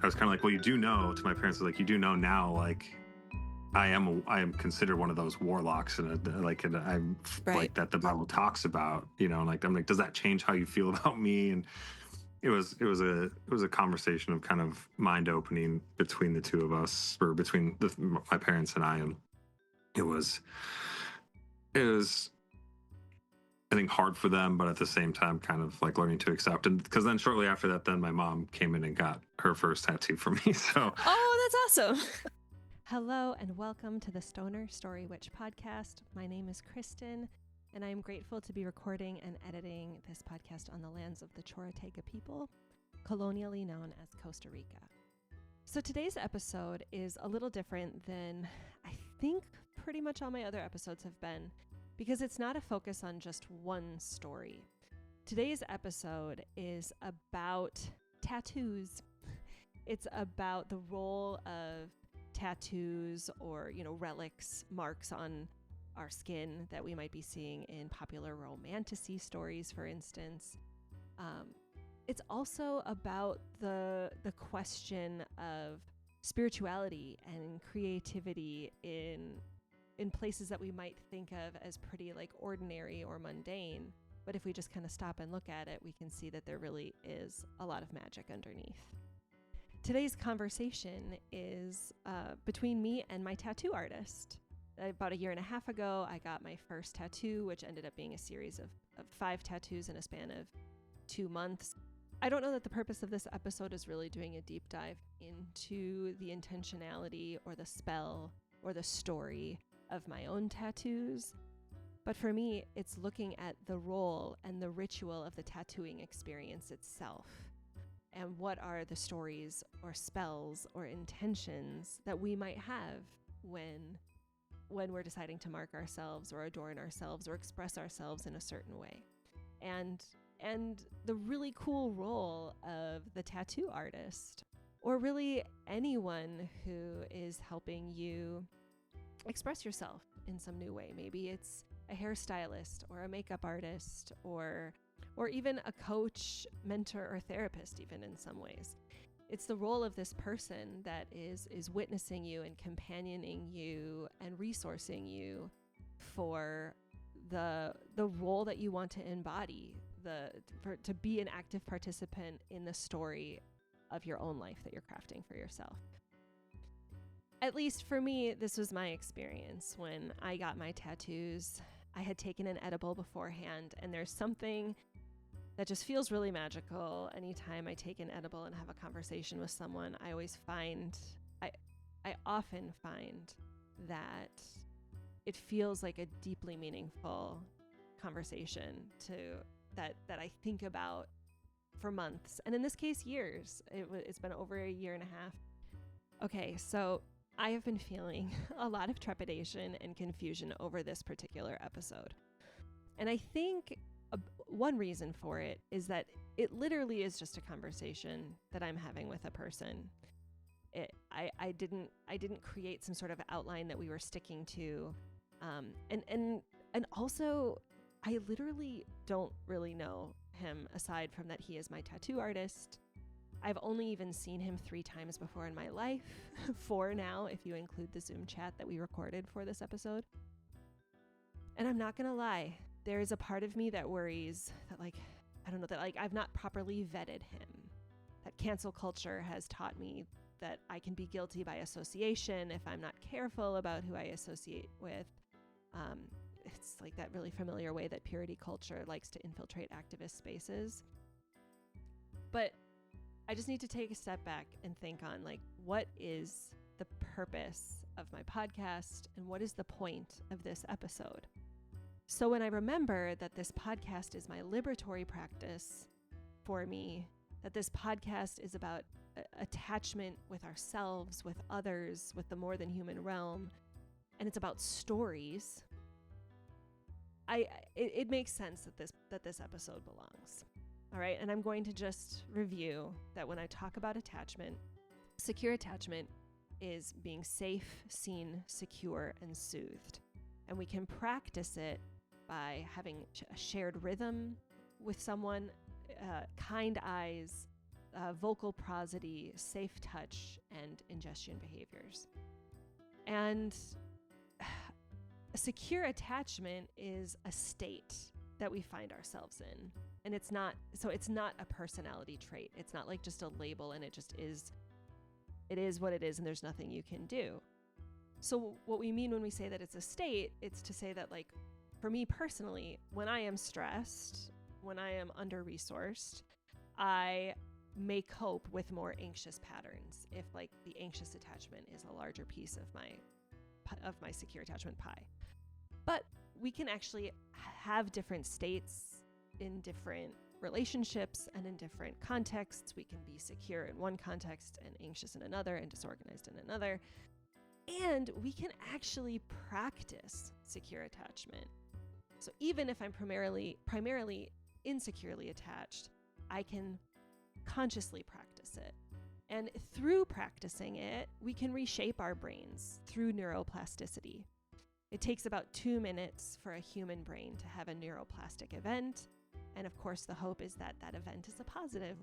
I was kind of like, well, you do know, to my parents, like, you do know now, like, I am considered one of those warlocks, and I'm Right. like that the Bible talks about, and like I'm like, does that change how you feel about me? And it was a conversation of kind of mind opening between the two of us, or between my parents and I, and it was I think hard for them, but at the same time kind of like learning to accept. And because then shortly after that, then my mom came in and got her first tattoo for me. So Oh, that's awesome. Hello and welcome to the Stoner Story Witch podcast. My name is Kristen, and I am grateful to be recording and editing this podcast on the lands of the Chorotega people, colonially known as Costa Rica. So today's episode is a little different than I think pretty much all my other episodes have been, because it's not a focus on just one story. Today's episode is about tattoos. It's about the role of tattoos or, relics, marks on our skin that we might be seeing in popular romantasy stories, for instance. It's also about the question of spirituality and creativity in places that we might think of as pretty like ordinary or mundane. But if we just kind of stop and look at it, we can see that there really is a lot of magic underneath. Today's conversation is between me and my tattoo artist. About a year and a half ago, I got my first tattoo, which ended up being a series of 5 tattoos in a span of 2 months. I don't know that the purpose of this episode is really doing a deep dive into the intentionality or the spell or the story of my own tattoos. But for me, it's looking at the role and the ritual of the tattooing experience itself. And what are the stories or spells or intentions that we might have when we're deciding to mark ourselves or adorn ourselves or express ourselves in a certain way. And the really cool role of the tattoo artist, or really anyone who is helping you express yourself in some new way. Maybe it's a hairstylist or a makeup artist or even a coach, mentor, or therapist, even in some ways. It's the role of this person that is witnessing you and companioning you and resourcing you for the role that you want to embody, to be an active participant in the story of your own life that you're crafting for yourself. At least for me, this was my experience when I got my tattoos. I had taken an edible beforehand, and there's something that just feels really magical anytime I take an edible and have a conversation with someone. I often find that it feels like a deeply meaningful conversation that I think about for months, and in this case, years. It's been over a year and a half. Okay, so I have been feeling a lot of trepidation and confusion over this particular episode. And I think one reason for it is that it literally is just a conversation that I'm having with a person. I didn't create some sort of outline that we were sticking to. And also, I literally don't really know him aside from that he is my tattoo artist. I've only even seen him 3 times before in my life, 4 now if you include the Zoom chat that we recorded for this episode. And I'm not gonna lie, there is a part of me that worries that I've not properly vetted him. That cancel culture has taught me that I can be guilty by association if I'm not careful about who I associate with. It's like that really familiar way that purity culture likes to infiltrate activist spaces. But I just need to take a step back and think on what is the purpose of my podcast and what is the point of this episode? So when I remember that this podcast is my liberatory practice for me, that this podcast is about attachment with ourselves, with others, with the more than human realm, and it's about stories, it makes sense that this episode belongs. All right, and I'm going to just review that when I talk about attachment, secure attachment is being safe, seen, secure, and soothed. And we can practice it by having a shared rhythm with someone, kind eyes, vocal prosody, safe touch, and ingestion behaviors. And a secure attachment is a state that we find ourselves in. And it's not a personality trait. It's not like just a label and it is what it is and there's nothing you can do. So what we mean when we say that it's a state, it's to say that, like, for me personally, when I am stressed, when I am under-resourced, I may cope with more anxious patterns if, like, the anxious attachment is a larger piece of my secure attachment pie. But we can actually have different states in different relationships and in different contexts. We can be secure in one context and anxious in another and disorganized in another. And we can actually practice secure attachment. So even if I'm primarily insecurely attached, I can consciously practice it. And through practicing it, we can reshape our brains through neuroplasticity. It takes about 2 minutes for a human brain to have a neuroplastic event. And of course, the hope is that that event is a positive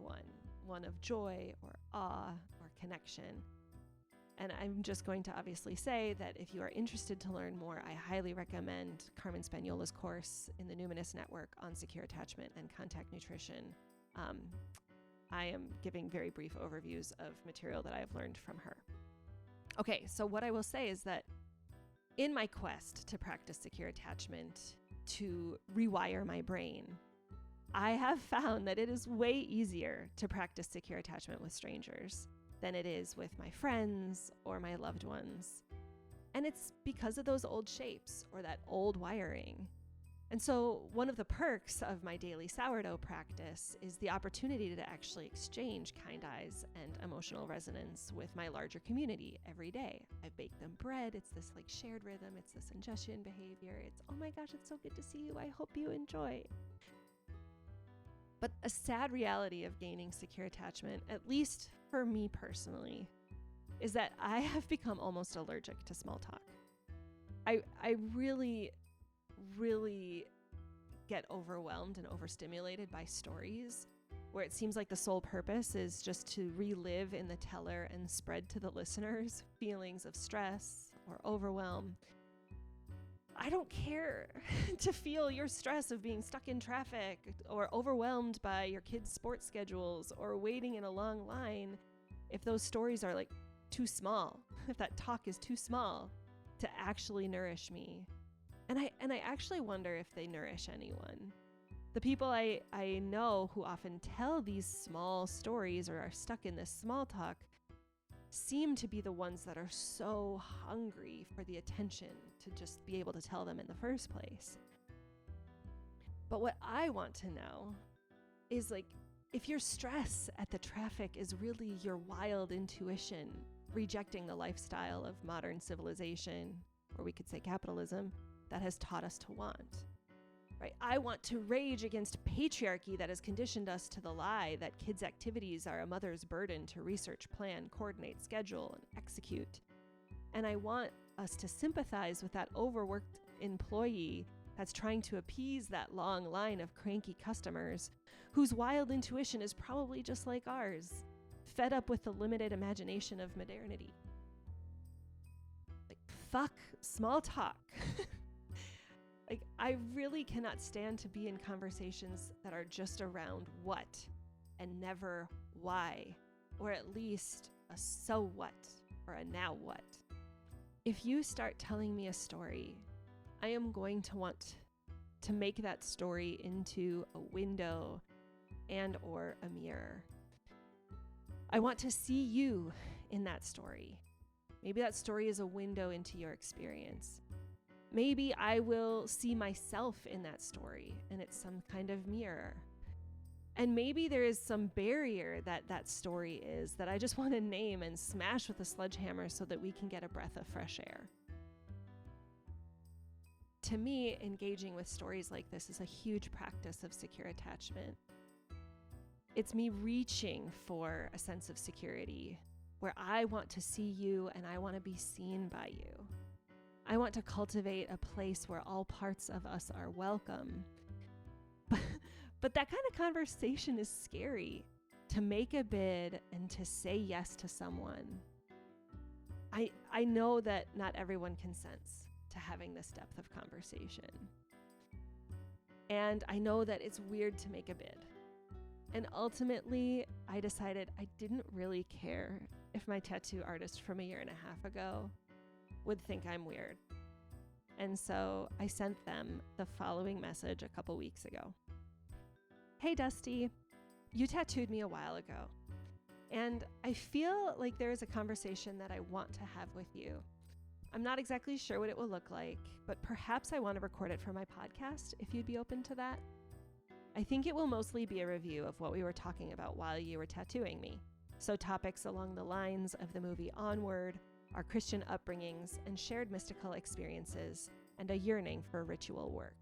one of joy or awe or connection. And I'm just going to obviously say that if you are interested to learn more, I highly recommend Carmen Spaniola's course in the Numinous Network on secure attachment and contact nutrition. I am giving very brief overviews of material that I have learned from her. Okay, so what I will say is that in my quest to practice secure attachment, to rewire my brain, I have found that it is way easier to practice secure attachment with strangers than it is with my friends or my loved ones. And it's because of those old shapes or that old wiring. And so one of the perks of my daily sourdough practice is the opportunity to actually exchange kind eyes and emotional resonance with my larger community every day. I bake them bread. It's this, like, shared rhythm. It's this ingestion behavior. It's, oh my gosh, it's so good to see you. I hope you enjoy. But a sad reality of gaining secure attachment, at least for me personally, is that I have become almost allergic to small talk. I really get overwhelmed and overstimulated by stories where it seems like the sole purpose is just to relive in the teller and spread to the listeners feelings of stress or overwhelm. I don't care to feel your stress of being stuck in traffic or overwhelmed by your kids' sports schedules or waiting in a long line if those stories are, like, too small, if that talk is too small to actually nourish me. And I actually wonder if they nourish anyone. The people I know who often tell these small stories or are stuck in this small talk seem to be the ones that are so hungry for the attention to just be able to tell them in the first place. But what I want to know is, like, if your stress at the traffic is really your wild intuition rejecting the lifestyle of modern civilization, or we could say capitalism, that has taught us to want. Right? I want to rage against patriarchy that has conditioned us to the lie that kids' activities are a mother's burden to research, plan, coordinate, schedule, and execute. And I want us to sympathize with that overworked employee that's trying to appease that long line of cranky customers whose wild intuition is probably just like ours, fed up with the limited imagination of modernity. Like, fuck small talk. Like, I really cannot stand to be in conversations that are just around what and never why, or at least a so what or a now what. If you start telling me a story, I am going to want to make that story into a window and or a mirror. I want to see you in that story. Maybe that story is a window into your experience. Maybe I will see myself in that story and it's some kind of mirror. And maybe there is some barrier that story is that I just want to name and smash with a sledgehammer so that we can get a breath of fresh air. To me, engaging with stories like this is a huge practice of secure attachment. It's me reaching for a sense of security where I want to see you and I want to be seen by you. I want to cultivate a place where all parts of us are welcome. But that kind of conversation is scary to make a bid and to say yes to someone, I know that not everyone consents to having this depth of conversation. And I know that it's weird to make a bid. And ultimately, I decided I didn't really care if my tattoo artist from a year and a half ago would think I'm weird. And so I sent them the following message a couple weeks ago. Hey, Dusty, you tattooed me a while ago, and I feel like there is a conversation that I want to have with you. I'm not exactly sure what it will look like, but perhaps I want to record it for my podcast if you'd be open to that. I think it will mostly be a review of what we were talking about while you were tattooing me. So topics along the lines of the movie Onward, our Christian upbringings, and shared mystical experiences, and a yearning for ritual work.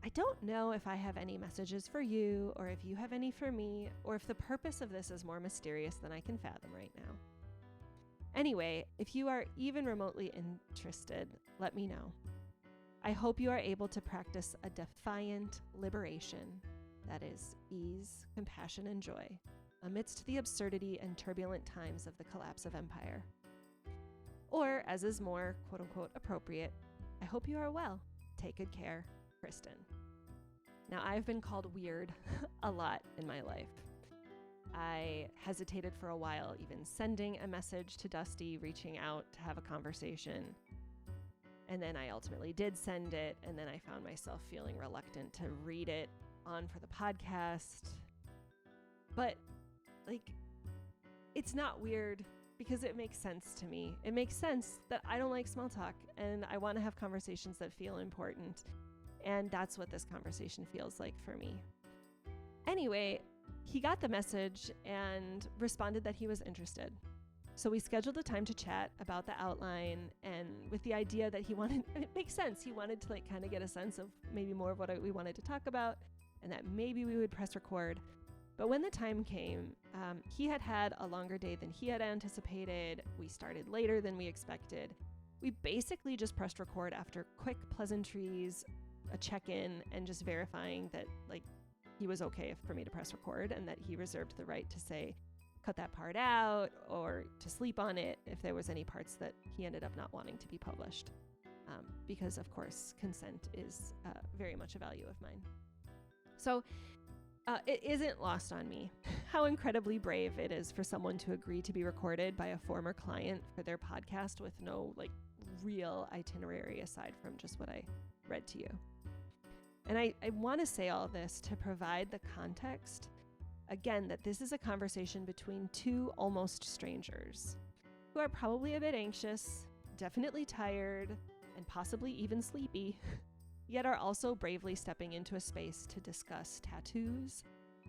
I don't know if I have any messages for you, or if you have any for me, or if the purpose of this is more mysterious than I can fathom right now. Anyway, if you are even remotely interested, let me know. I hope you are able to practice a defiant liberation, that is, ease, compassion, and joy, amidst the absurdity and turbulent times of the collapse of empire. Or, as is more quote-unquote appropriate, I hope you are well. Take good care, Kristen. Now, I've been called weird a lot in my life. I hesitated for a while, even sending a message to Dusty, reaching out to have a conversation. And then I ultimately did send it, and then I found myself feeling reluctant to read it on for the podcast. But, it's not weird because it makes sense to me. It makes sense that I don't like small talk, and I want to have conversations that feel important. And that's what this conversation feels like for me. Anyway, he got the message and responded that he was interested. So we scheduled a time to chat about the outline, and with the idea that it makes sense. He wanted to kind of get a sense of maybe more of what we wanted to talk about, and that maybe we would press record. But when the time came, he had a longer day than he had anticipated. We started later than we expected. We basically just pressed record after quick pleasantries, a check-in, and just verifying that he was okay for me to press record, and that he reserved the right to say, cut that part out, or to sleep on it if there was any parts that he ended up not wanting to be published. Because, of course, consent is very much a value of mine. So it isn't lost on me how incredibly brave it is for someone to agree to be recorded by a former client for their podcast with no real itinerary aside from just what I read to you. And I want to say all this to provide the context, again, that this is a conversation between two almost strangers who are probably a bit anxious, definitely tired, and possibly even sleepy, yet are also bravely stepping into a space to discuss tattoos,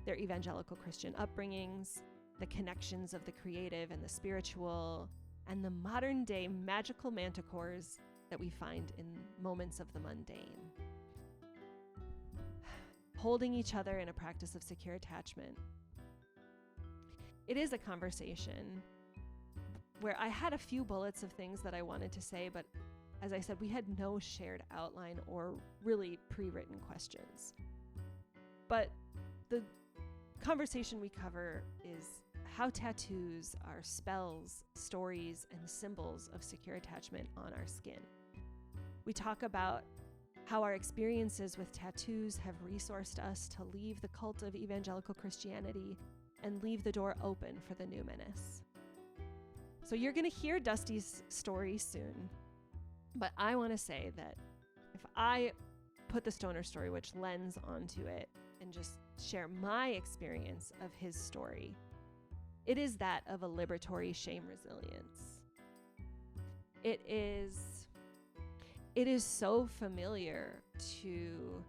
their evangelical Christian upbringings, the connections of the creative and the spiritual, and the modern-day magical manticores that we find in moments of the mundane. Holding each other in a practice of secure attachment. It is a conversation where I had a few bullets of things that I wanted to say, but as I said, we had no shared outline or really pre-written questions. But the conversation we cover is how tattoos are spells, stories, and symbols of secure attachment on our skin. We talk about how our experiences with tattoos have resourced us to leave the cult of evangelical Christianity and leave the door open for the new menace. So you're going to hear Dusty's story soon, but I want to say that if I put the Stoner Story Witch lens onto it and just share my experience of his story, it is that of a liberatory shame resilience. It is so familiar to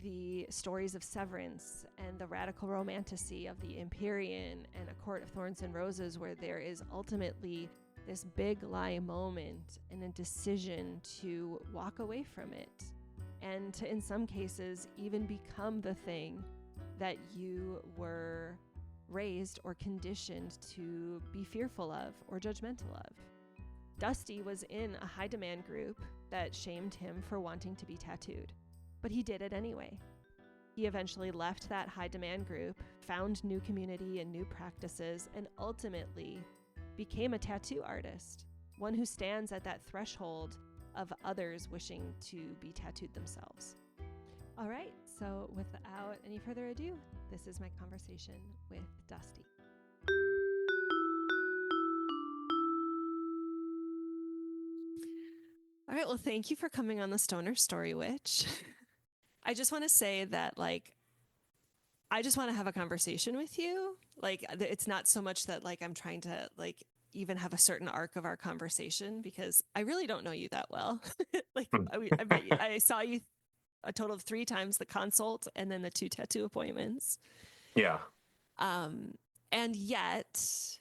the stories of Severance and the radical romanticy of the Empyrean and A Court of Thorns and Roses, where there is ultimately this big lie moment and a decision to walk away from it, and to, in some cases, even become the thing that you were raised or conditioned to be fearful of or judgmental of. Dusty was in a high demand group that shamed him for wanting to be tattooed, but he did it anyway. He eventually left that high demand group, found new community and new practices, and ultimately became a tattoo artist, one who stands at that threshold of others wishing to be tattooed themselves. All right, so without any further ado, this is my conversation with Dusty. All right, well, thank you for coming on the Stoner Story Witch. I just want to say that, like, I just want to have a conversation with you. Like, it's not so much that, like, I'm trying to, like, even have a certain arc of our conversation, because I really don't know you that well. Like, I met you, I saw you a total of 3 times, the consult and then the 2 tattoo appointments. Yeah. And yet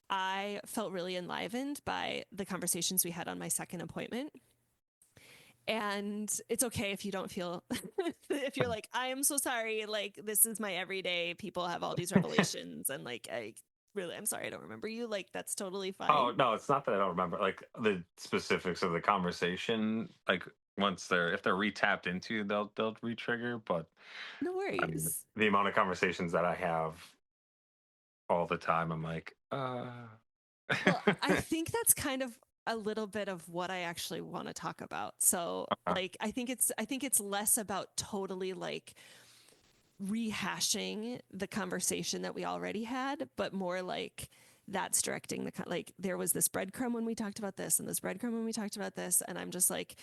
I felt really enlivened by the conversations we had on my second appointment. And it's okay if you don't feel, if you're like, I am so sorry, like, this is my everyday, people have all these revelations, and like, I'm sorry, I don't remember you. Like, that's totally Oh, fine. no, it's not that I don't remember like the specifics of the conversation. Like if they're retapped into, they'll re-trigger. But No I mean, worries. the amount of conversations that I have all the time, I'm like, Well, I think that's kind of a little bit of what I actually want to talk about. So, like, I think it's less about totally like rehashing the conversation that we already had, but more like that's directing the, like, there was this breadcrumb when we talked about this, and this breadcrumb when we talked about this, and I'm just like,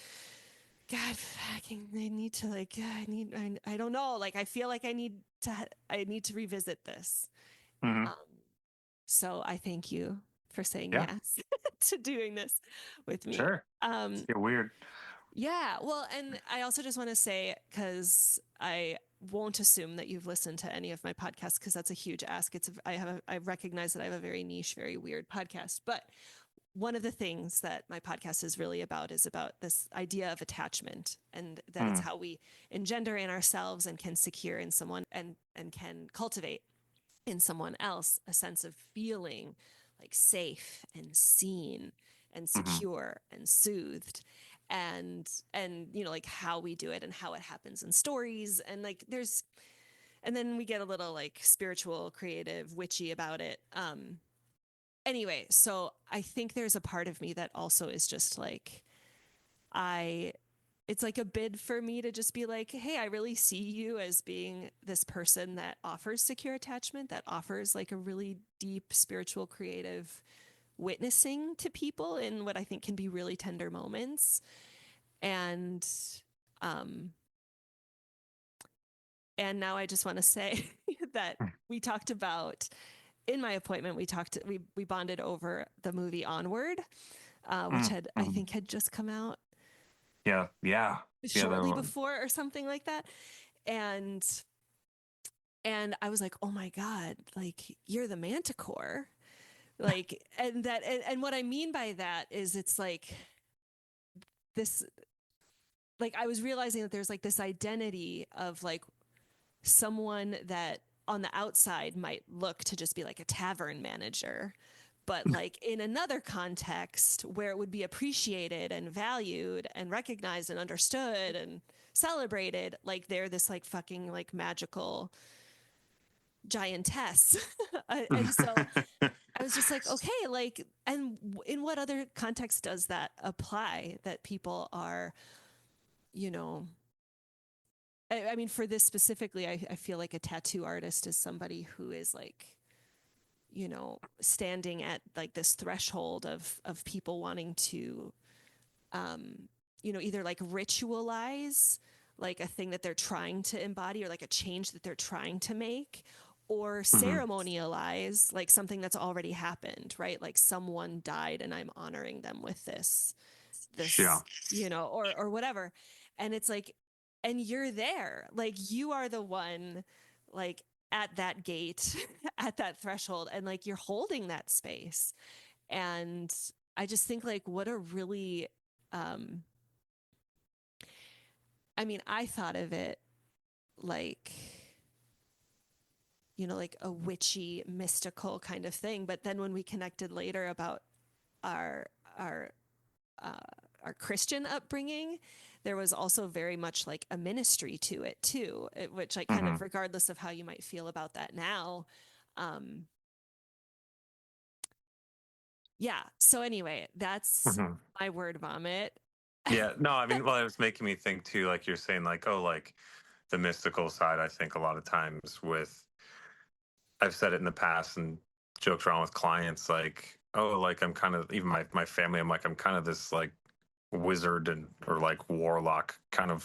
God, fucking, I need to, like, I don't know, like, I feel like I need to revisit this. Mhm. Um, so I thank you for saying Yeah, yes to doing this with me. sure. It's get weird. Yeah, well, and I also just want to say, because I won't assume that you've listened to any of my podcasts, because that's a huge ask. I recognize that I have a very niche, very weird podcast, but one of the things that my podcast is really about is about this idea of attachment, and that it's Mm, how we engender in ourselves and can secure in someone, and can cultivate in someone else a sense of feeling like safe and seen and mhm, secure and soothed. And like how we do it and how it happens in stories, and like there's, and then we get a little like spiritual, creative, witchy about it. Anyway, so I think there's a part of me that also is just like, I it's like a bid for me to just be like, hey, I really see you as being this person that offers secure attachment, that offers like a really deep spiritual, creative witnessing to people in what I think can be really tender moments. And um and now I just want to say that we talked about, in my appointment, we bonded over the movie Onward, which mm, had, I mhm. think, had just come out Yeah, yeah, yeah. shortly before or something like that. And I was like, oh my God, like, you're the manticore. Like, and what I mean by that is, it's like this, like, I was realizing that there's like this identity of like someone that on the outside might look to just be like a tavern manager, but like in another context where it would be appreciated and valued and recognized and understood and celebrated, like they're this like fucking like magical giantess. And so I was just like, okay, like, and in what other context does that apply, that people are, you know, I mean, for this specifically, I feel like a tattoo artist is somebody who is like, standing at like this threshold of people wanting to, either like ritualize like a thing that they're trying to embody, or like a change that they're trying to make, or Mhm. ceremonialize like something that's already happened, right? Like someone died and I'm honoring them with Yeah. this, or whatever. And it's like, and you're there, like you are the one, like at that gate, at that threshold, and like you're holding that space. And I just think like what a really, um, I mean, I thought of it like, like a witchy, mystical kind of thing. But then when we connected later about our, our, uh, our Christian upbringing, there was also very much like a ministry to it too, which like kind Hmm. of regardless of how you might feel about that now. Um, yeah. So anyway, that's Hmm. my word vomit. Yeah, no, I mean, well, it was making me think too, like you're saying, like, oh, like the mystical side. I think a lot of times with, I've said it in the past and joked around with clients, like, oh, like I'm kind of, even my family, I'm like, I'm kind of this like wizard and or like warlock kind of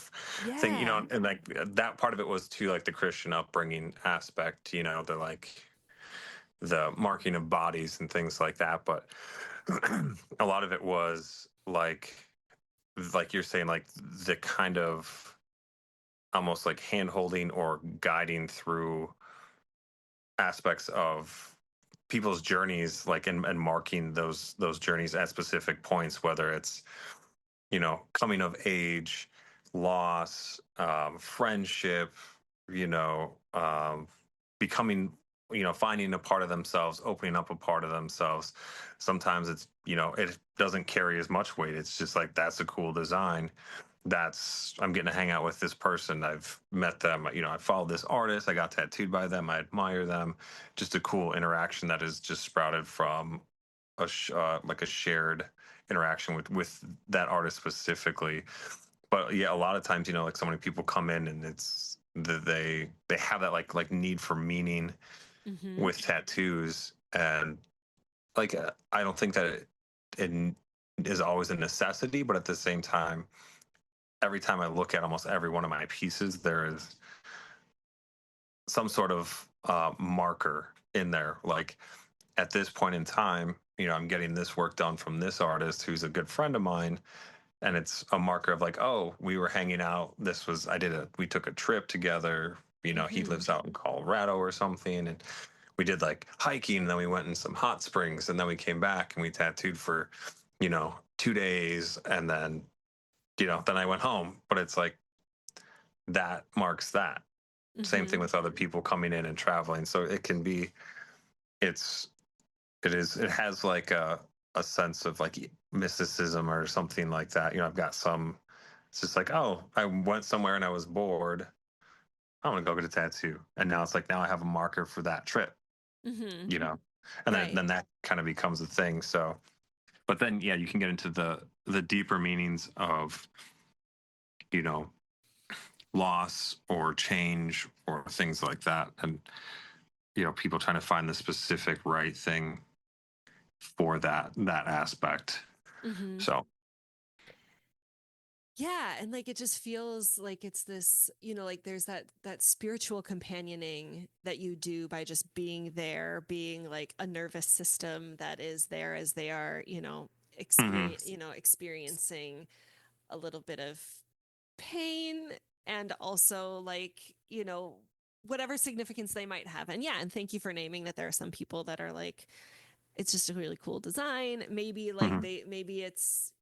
thing, Yeah. and like that part of it was too like the Christian upbringing aspect, the like the marking of bodies and things like that. But a lot of it was like you're saying, like the kind of almost like hand holding or guiding through aspects of people's journeys, like and marking those journeys at specific points, whether it's coming of age, loss, friendship, becoming, finding a part of themselves, opening up a part of themselves. Sometimes it's, it doesn't carry as much weight. It's just like, that's a cool design. I'm getting to hang out with this person. I've met them, I followed this artist. I got tattooed by them. I admire them. Just a cool interaction that is just sprouted from like a shared interaction with that artist specifically. But yeah, a lot of times, like so many people come in and it's they have that like need for meaning Mm-hmm. with tattoos, and like I don't think that it is always a necessity, but at the same time, every time I look at almost every one of my pieces, there is some sort of marker in there. Like at this point in time, I'm getting this work done from this artist who's a good friend of mine. And it's a marker of like, oh, we were hanging out. We took a trip together. He Mm-hmm. lives out in Colorado or something. And we did like hiking. And then we went in some hot springs. And then we came back and we tattooed for, 2 days. And then I went home. But it's like that marks that. Same Mm-hmm. thing with other people coming in and traveling. So it can be, it's it has like a sense of like mysticism or something like that. I've got some, it's just like, oh, I went somewhere and I was bored, I want to go get a tattoo, and now it's like, now I have a marker for that trip, Mm-hmm. you know and then Right. then that kind of becomes a thing. So but then yeah, you can get into the deeper meanings of you know loss or change or things like that, and people trying to find the specific right thing for that aspect. Mm-hmm. So Yeah, and like it just feels like it's this, like there's that spiritual companioning that you do by just being there, being like a nervous system that is there as they are, mhm. experiencing a little bit of pain and also like, whatever significance they might have. And yeah, and thank you for naming that there are some people that are like it's just a really cool design. Maybe like Mhm. maybe it's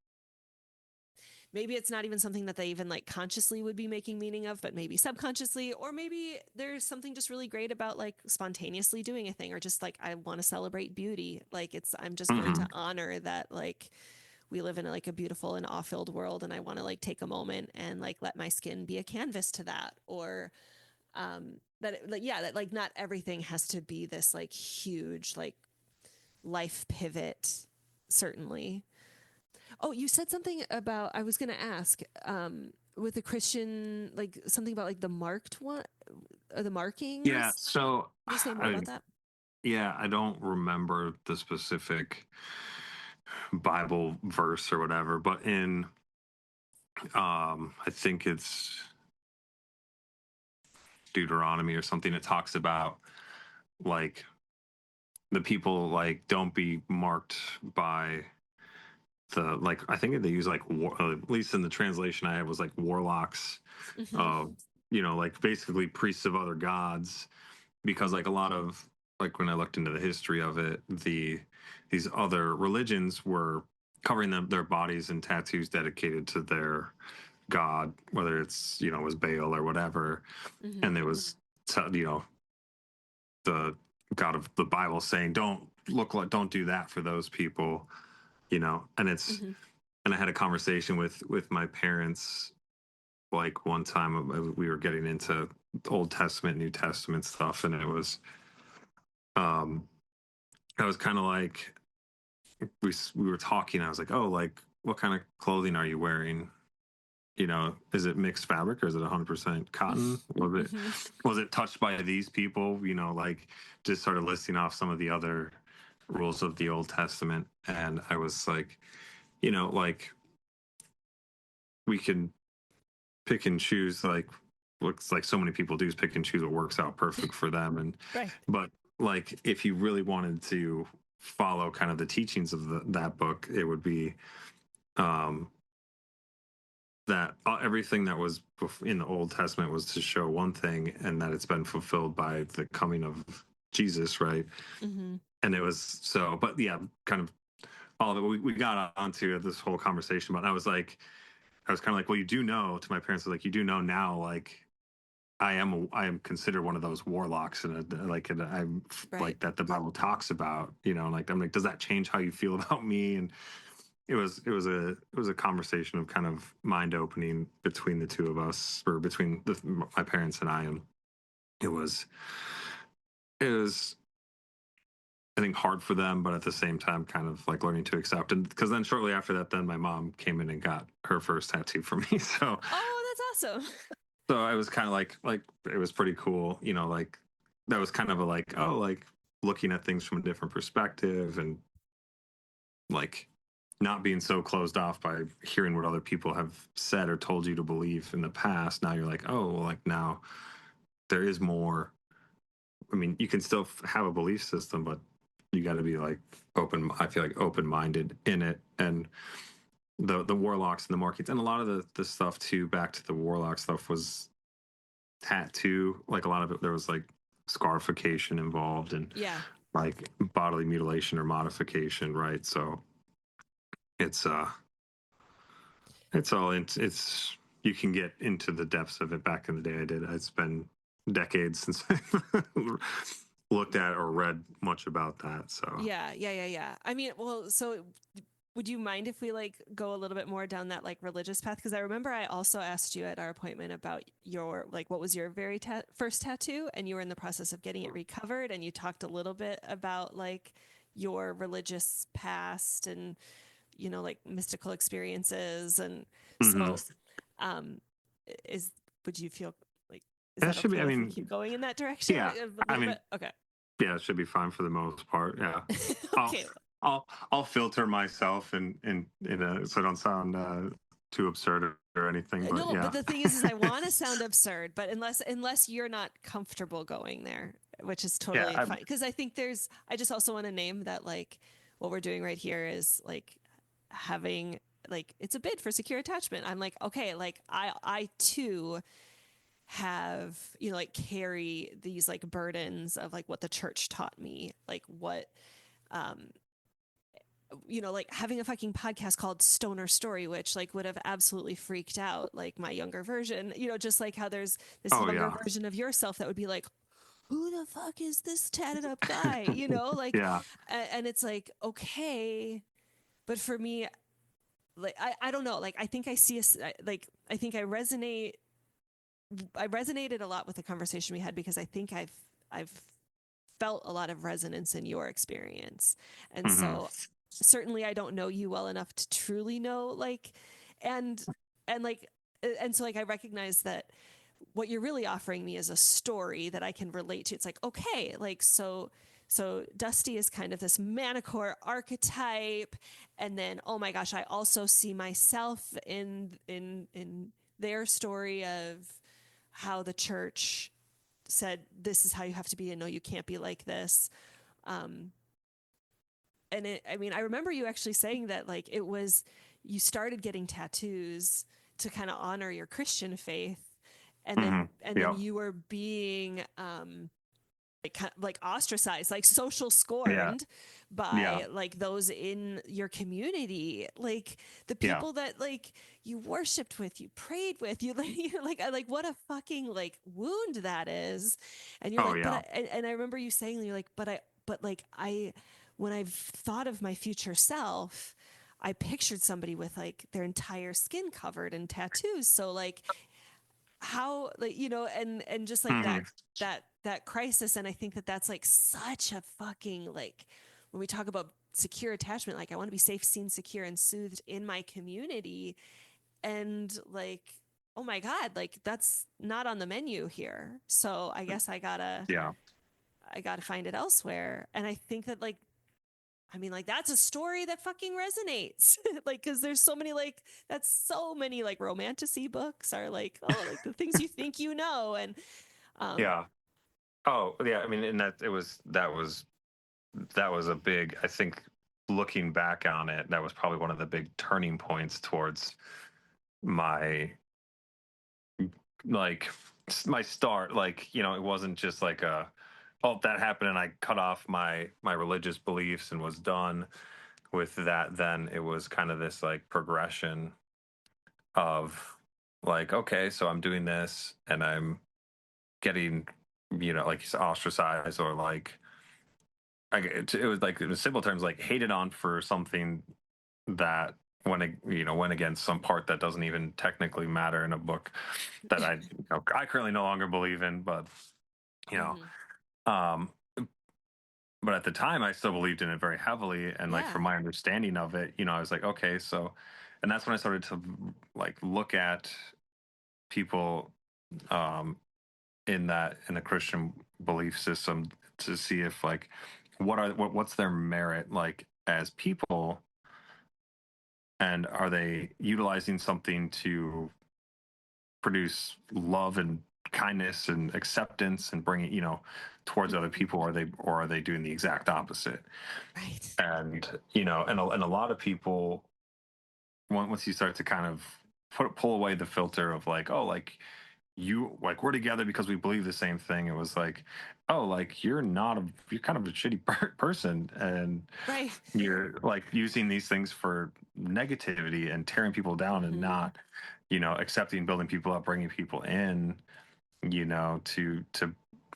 not even something that they even like consciously would be making meaning of, but maybe subconsciously, or maybe there's something just really great about like spontaneously doing a thing, or just like I want to celebrate beauty. Like I'm just going to Mhm. honor that like we live in like a beautiful and awe-filled world, and I want to like take a moment and like let my skin be a canvas to that, or like yeah, that like not everything has to be this like huge like life pivot, certainly. Oh, you said something about, I was going to ask, with the Christian, like something about like the marked one or the Yeah. markings. So, Can you say more about that? yeah, I don't remember the specific Bible verse or whatever, but I think it's Deuteronomy or something. It talks about like the people like don't be marked by like I think they use like at least in the translation I had was like warlocks, Mm-hmm. uh, like basically priests of other gods, because like a lot of like when I looked into the history of it, these other religions were covering their bodies in tattoos dedicated to their god, whether it's was Baal or whatever, Mm-hmm. and there was the God of the Bible saying don't do that for those people, and it's Mm-hmm. and I had a conversation with my parents like one time we were getting into Old Testament, New Testament stuff, and um, I was kind of like, we were talking. I was like, oh, like what kind of clothing are you wearing? You know, is it mixed fabric or is it 100% cotton? Mm-hmm. Was it touched by these people? You know, like just sort of listing off some of the other rules of the Old Testament, and I was like, you know, like we can pick and choose, like looks like so many people do is pick and choose what works out perfect for them, and Right. but like if you really wanted to follow kind of the teachings of that book, it would be um that everything that was in the Old Testament was to show one thing, and that it's been fulfilled by the coming of Jesus, right? Mm-hmm. And it was so, but yeah, kind of all of it. We got onto this whole conversation, but I was kind of like, well, you do know, to my parents, like, you do know now, like, I am considered one of those warlocks, and I'm Right. like that the Bible talks about, you know, like I'm like, does that change how you feel about me? And it was a conversation of kind of mind opening between the two of us, or between my parents and I, and it was it was I think hard for them, but at the same time, kind of like learning to accept. And because then shortly after that, then my mom came in and got her first tattoo for me. Oh, that's awesome. So I was kind of like it was pretty cool, you know, like that was kind of a like, oh, like looking at things from a different perspective, and like not being so closed off by hearing what other people have said or told you to believe in the past. Now you're like, oh, well, like now there is more. I mean, you can still have a belief system, but you got to be like open. I feel like open minded in it, and the warlocks and the markets, and a lot of the stuff too. Back to the warlock stuff was tattoo. Like a lot of it, there was like scarification involved, and Yeah. like bodily mutilation or modification, right? So it's it's all it's you can get into the depths of it. Back in the day I did. It's been decades since I looked at or read much about that. So Yeah. I mean, well, so would you mind if we like go a little bit more down that like religious path? Because I remember I also asked you at our appointment about your like what was your very first tattoo, and you were in the process of getting it recovered, and you talked a little bit about like your religious past and like mystical experiences, and mm-hmm. so um is would you feel like is That that should be, okay I if we mean, keep going in that direction yeah, a I little mean, bit? Okay. yeah, it should be fine for the most part. Yeah. I'll Okay. I'll filter myself, so I don't sound too absurd or anything, but No, but yeah. the thing is I want to sound absurd, but unless you're not comfortable going there, which is Yeah, totally fine. Because I think I just also want to name that like what we're doing right here is like having like it's a bid for secure attachment. I'm like, okay, like I too have like carry these like burdens of like what the church taught me, like what um like having a fucking podcast called Stoner Story, which like would have absolutely freaked out like my younger version, just like how there's this oh younger yeah. version of yourself that would be like, who the fuck is this tatted up guy? Like, Yeah. and it's like, okay. But for me, like, I don't know. Like, I think I see like, I think I resonated a lot with the conversation we had because I think I've felt a lot of resonance in your experience. And Hmm. so certainly I don't know you well enough to truly know like and like and so like I recognize that what you're really offering me is a story that I can relate to. It's like, okay, like so Dusty is kind of this manicore archetype, and then oh my gosh, I also see myself in their story of how the church said this is how you have to be and no you can't be like this. um I mean I remember you actually saying that like it was you started getting tattoos to kind of honor your Christian faith, Hmm. and then Yeah. you were being like ostracized, like social Yeah. scorned Yeah. by like those in your community, like the Yeah. people that like you worshipped with, you prayed with, you're like what a fucking like wound that is. And you're Oh like, but yeah. and I remember you saying, you're like, but like I, when I've thought of my future self, I pictured somebody with like their entire skin covered in tattoos. So like how, like, and just like Hmm. that crisis. And I think that that's like such a fucking, like, when we talk about secure attachment, like I want to be safe, seen, secure, and soothed in my community. And like, oh my God, like that's not on the menu here. So I guess Yeah. I gotta find it elsewhere. And I think that, like, I mean, like that's a story that fucking resonates. Like, cause there's so many, like, that's so many like romantasy books are like, oh, like the things you think you know. And um Yeah. Oh, yeah. I mean, and that was a big, I think, looking back on it, that was probably one of the big turning points towards my, like, my start. Like, it wasn't just like oh, that happened and I cut off my religious beliefs and was done with that. Then it was kind of this like progression of like, okay, so I'm doing this and I'm getting, like you said, ostracized, or like, it was like, in simple terms, like hated on for something that went against some part that doesn't even technically matter in a book that I currently no longer believe in. But you know mhm. um but at the time I still believed in it very heavily, and like from Yeah. my understanding of it, I was like, okay, so, and that's when I started to like look at people um in a Christian belief system, to see if like what's their merit like as people, and are they utilizing something to produce love and kindness and acceptance and bring it, towards other Mhm. people, or are they doing the exact opposite? Right. And and a lot of people, once you start to kind of pull away the filter of like, oh, like, you, like, we're together because we believe the same thing, it was like, oh, like, you're kind of a shitty person, and Right. you're like using these things for negativity and tearing people down, and Mhm. not accepting, building people up, bringing people in, to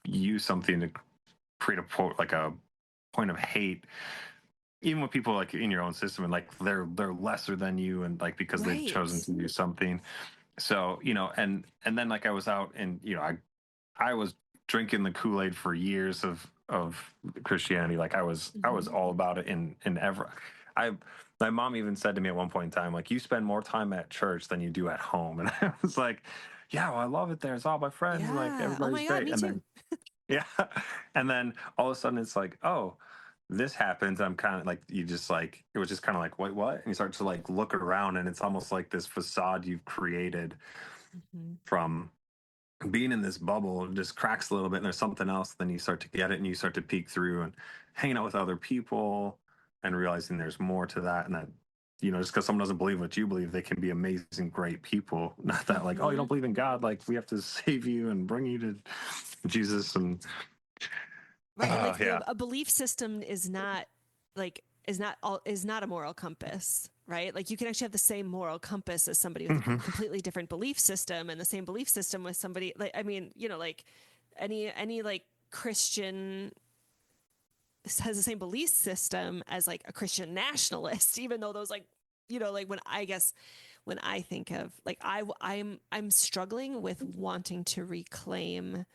use something to create like a point of hate, even with people like in your own system, and like they're lesser than you, and like because they've chosen Right. to do something. So, and then like I was out, and I was drinking the Kool-Aid for years of Christianity. Like I was Mhm. all about it in ever. I My mom even said to me at one point in time, like, you spend more time at church than you do at home. And I was like, yeah, well, I love it there. It's all my friends, like Yeah. Oh everybody's my God, great. me And too. then yeah. And then all of a sudden it's like, oh, this happens. I'm kind of like, you just like, it was just kind of like, wait, what? And you start to like look around, and it's almost like this facade you've created Mhm. from being in this bubble just cracks a little bit, and there's something else. Then you start to get it, and you start to peek through and hanging out with other people, and realizing there's more to that. And that, just because someone doesn't believe what you believe, they can be amazing, great people. Not that like, oh, you don't Mhm. believe in God, like we have to save you and bring you to Jesus. And Right. And like yeah. a belief system is not, like, is not a moral compass, right? Like you can actually have the same moral compass as somebody with a Hmm. completely different belief system, and the same belief system with somebody, like, I mean, like any like Christian has the same belief system as like a Christian nationalist, even though those, like, like, when I think of, like, I'm struggling with wanting to reclaim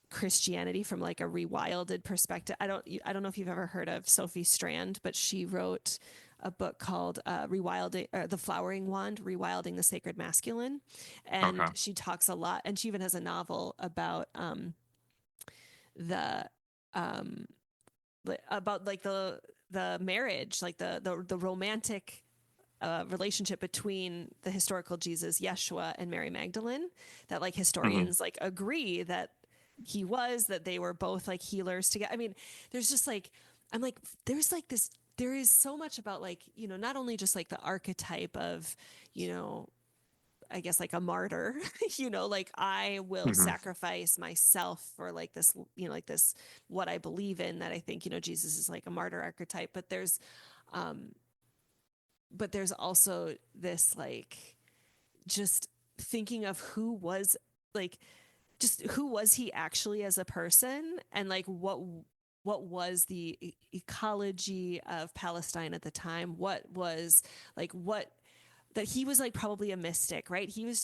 Christianity from like a rewilded perspective. I don't know if you've ever heard of Sophie Strand, but she wrote a book called Rewilding The Flowering Wand, Rewilding the Sacred Masculine. And Okay. she talks a lot, and she even has a novel the um about like the marriage, like the romantic relationship between the historical Jesus Yeshua and Mary Magdalene, that like Hmm. historians like agree that that they were both like healers together. I mean, there's just like, I'm like, there's like this, there is so much about, like, not only just like the archetype of, you know I guess like a martyr, like I will Hmm. sacrifice myself for like this, like this, what I believe in, that I think, Jesus is like a martyr archetype. Um, but there's also this, like, just thinking of like, who was he actually as a person, and like what was the ecology of Palestine at the time? What was, like, what that he was like probably a mystic, right? He was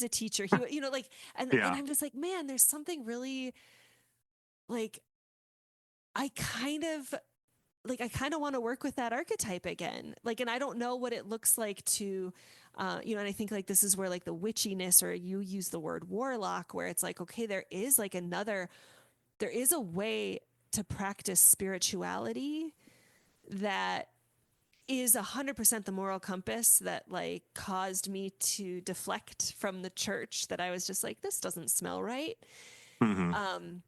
a teacher. Like, and Yeah. I'm just like, man, there's something really like I kind of I kind of want to work with that archetype again. Like, and I don't know what it looks like to, and I think like this is where like the witchiness, or you use the word warlock, where it's like, okay, there is a way to practice spirituality that is 100% the moral compass that like caused me to deflect from the church, that I was just like, this doesn't smell right. Hmm. Um,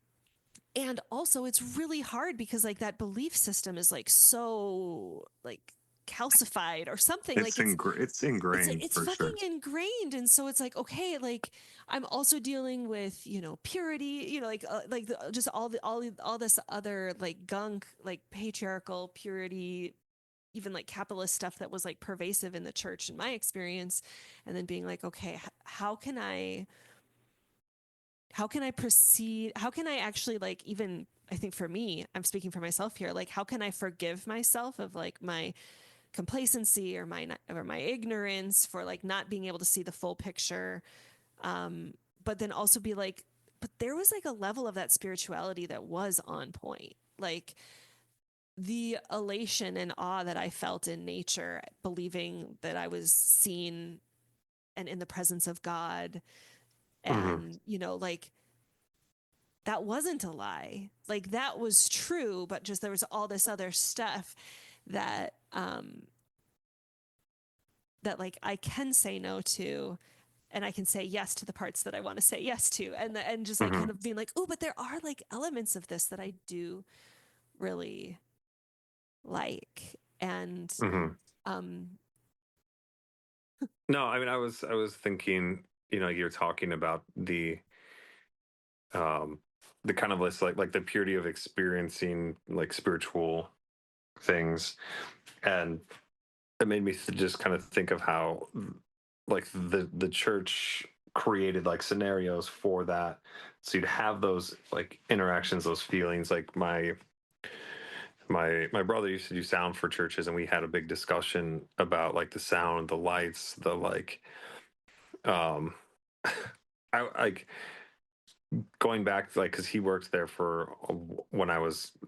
and also it's really hard because like that belief system is like so like calcified or something, like It's ingrained it's for fucking sure. ingrained. And so it's like, okay, like I'm also dealing with purity, just all this other like gunk, like patriarchal purity, even like capitalist stuff that was like pervasive in the church in my experience. And then being like, okay, how can I proceed? How can I actually like, even I think for me, I'm speaking for myself here, like how can I forgive myself of like my complacency or my ignorance for like not being able to see the full picture. But then also be like, but there was like a level of that spirituality that was on point. Like the elation and awe that I felt in nature, believing that I was seen and in the presence of God. Hmm. And, like that wasn't a lie. Like that was true, but just there was all this other stuff that that like I can say no to, and I can say yes to the parts that I want to say yes to, and just like Hmm. kind of being like, oh, but there are like elements of this that I do really like. And Hmm. um No, I mean, I was thinking, you're talking about um the kind of list, like the purity of experiencing like spiritual things, and it made me just kind of think of how like the church created like scenarios for that, so you'd have those like interactions, those feelings. Like my brother used to do sound for churches, and we had a big discussion about like the sound, the lights, the like um I like going back, like, because he worked there for when I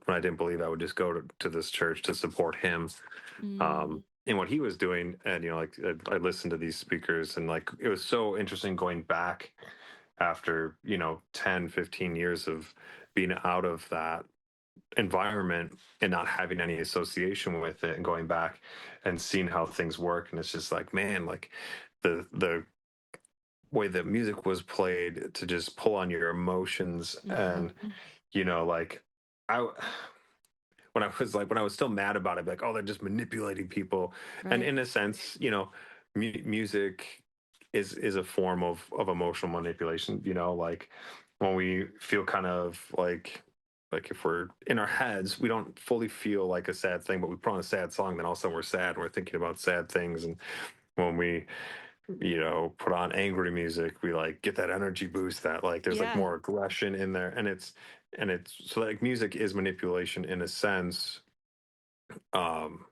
didn't believe, I would just go to this church to support him, mm, in what he was doing. And like I listened to these speakers, and like it was so interesting going back after 10-15 years of being out of that environment and not having any association with it, and going back and seeing how things work. And it's just like, man, like the way that music was played to just pull on your emotions. mm-hmm. And like I when I was still mad about it, like, oh, they're just manipulating people. And Right. in a sense, music is a form of emotional manipulation. Like when we feel kind of like if we're in our heads, we don't fully feel like a sad thing, but we put on a sad song, then all of a sudden we're sad and we're thinking about sad things. And when we put on angry music, we like get that energy boost, that like there's like Yeah. more aggression in there. And it's so like music is manipulation in a sense. um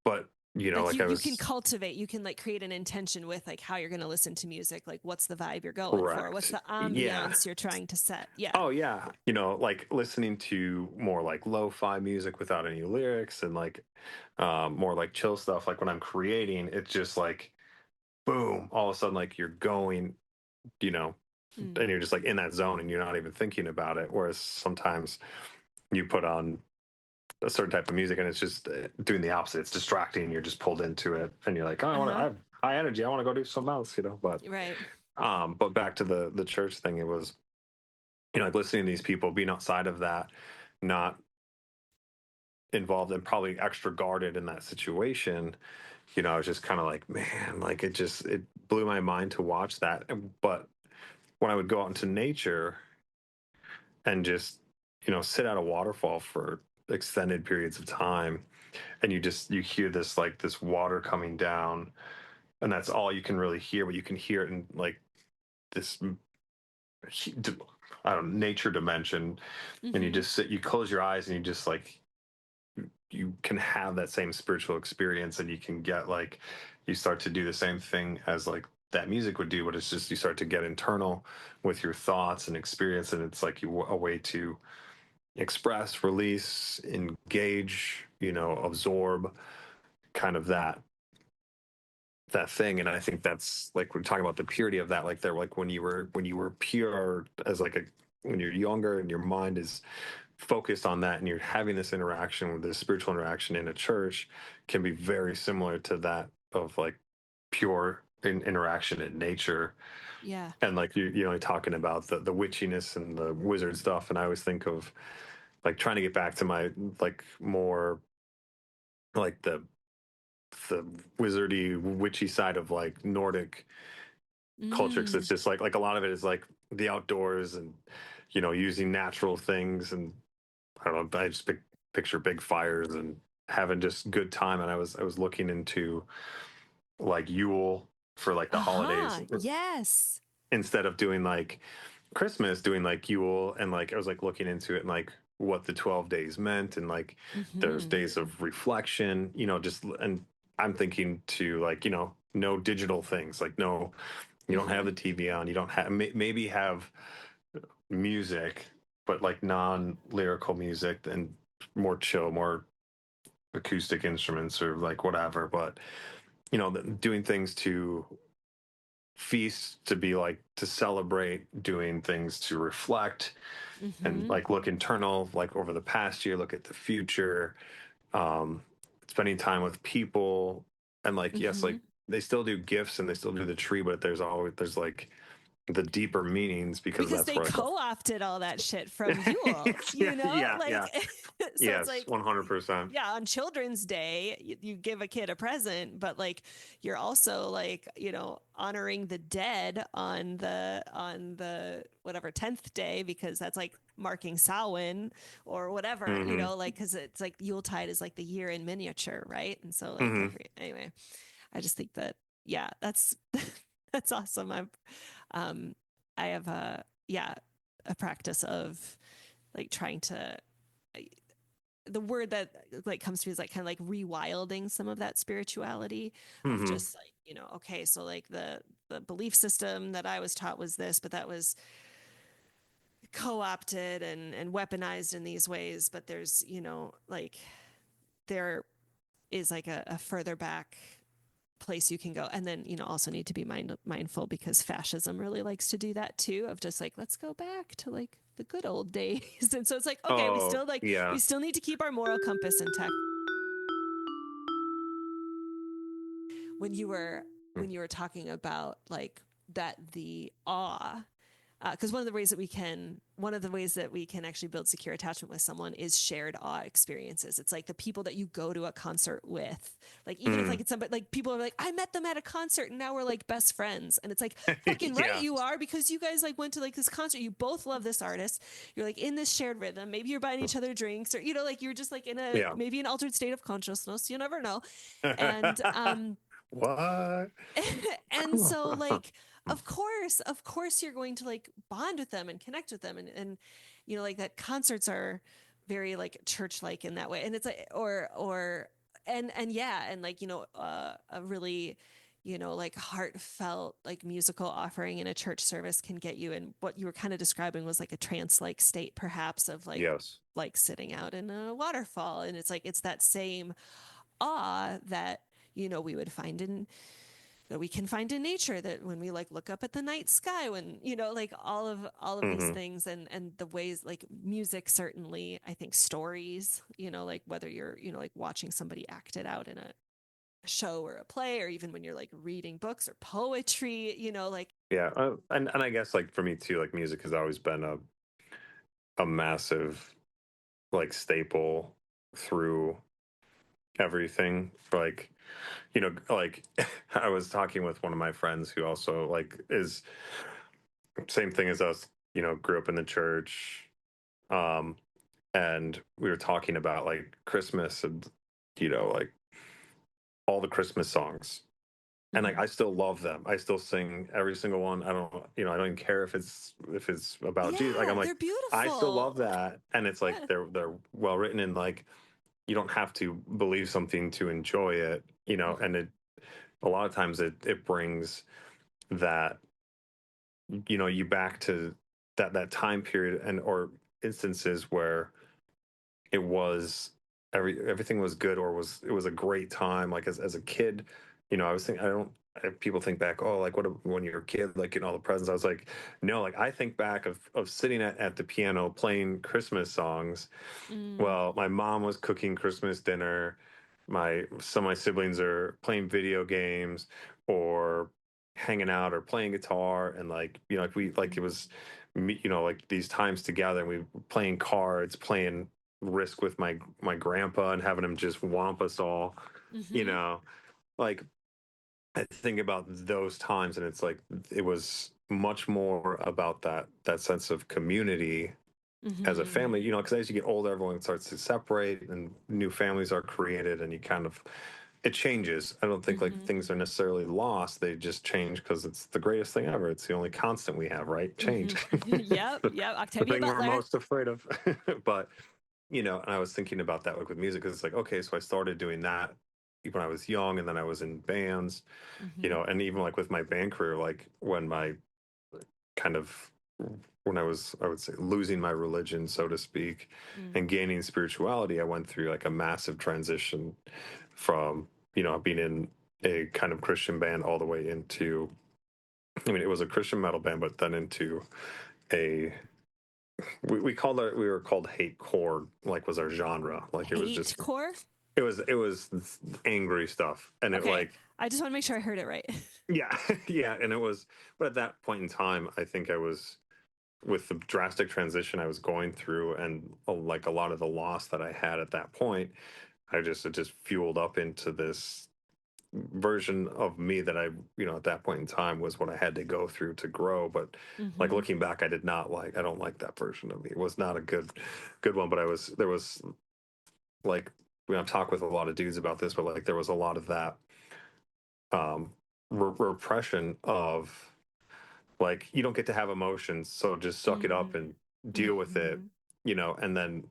but Like like I you can was cultivate, you can like create an intention with like how you're going to listen to music, like what's the vibe you're going for, what's correct. the Yeah. ambiance you're trying to set. Yeah. Oh yeah, like listening to more like lo-fi music without any lyrics, and like more like chill stuff. Like when I'm creating, it's just like boom, all of a sudden like you're going, you know Mm. and you're just like in that zone and you're not even thinking about it. Whereas sometimes you put on a certain type of music and it's just doing the opposite. It's distracting. You're just pulled into it, and you're like, oh, I Uh-huh. have high energy. I want to go do something else, Right. But back to the church thing, it was like listening to these people being outside of that, not involved and probably extra guarded in that situation. I was just kind of like, man, like it blew my mind to watch that. But when I would go out into nature and just sit at a waterfall for extended periods of time, and you hear this water coming down, and that's all you can really hear, but you can hear it in like this I don't know, nature dimension. And you Mm-hmm. just sit, you close your eyes, and you just like you can have that same spiritual experience, and you can get like, you start to do the same thing as like that music would do, but it's just you start to get internal with your thoughts and experience, and it's like a way to express, release, engage, absorb, kind of that thing. And I think that's like, we're talking about the purity of that, like there, like when you were pure as like a when you're younger and your mind is focused on that, and you're having this interaction with this spiritual interaction in a church, can be very similar to that of like pure interaction in nature. Yeah. And like talking about the witchiness and the wizard stuff, and I always think of like trying to get back to my like more like the wizardy witchy side of like Nordic culture, because Mm. it's just like a lot of it is like the outdoors, and using natural things, and I don't know, I just picture big fires and having just good time. And I was looking into like Yule for like the holidays, Uh-huh. Yes. instead of doing like Christmas, doing like Yule. And like I was like looking into it, and like what the 12 days meant, and like there's Mm-hmm. days of reflection, just. And I'm thinking to like, no digital things, like no, you don't have Mm-hmm. the TV on, you don't have, maybe have music, but like non-lyrical music, and more chill, more acoustic instruments, or like whatever. But doing things to feast, to be like to celebrate, doing things to reflect, and Mm-hmm. like look internal, like over the past year, look at the future, um spending time with people. And like, yes, Mm-hmm. like they still do gifts and they still do the tree, but there's like the deeper meanings, because Because that's they where I co-opted all that shit from Yule, yeah, like yeah, so it's yes, like 100%. yeah, on Children's Day, you give a kid a present, but like you're also like, honoring the dead on the whatever 10th day, because that's like marking Samhain or whatever, Hmm. like because it's like Yuletide is like the year in miniature, right? And so like Hmm. anyway, I just think that yeah, that's that's awesome. Um I have a practice of like trying to the word that like comes to me is like kind of like rewilding some of that spirituality of Hmm. just like, okay, so like the belief system that I was taught was this, but that was co-opted and weaponized in these ways. But there's, like there is like a further back place you can go, and then also need to be mindful, because fascism really likes to do that too, of just like, let's go back to like the good old days. And so it's like, okay, Oh we yeah. still need to keep our moral compass intact. When you were talking about like that, the awe, because one of the ways that we can actually build secure attachment with someone is shared awe experiences. It's like the people that you go to a concert with, like even if like Mm. it's somebody, like people are like, I met them at a concert and now we're like best friends, and it's like, fucking right Yeah. you are, because you guys like went to like this concert, you both love this artist, you're like in this shared rhythm, maybe you're buying each other drinks, or like you're just like in a Yeah. maybe an altered state of consciousness, you never know. And What? and so like of course you're going to like bond with them and connect with them, and like that concerts are very like church like in that way, and it's like or and yeah, and like a really like heartfelt like musical offering in a church service can get you in what you were kind of describing was like a trance like state, perhaps, of Yes. like sitting out in a waterfall, and it's like it's that same awe that we would find in that we can find in nature, that when we like look up at the night sky, when like all of these Hmm. things, and the ways like music, certainly I think stories, like whether you're like watching somebody act it out in a show or a play, or even when you're like reading books or poetry, like Yeah. And I guess like for me too, like music has always been a massive like staple through everything. Like, like I was talking with one of my friends who also like is same thing as us, grew up in the church. Um, and we were talking about like Christmas, and like all the Christmas songs. And like mm-hmm. I still love them. I still sing every single one. I don't, I don't even care if it's about Jesus. Like I'm Yeah, like, they're I still love beautiful. that. And it's like Yeah. they're well written, and like you don't have to believe something to enjoy it, and a lot of times it brings that, you back to that time period, and or instances where it was everything was good, or it was a great time, like as a kid. I was thinking, I don't people think back, oh, like when you're a kid, like getting all the presents. I was like, no, like I think back of sitting at the piano playing Christmas songs. Mm, Well, my mom was cooking Christmas dinner. Some of my siblings are playing video games or hanging out or playing guitar, and like, like it mm, was me, like these times together, and we were playing cards, playing Risk with my grandpa, and having him just womp us all, you mm-hmm, know. Like, I think about those times, and it's like it was much more about that sense of community as a mm-hmm, family, because as you get older, everyone starts to separate and new families are created, and it changes. I don't think like mm-hmm, things are necessarily lost. They just change because it's the greatest thing ever. It's the only constant we have, right? mm-hmm. Change. Yep, the, yep. the Octavia thing we're Butler. most afraid of. But, and I was thinking about that, like with music, because it's like, okay, so I started doing that when I was young, and then I was in bands, Mm-hmm, and even like with my band career, like kind of when I would say, losing my religion, so to speak, mm, and gaining spirituality, I went through like a massive transition from, being in a kind of Christian band all the way into, I mean, it was a Christian metal band, but then into a, we were called hate core, like was our genre. Like it was hate just, core. it was angry stuff. And it Okay, like, I just want to make sure I heard it right. yeah, yeah. And it was, but at that point in time, I think I was, with the drastic transition I was going through, and like a lot of the loss that I had at that point, it just fueled up into this version of me that at that point in time was what I had to go through to grow. But like Mm-hmm, looking back, I don't like that version of me. It was not a good one, but there was like, I've talked with a lot of dudes about this, but like there was a lot of that um repression of, like, you don't get to have emotions, so just suck it up and deal with it, mm-hmm. and then,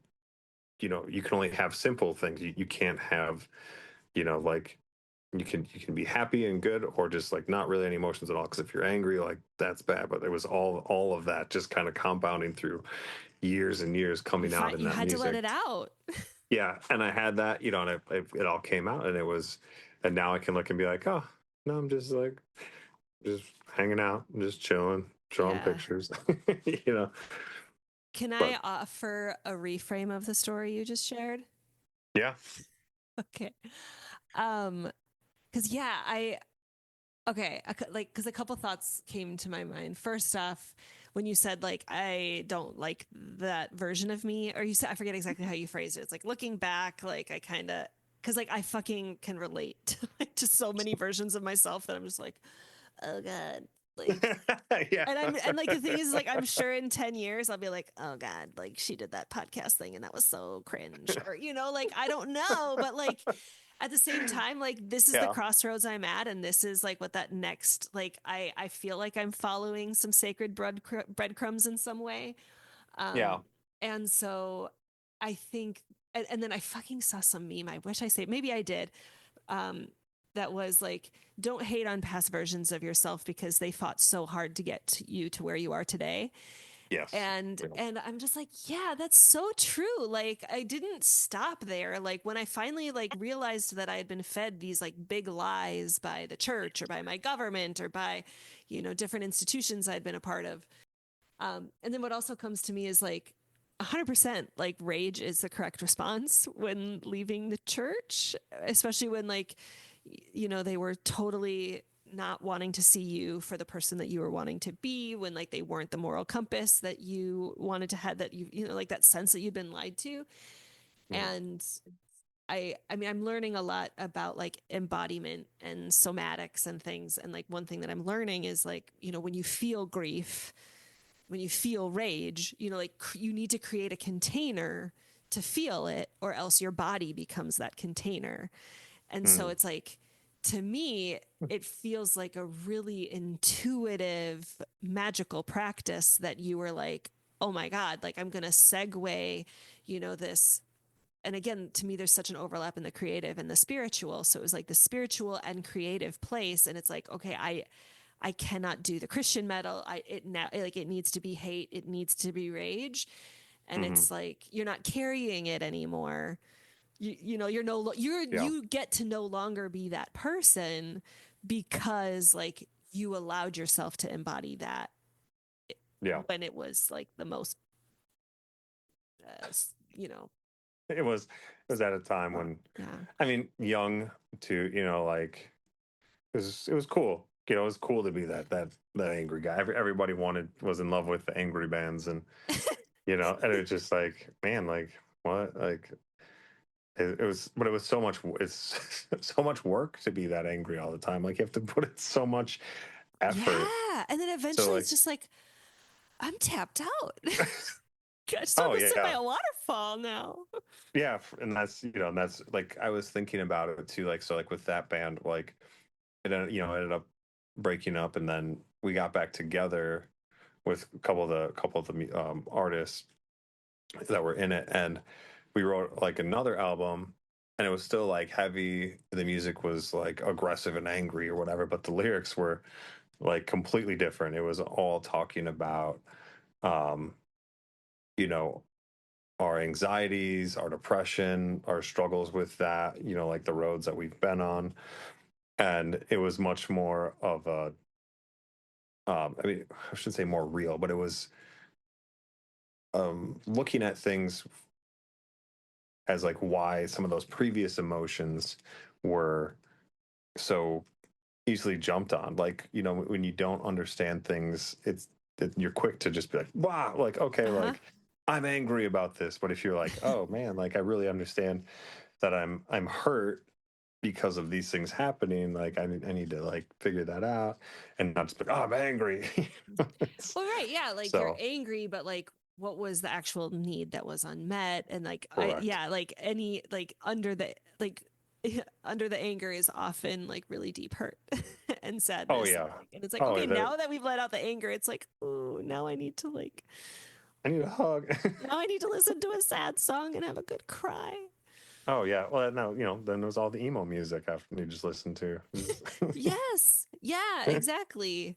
you can only have simple things. You can't have, like, you can be happy and good, or just like not really any emotions at all, because if you're angry, like that's bad. But it was all of that just kind of compounding through years and years, coming out in You that had to let music. it out. Yeah, and I had that, and it all came out, and and now I can look and be like, oh, no, I'm just like, just hanging out, just chilling, drawing Yeah. pictures, you know. Can But I offer a reframe of the story you just shared? yeah, Okay. Um, because yeah, I okay, like because a couple thoughts came to my mind. First off, when you said like I don't like that version of me, or you said I forget exactly how you phrased it. It's like looking back, like I kind of because like I fucking can relate to like just so many versions of myself that I'm just like, oh god, like yeah, and like the thing is like I'm sure in 10 years I'll be like, oh god, like she did that podcast thing and that was so cringe, or like I don't know, but like at the same time, like this is the yeah, crossroads I'm at, and this is like what that next, like I feel like I'm following some sacred breadcrumbs in some way. yeah. And so I think, and then I fucking saw some meme, I wish I say maybe I did, um that was like, don't hate on past versions of yourself because they fought so hard to get you to where you are today. Yes. And I'm just like, yeah, that's so true. Like I didn't stop there. Like when I finally like realized that I had been fed these like big lies by the church or by my government or by different institutions I'd been a part of. And then what also comes to me is like 100% like rage is the correct response when leaving the church, especially when like they were totally not wanting to see you for the person that you were wanting to be, when like they weren't the moral compass that you wanted to have, that like that sense that you've been lied to. Mm, And I mean I'm learning a lot about like embodiment and somatics and things, and like one thing that I'm learning is like when you feel grief, when you feel rage, like you need to create a container to feel it, or else your body becomes that container. And so mm, it's like, to me, it feels like a really intuitive, magical practice that you were like, oh my God, like I'm going to segue, this and again, to me, there's such an overlap in the creative and the spiritual. So it was like the spiritual and creative place. And it's like, okay, I cannot do the Christian metal. It needs to be hate. It needs to be rage. And Hmm. it's like, you're not carrying it anymore. Yeah. You get to no longer be that person because like you allowed yourself to embody that Yeah. when it was like the most, uh, you know, It was at a time well, when, yeah. I mean, young too, like it was cool. It was cool to be that angry guy. Everybody was in love with the angry bands, and and it was just like, man, like what, like it was, but it was so much. It's so much work to be that angry all the time. Like you have to put in so much effort. Yeah. And then So eventually it's like, just like, I'm tapped out. I just want oh to sit by yeah, a waterfall now. yeah, and that's like I was thinking about it too. Like so, like with that band, like ended up breaking up, and then we got back together with a couple of the artists that were in it, and we wrote like another album, and it was still like heavy. The music was like aggressive and angry or whatever, but the lyrics were like completely different. It was all talking about um you know our anxieties, our depression, our struggles with that, like the roads that we've been on. And it was much more of a I mean, I shouldn't say more real, but it was looking at things as like why some of those previous emotions were so easily jumped on. Like, when you don't understand things, you're quick to just be like, wow, like, okay, Uh-huh. like I'm angry about this. But if you're like, oh man, like I really understand that I'm hurt because of these things happening, like I need to like figure that out and not just be like, oh, I'm angry. Well, right. Yeah. Like you're So angry, but like, what was the actual need that was unmet? And like, correct. yeah, like like under the anger is often like really deep hurt and Oh sadness. yeah. And it's like, Oh, okay, now that we've let out the anger, it's like, oh, now I need to like, I need a hug. now I need to listen to a sad song and have a good cry. Oh yeah. Well, no, then there's all the emo music after you just listen to. Yes. Yeah, exactly.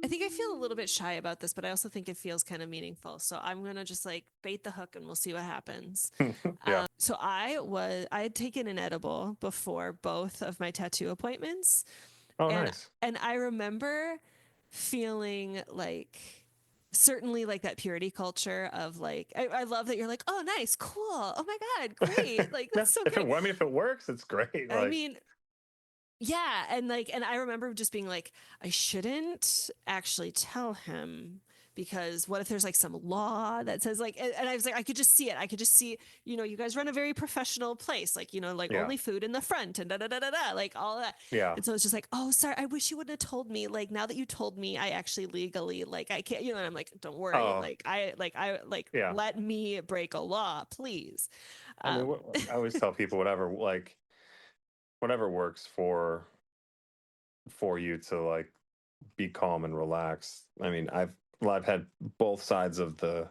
I think I feel a little bit shy about this, but I also think it feels kind of meaningful. So I'm gonna just like bait the hook and we'll see what happens. Yeah. So I had taken an edible before both of my tattoo appointments, Oh, and nice. I remember feeling like certainly like that purity culture of like I love that you're like, oh nice, cool, oh my god, great, like Yeah. that's so great. I mean, if it works, it's great. I Like, mean, yeah, and I remember just being like, I shouldn't actually tell him because what if there's like some law that says like, and I was like, I could just see it. I could just see, you guys run a very professional place, like, like yeah, only food in the front and da da da da da, like all that. yeah. And so it's just like, oh, sorry, I wish you wouldn't have told me. Like now that you told me, I actually legally like I can't, and I'm like, don't worry, Oh, like yeah. let me break a law, please. I mean, Um, I always tell people whatever works for you to like be calm and relax. I mean, I've had both sides of the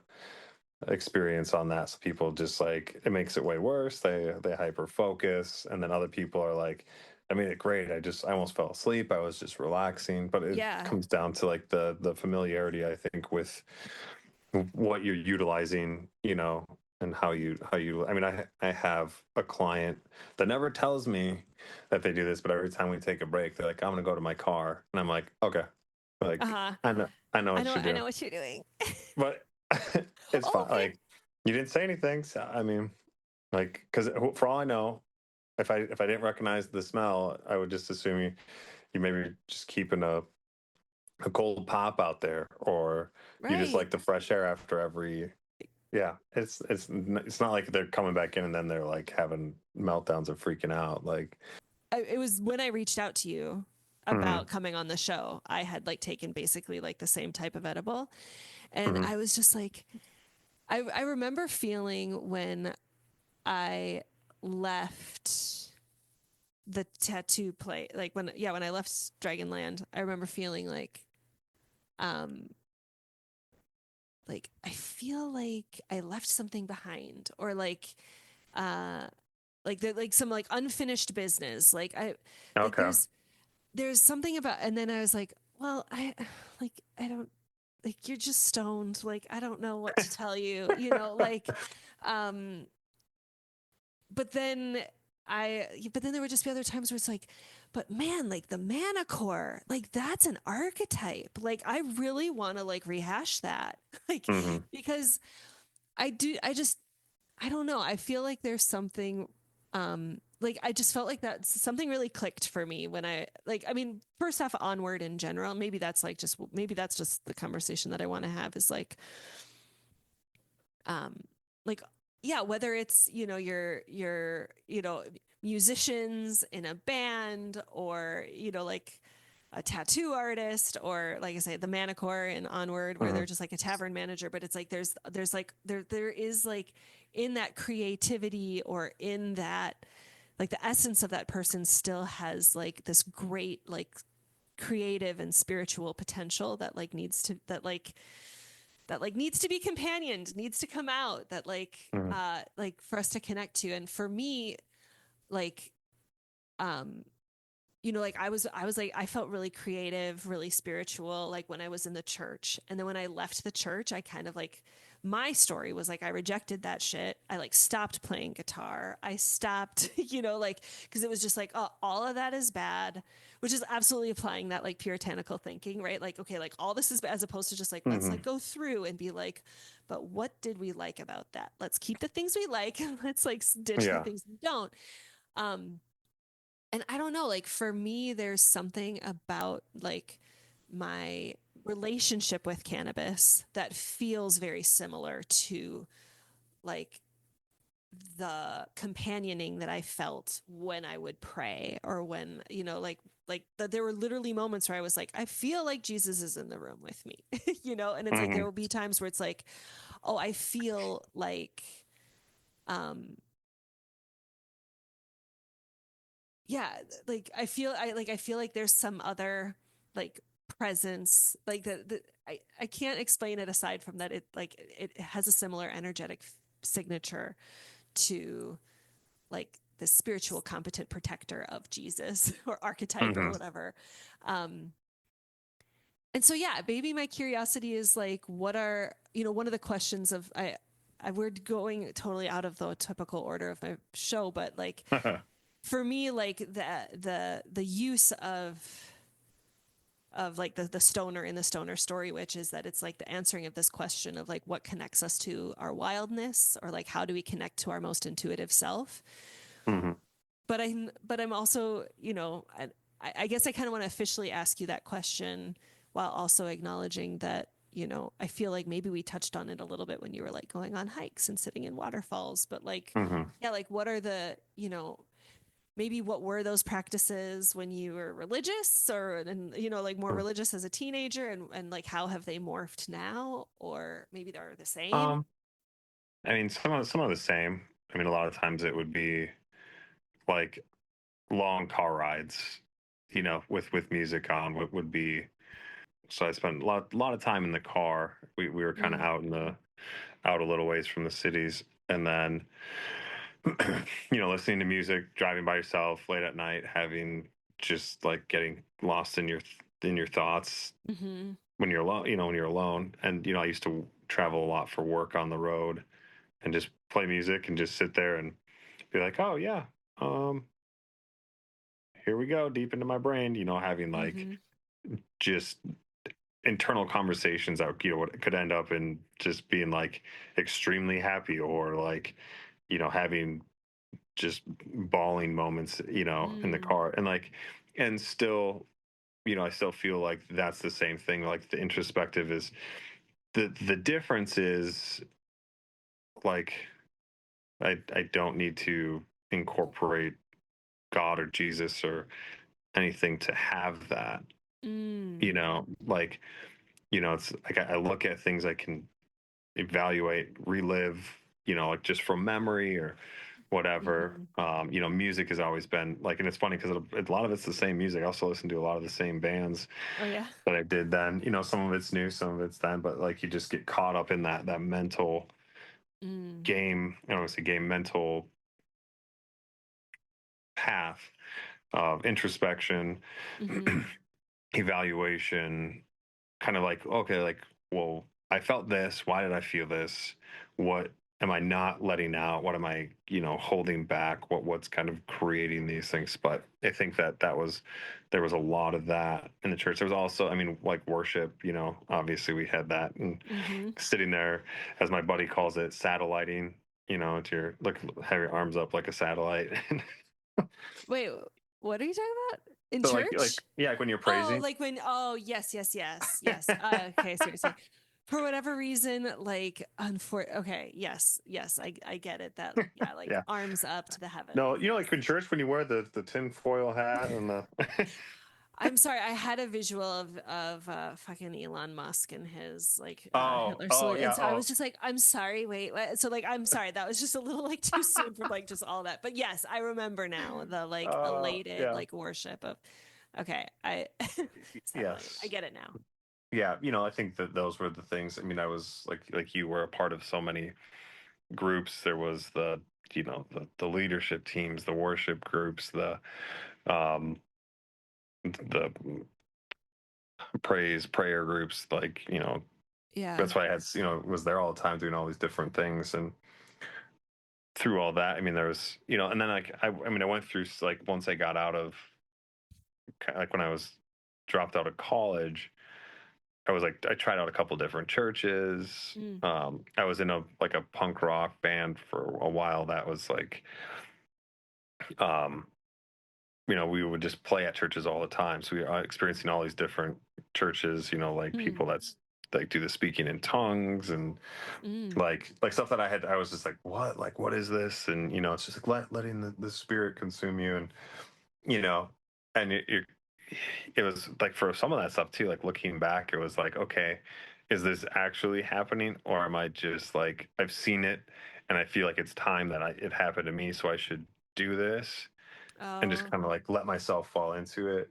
experience on that. So people just like it makes it way worse. They hyper focus, and then other people are like, I made it great. I almost fell asleep. I was just relaxing. But it yeah, comes down to like the familiarity, I think, with what you're utilizing, and how you. I mean, I have a client that never tells me that they do this, but every time we take a break, they're like, I'm gonna go to my car, and I'm like, okay, uh like huh. I know what you I do, know what you're doing. but it's Oh, fine. okay. Like you didn't say anything, so I mean, like because for all I know, if I didn't recognize the smell, I would just assume you maybe just keeping a cold pop out there, or you just Right. like the fresh air after every. Yeah, it's not like they're coming back in and then they're like having meltdowns or freaking out. Like, It was when I reached out to you hmm. about coming on the show. I had like taken basically like the same type of edible. And Hmm. I was just like, I remember feeling when I left the tattoo place, like when I left Dragonland, I remember feeling like, um, I feel like I left something behind, or uh like some like unfinished business. Like Okay. there's something about, and then I was like, well, I don't, like, you're just stoned. Like, I don't know what to tell you, um, but then but then there would just be other times where it's like, but man, like the manicore, like that's an archetype. Like, I really want to like rehash that, like, Hmm. because I don't know. I feel like there's something, like I just felt like that something really clicked for me when I mean, first off, Onward in general, maybe that's just the conversation that I want to have, is um, like, yeah, whether it's, musicians in a band, or, like a tattoo artist, or like I say, the Manicore and Onward, where Hmm. they're just like a tavern manager, but it's like there's like there is like, in that creativity, or in that, like, the essence of that person still has like this great like creative and spiritual potential that like needs to be companioned, needs to come out, that Hmm. like for us to connect to. And for me, like, um like I was like, I felt really creative, really spiritual, like when I was in the church. And then when I left the church, I kind of like, my story was like, I rejected that shit. I like stopped playing guitar. I stopped, like, because it was just like, oh, all of that is bad, which is absolutely applying that like puritanical thinking, right? Like, okay, like all this is bad, as opposed to just like, let's like Hmm. go through and be like, but what did we like about that? Let's keep the things we like and let's like ditch the Yeah. things we don't. Um, and I don't know, like for me, there's something about like my relationship with cannabis that feels very similar to like the companioning that I felt when I would pray, or when, like that there were literally moments where I was like, I feel like Jesus is in the room with me, and it's like there Hmm. will be times where it's like, oh, I feel like, um, yeah, like I feel like there's some other like presence, like I can't explain it aside from that, it has a similar energetic signature to like the spiritual competent protector of Jesus, or archetype, or Hmm. whatever. um and so, yeah, maybe my curiosity is like, what are, one of the questions of, we're going totally out of the typical order of my show, but like for me, like the use of like the stoner in the stoner story, which is that it's like the answering of this question of like, what connects us to our wildness, or like how do we connect to our most intuitive self. Hmm. But I'm also, I guess I kind of want to officially ask you that question, while also acknowledging that, I feel like maybe we touched on it a little bit when you were like going on hikes and sitting in waterfalls, but like, Hmm. yeah, like what are the, maybe what were those practices when you were religious, or, and, like more religious as a teenager, and like how have they morphed now, or maybe they're the same. um I mean, some of the same. I mean, a lot of times it would be like long car rides, with music on. What would be, so I spent a lot of time in the car. We were kind of Mm, out a little ways from the cities, and then listening to music, driving by yourself late at night, having just like getting lost in your thoughts mm-hmm. when you're alone. When you're alone, and I used to travel a lot for work on the road, and just play music and just sit there and be like, oh yeah, um, here we go, deep into my brain. Having like Mm-hmm. just internal conversations that what could end up in just being like extremely happy, or like having just bawling moments in the Mm, car, and like, and still, I still feel like that's the same thing. Like the introspective is the difference is like, I don't need to incorporate God or Jesus or anything to have that. mm, Like, it's like I look at things I can evaluate, relive, like just from memory, or whatever. Mhm. Music has always been like, and it's funny because a lot of it's the same music. I also listen to a lot of the same bands Oh yeah. that I did then. Some of it's new, some of it's then, but like you just get caught up in that mental Mm. game. I don't want to say game, mental path of introspection, Mhm. evaluation, kind of like, okay, like, well, I felt this. Why did I feel this? What am I not letting out? What am I, holding back? What's kind of creating these things? But I think there was a lot of that in the church. There was also, I mean, like worship, obviously we had that, and Mhm. sitting there, as my buddy calls it, satelliting, have your arms up like a satellite. Wait, what are you talking about? In So like church? yeah, like when you're Oh, praising. like when, oh, yes, yes, yes, yes. Okay, seriously. For whatever reason, okay, yes, yes, I get it. That, yeah, like Yeah. arms up to the No, heavens. like in church when you wear the tin foil hat and the I'm sorry, I had a visual of fucking Elon Musk and his like Hitler oh salute, and yeah, so I oh was just like, I'm sorry, wait, what? So like, I'm sorry, that was just a little like too soon for like just all that. But yes, I remember now the like elated yeah, like worship of. Okay, I satelliting. I yes, get it now. yeah. I think that those were the things. I mean, I was like you were a part of so many groups. There was the leadership teams, the worship groups, um the prayer groups. Like Yeah. that's why I had was there all the time doing all these different things. And through all that, I mean, there was and then like I mean, I went through like once I got out of like when I was dropped out of college, I was like I tried out a couple different churches. Mm. I was in a punk rock band for a while. That was like, um, we would just play at churches all the time. So we are experiencing all these different churches. Like Mm. people that's like do the speaking in tongues and Mm. like stuff that I was just like, what is this? And it's just like letting the spirit consume you. And you know, and it was like for some of that stuff too, like looking back, it was like, okay, is this actually happening? Or am I just like, I've seen it and I feel like it's time that it happened to me. So I should do this and just Oh. kind of like let myself fall into it.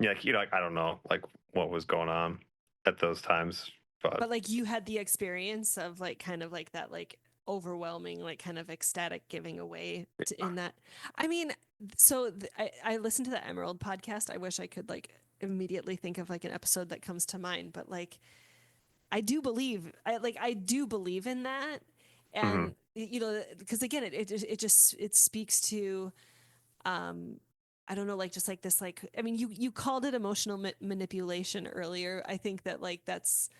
Yeah. Like, I don't know, like what was going on at those times, but But like you had the experience of like kind of like that like overwhelming like kind of ecstatic giving away in that. I mean, so I listened to the Emerald podcast. I wish I could like immediately think of like an episode that comes to mind, but like I do believe in that. mhm. And because again it speaks to um I don't know, like just like this, like, I mean, you called it emotional manipulation earlier. I think that like that's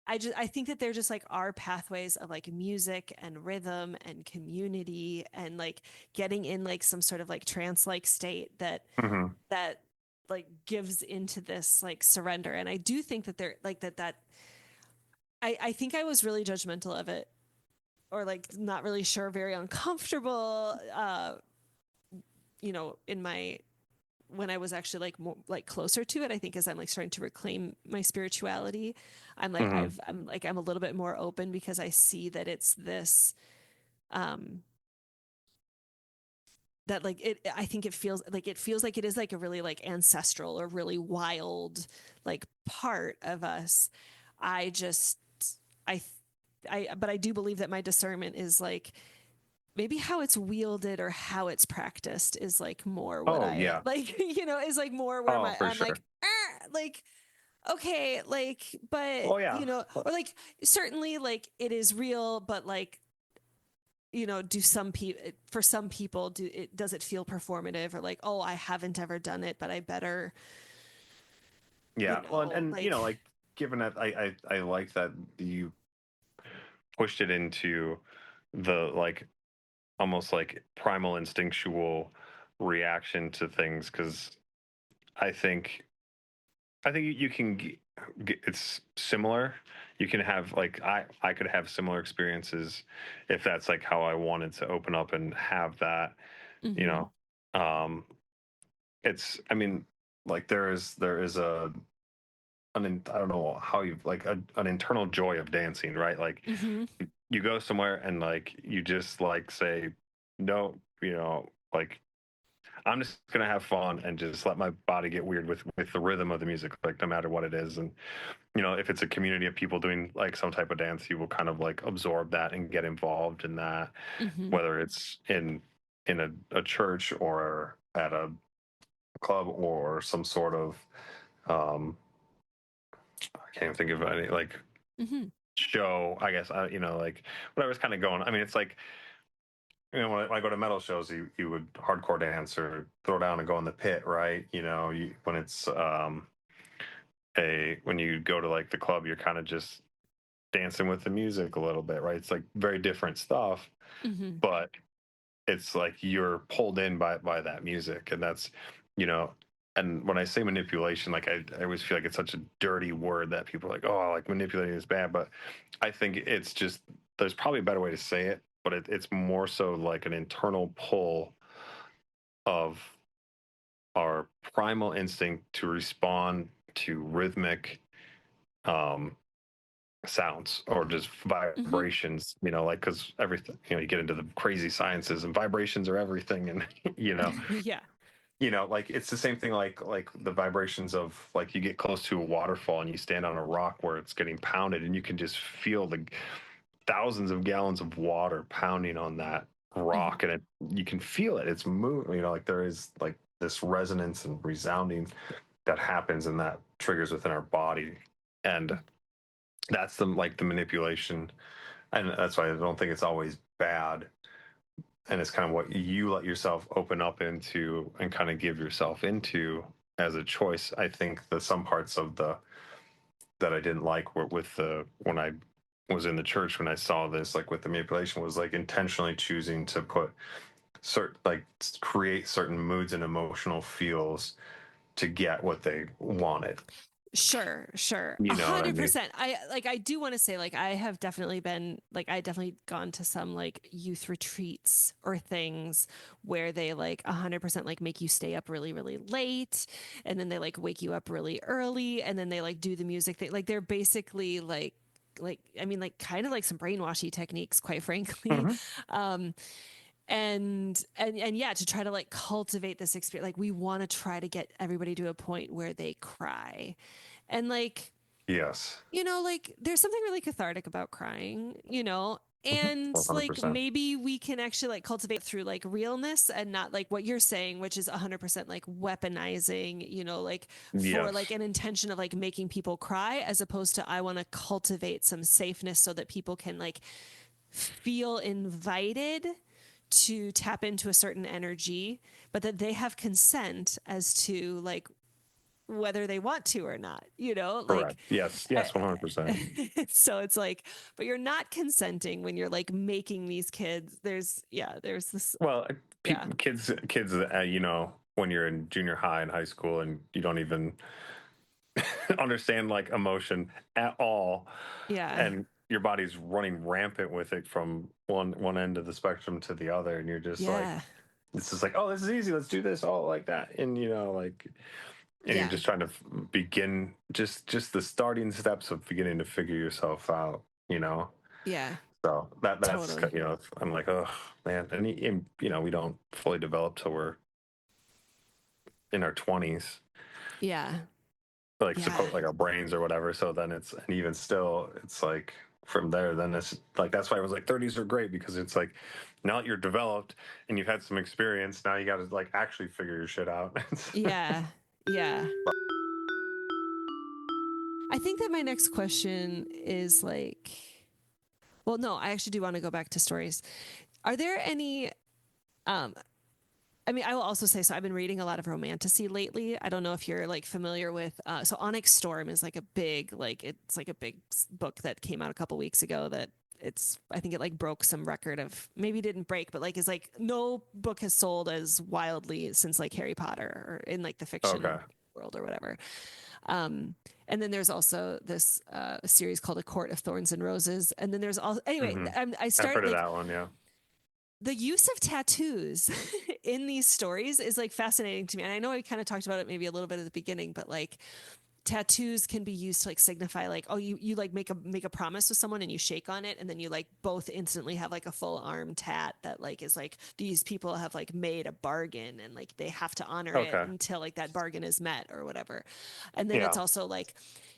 I, I think that they're just like our pathways of like music and rhythm and community and like getting in like some sort of like trance like state Mhm. that like gives into this like surrender. And I do think that they're like that I think I was really judgmental of it, or like not really sure, very uncomfortable in my when I was actually like more like closer to it. I think as I'm like starting to reclaim my spirituality, Mhm. I'm a little bit more open because I see that it's this um that like it I think it feels like it is like a really like ancestral or really wild like part of us. I just I but I do believe that my discernment is like maybe how it's wielded or how it's practiced is like more what Oh I yeah. like, is like more where Oh, for I'm sure. like, like, okay, like, but, Oh yeah. or like, certainly like it is real, but like, do some people, for some people, does it feel performative or like, oh, I haven't ever done it, but I better, Yeah. Well, and like, like given that I like that you pushed it into the like almost like primal instinctual reaction to things, because I think you can it's similar. You can have like I could have similar experiences if that's like how I wanted to open up and have that, you mm-hmm, know. Um it's I mean like there is I don't know how you like an internal joy of dancing, right? Like mm-hmm, you go somewhere and like you just like say no, like I'm just gonna have fun and just let my body get weird with the rhythm of the music, like no matter what it is. And if it's a community of people doing like some type of dance, you will kind of like absorb that and get involved in that, Mm-hmm. whether it's in a church or at a club or some sort of I can't even think of any like Mm-hmm. show. I guess like whatever's kind of going. I mean, it's like when I go to metal shows, you would hardcore dance or throw down and go in the pit, right? When it's a when you go to like the club, you're kind of just dancing with the music a little bit, right? It's like very different stuff, Mm-hmm. but it's like you're pulled in by that music, and that's you know. And when I say manipulation, like I always feel like it's such a dirty word that people are like, oh, like manipulating is bad. But I think it's just there's probably a better way to say it, but it's more so like an internal pull of our primal instinct to respond to rhythmic um, sounds or just Mm-hmm. vibrations, like because everything, you get into the crazy sciences and vibrations are everything. And, Yeah. like it's the same thing like the vibrations of like you get close to a waterfall and you stand on a rock where it's getting pounded and you can just feel the thousands of gallons of water pounding on that Mm-hmm. rock and you can feel it. It's moving, like there is like this resonance and resounding that happens and that triggers within our body. And that's the manipulation. And that's why I don't think it's always bad. And it's kind of what you let yourself open up into and kind of give yourself into as a choice. I think that some parts of the that I didn't like were with the when I was in the church when I saw this, like with the manipulation, was like intentionally choosing to put certain like create certain moods and emotional feels to get what they wanted. Sure, sure. A You know what I hundred mean? percent. I do want to say like I have definitely been like I definitely gone to some like youth retreats or things where they like 100% like make you stay up really, really late and then they like wake you up really early and then they like do the music thing. Like they're basically like I mean like kind of like some brainwashy techniques, quite frankly. Mm-hmm. Um and yeah, to try to like cultivate this experience, like we want to try to get everybody to a point where they cry and like Yes. like there's something really cathartic about crying, Mm-hmm. and like 100%. maybe we can actually like cultivate through like realness and not like what you're saying, which is 100% like weaponizing, like for like Yes. an intention of like making people cry, as opposed to I want to cultivate some safeness so that people can like feel invited to tap into a certain energy, but that they have consent as to like whether they want to or not, like Correct. Yes. uh, Yes. 100%. so it's like, but you're not consenting when you're like making these kids. There's this, Well, yeah, kids, when you're in junior high and high school and you don't even understand like emotion at all, yeah, and your body's running rampant with it from one end of the spectrum to the other, and you're just like, yeah, it's just like, oh, this is easy. Let's do this all like that, and like, and you're yeah, just trying to begin just the starting steps of beginning to figure yourself out. yeah, So that's totally, I'm like, oh man, and we don't fully develop till we're in our 20s, yeah, like yeah, suppose like our brains or whatever. So then and even still, it's like from there, then it's like that's why I was like 30s are great because it's like now that you're developed and you've had some experience, now you got to like actually figure your shit out. yeah, yeah. I think that my next question is like, well, no, I actually do want to go back to stories. Are there any, um, I mean, I will also say, so I've been reading a lot of romantasy lately. I don't know if you're like familiar with, so Onyx Storm is like a big, like, it's like a big book that came out a couple weeks ago that I think it like broke some record of, maybe didn't break, but like is like no book has sold as wildly since like Harry Potter or in like the Okay. fiction world or whatever. Um, and then there's also this series called A Court of Thorns and Roses. And then there's also, anyway, Hmm. I I've start heard of like that one. Yeah. the use of tattoos in these stories is like fascinating to me. And I know I kind of talked about it maybe a little bit at the beginning, but like tattoos can be used to like signify like, oh, you like make a promise with someone and you shake on it, and then you like both instantly have like a full arm tat that like is like these people have like made a bargain and like they have to honor it Okay. until like that bargain is met or whatever. And then it's Yeah. also like,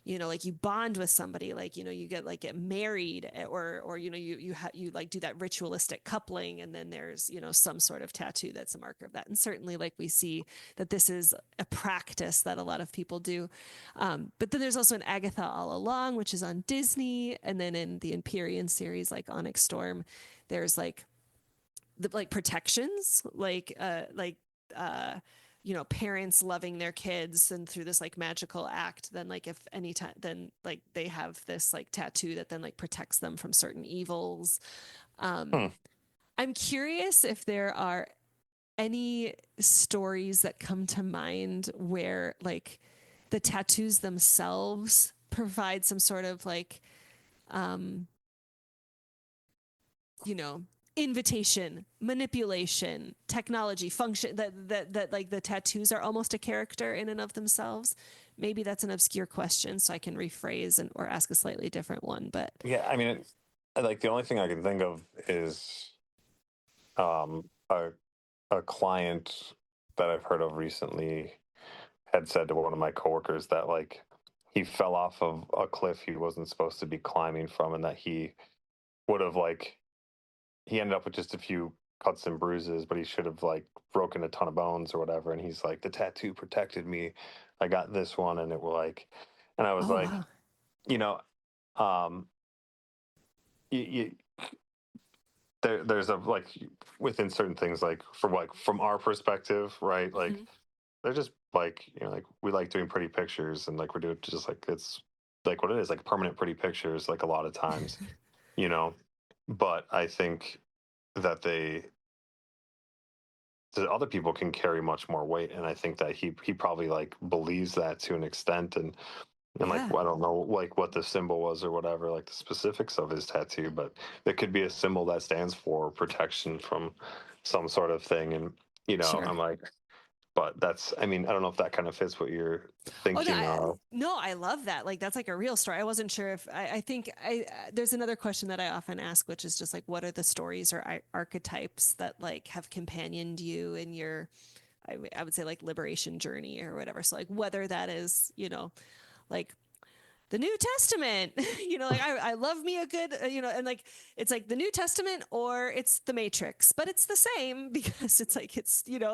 like you bond with somebody, like, you get married, or you like do that ritualistic coupling, and then there's, some sort of tattoo that's a marker of that. And certainly like we see that this is a practice that a lot of people do. But then there's also an Agatha All Along, which is on Disney, and then in the Empyrean series, like Onyx Storm, there's like protections, parents loving their kids, and through this like magical act, then like if any time, then like they have this like tattoo that then like protects them from certain evils. Hmm. I'm curious if there are any stories that come to mind where like the tattoos themselves provide some sort of like um you know invitation, manipulation, technology, function, that like the tattoos are almost a character in and of themselves. Maybe that's an obscure question, so I can rephrase and or ask a slightly different one. But Yeah. I mean, like the only thing I can think of is um, a a client that I've heard of recently had said to one of my coworkers that like he fell off of a cliff he wasn't supposed to be climbing from, and that he would have like he ended up with just a few cuts and bruises, but he should have like broken a ton of bones or whatever. And he's like, the tattoo protected me. I got this one, and it was like, and I was oh like, wow. you know, um, you, there's a like within certain things, like from our perspective, right? Like Mm-hmm. they're just like, like we like doing pretty pictures, and like we're doing just like it's like what it is, like permanent pretty pictures, like a lot of times, you know. But I think that the other people can carry much more weight, and I think that he probably like believes that to an extent, and like Yeah, I don't know like what the symbol was or whatever, like the specifics of his tattoo, but it could be a symbol that stands for protection from some sort of thing, and sure. I'm like, but that's, I mean, I don't know if that kind of fits what you're Oh no, thinking of. no, I love that. Like that's like a real story. I wasn't sure if I think there's another question that I often ask, which is just like, what are the stories or archetypes that like have companioned you in your, I would say like liberation journey or whatever. So like whether that is, like the New Testament, like I love me a good, and like it's like the New Testament or it's the Matrix, but it's the same because it's like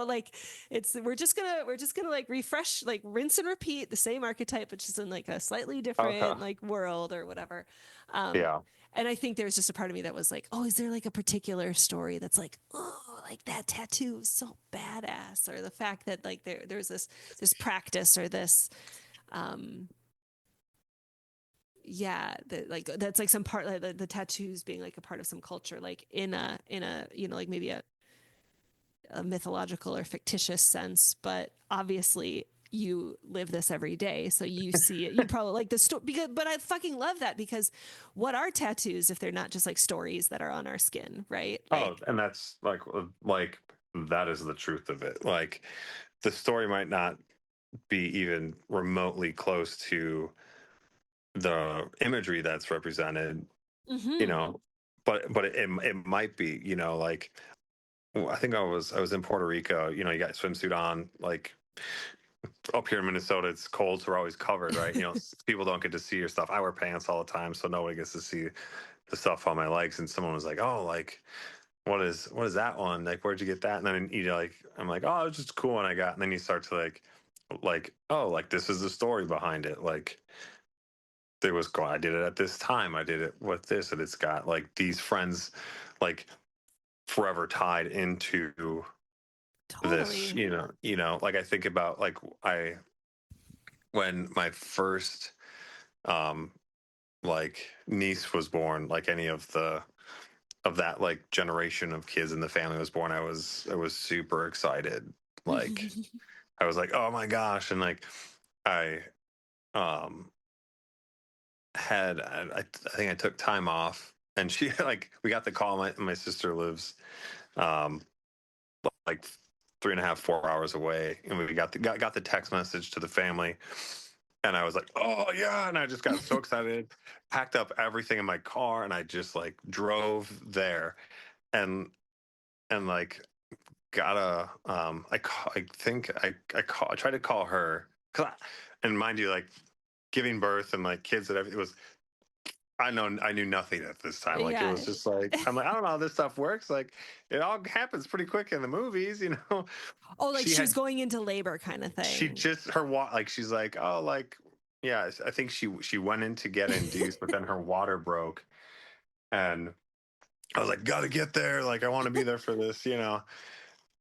like it's we're just gonna like refresh, like rinse and repeat the same archetype, but just in like a slightly Okay. different like world or whatever. Um, Yeah. and I think there's just a part of me that was like, oh, is there like a particular story that's like, oh, like that tattoo is so badass, or the fact that like there's this practice or this um yeah, like that's like some part, like the tattoos being like a part of some culture, like in a like maybe a mythological or fictitious sense, but obviously you live this every day, so you see it, you probably like the story. Because but I fucking love that, because what are tattoos if they're not just like stories that are on our skin, right? Oh, Like and that's like that is the truth of it. Like the story might not be even remotely close to the imagery that's represented, you mm-hmm. know, but it might be, like I think I was in Puerto Rico, you got swimsuit on, like up here in Minnesota, it's cold, so we're always covered, right? People don't get to see your stuff. I wear pants all the time, so nobody gets to see the stuff on my legs. And someone was like, "Oh, like what is that one? Like, where'd you get that?" And then like I'm like, "Oh, it's just a cool one I got." And then you start to like, oh, like this is the story behind it. Like there was I did it at this time. I did it with this, and it's got like these friends, like forever tied into this. Totally. Like I think about like when my first um like niece was born, like any of that like generation of kids in the family was born, I was super excited. Like I was like, oh my gosh. And like I um I think I took time off, and she like we got the call. My sister lives um like 3.5, 4 hours away, and we got the text message to the family, And I was like, oh yeah. And I just got so excited, packed up everything in my car, and I just like drove there and like got I think I tried to call her. And mind you, like giving birth and like kids and everything was, I knew nothing at this time. Like it Yeah. was just like, I'm like, I don't know how this stuff works. Like it all happens pretty quick in the movies, you know. Oh, like She she was had going into labor kind of she thing. just like she's like, oh, like yeah, I think she went in to get induced, but then her water broke, and I was like, gotta get there. Like I want to be there for this, you know.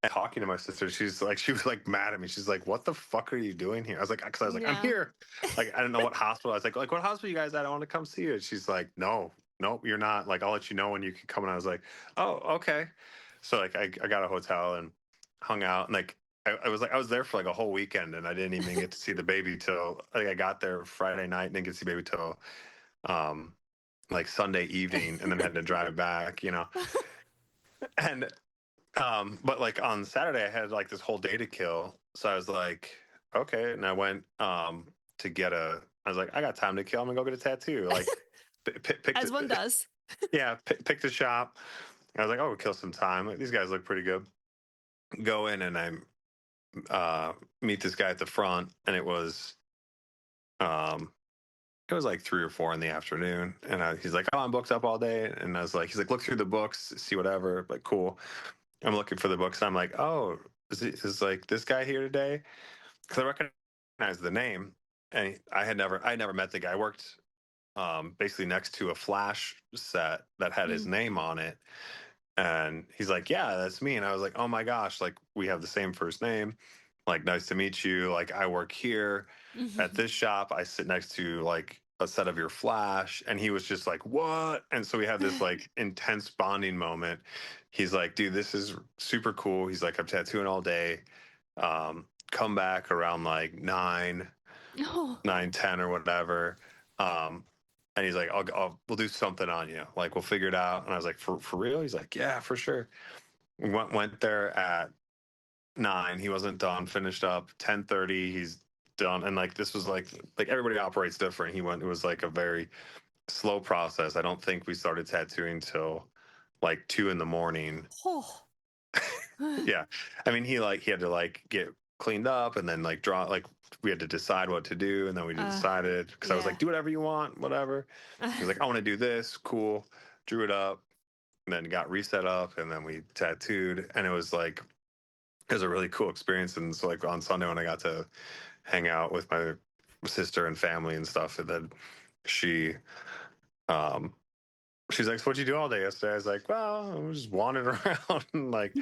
And talking to my sister, she was like mad at me. She's like, what the fuck are you doing here? I was like, because I was like, I'm Yeah. here. Like I don't know what hospital. I was like what hospital you guys at? I want to come see you. And she's like, no, nope, you're not. Like I'll let you know when you can come. And I was like, oh, okay. So like I got a hotel and hung out, and like I was there for like a whole weekend, and I didn't even get to see the baby till like I got there Friday night and didn't get to see baby till um like Sunday evening, and then had to drive back, you know. And but like on Saturday I had like this whole day to kill. So I was like, okay. And I went to get I was like, I got time to kill. I'm gonna go get a tattoo. Like picked As one does. yeah, picked a shop. I was like, oh, we'll kill some time. Like, these guys look pretty good. Go in and I meet this guy at the front, and um it was like 3 or 4 in the afternoon, and he's like, oh, I'm booked up all day. And I was like, he's like, look through the books, see whatever. Like, cool. I'm looking for the books, and I'm like, oh, is like this guy here today? Because I recognize the name, and I never met the guy. I worked basically next to a flash set that had his Mm. name on it, and he's like, yeah, that's me. And I was like, oh my gosh, like we have the same first name. Like, nice to meet you. Like, I work here at this shop. I sit next to like a set of your flash. And he was just like, what? And so we had this like intense bonding moment. He's like, dude, this is super cool. He's like, I'm tattooing all day. Come back around like Oh. 9:10 or whatever. Um, and he's like, we'll do something on you. Like, we'll figure it out. And I was like, for real? He's like, yeah, for sure. We went there at 9. He wasn't done. Finished up 10:30. He's done. And like this was like everybody operates different. It was like a very slow process. I don't think we started tattooing till like 2 in the morning. Oh. Yeah. I mean, he had to like get cleaned up and then like draw, like we had to decide what to do, and then we decided, because I was Yeah. like, do whatever you want, whatever. He was like, I want to do this. Cool. Drew it up, and then got reset up, and then we tattooed, and it was a really cool experience. And so like on Sunday when I got to hang out with my sister and family and stuff, and then she um she's like, so what'd you do all day yesterday? I was like, well, I was just wandering around and like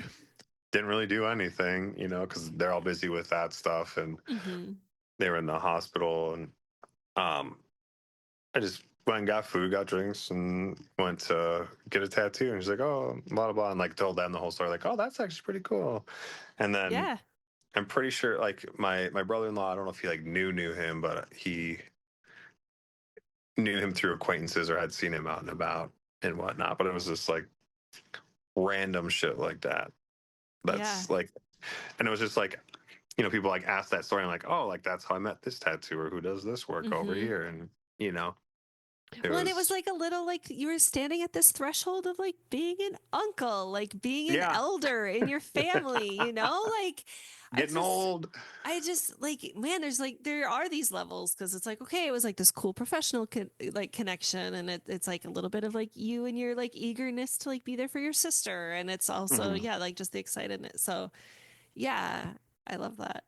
didn't really do anything, you know, because they're all busy with that stuff, and Mm-hmm. they were in the hospital. And um I just went and got food, got drinks, and went to get a tattoo. And she's like, oh, blah blah blah, and like told them the whole story, like, oh, that's actually pretty cool. And then Yeah. I'm pretty sure like my brother-in-law, I don't know if he like knew him, but he knew him through acquaintances or had seen him out and about and whatnot. But it was just like random shit like that. Yeah. That's like, and it was just like, you know, people like ask that story and like, oh, like that's how I met this tattooer who does this work over Mm-hmm. here. And you know, it Well, and it was was like a little like you were standing at this threshold of like being an uncle, like being an yeah, elder in your family, you know? Like I getting just old. I just like man, there are these levels because it's like okay, it was like this cool professional like connection, and it's like a little bit of like you and your like eagerness to like be there for your sister, and it's also Mhm. yeah, like just the excitedness. So yeah, I love that.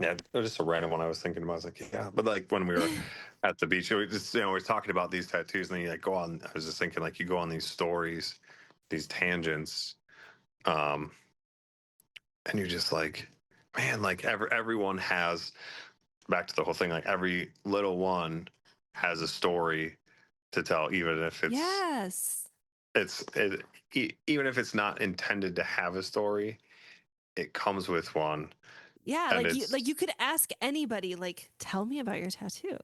Yeah, it was just a random one I was thinking about. I was like, yeah, but like when we were at the beach, we just, you know, we were talking about these tattoos, and then you like go on. I was just thinking like you go on these stories, these tangents, um, and you're just like, man, like everyone has, back to the whole thing, like every little one has a story to tell, even if Yes. even if it's not intended to have a story, it comes with one, Yeah, and like it's you could ask anybody like tell me about your tattoo.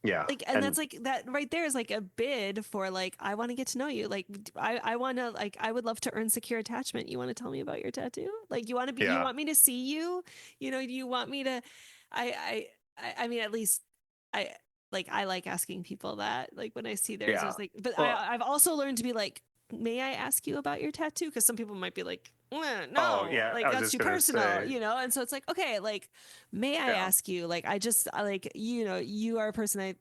yeah, Like and and that's like that right there is like a bid for like I want to get to know you. Like I want to like I would love to earn secure attachment. You want to tell me about your tattoo? Like you yeah, want me to see you? You know, do you want me to I I mean at least I I like asking people that. Like when I see theirs, I Yeah. was like, but Well, I've also learned to be like, may I ask you about your tattoo? Because some people might be like, oh no, yeah, like I was that's just too gonna personal, say, And so it's like, okay, like, may I yeah. ask you? Like, like, you are a person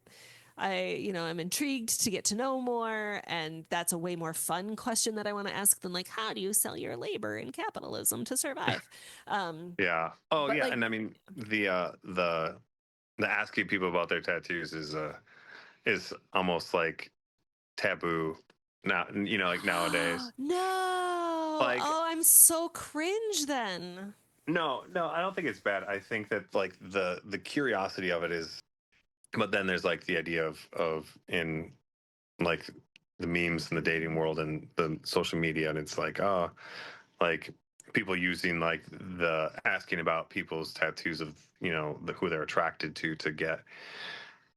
I'm intrigued to get to know more. And that's a way more fun question that I want to ask than like, how do you sell your labor in capitalism to survive? Yeah. Oh But yeah, like, and I mean the asking people about their tattoos is almost like taboo now, like nowadays. no. Like Oh, I'm so cringe then. no, I don't think it's bad. I think that like the curiosity of it is, but then there's like the idea of in like the memes in the dating world and the social media, and it's like, oh, like people using like the asking about people's tattoos of who they're attracted to get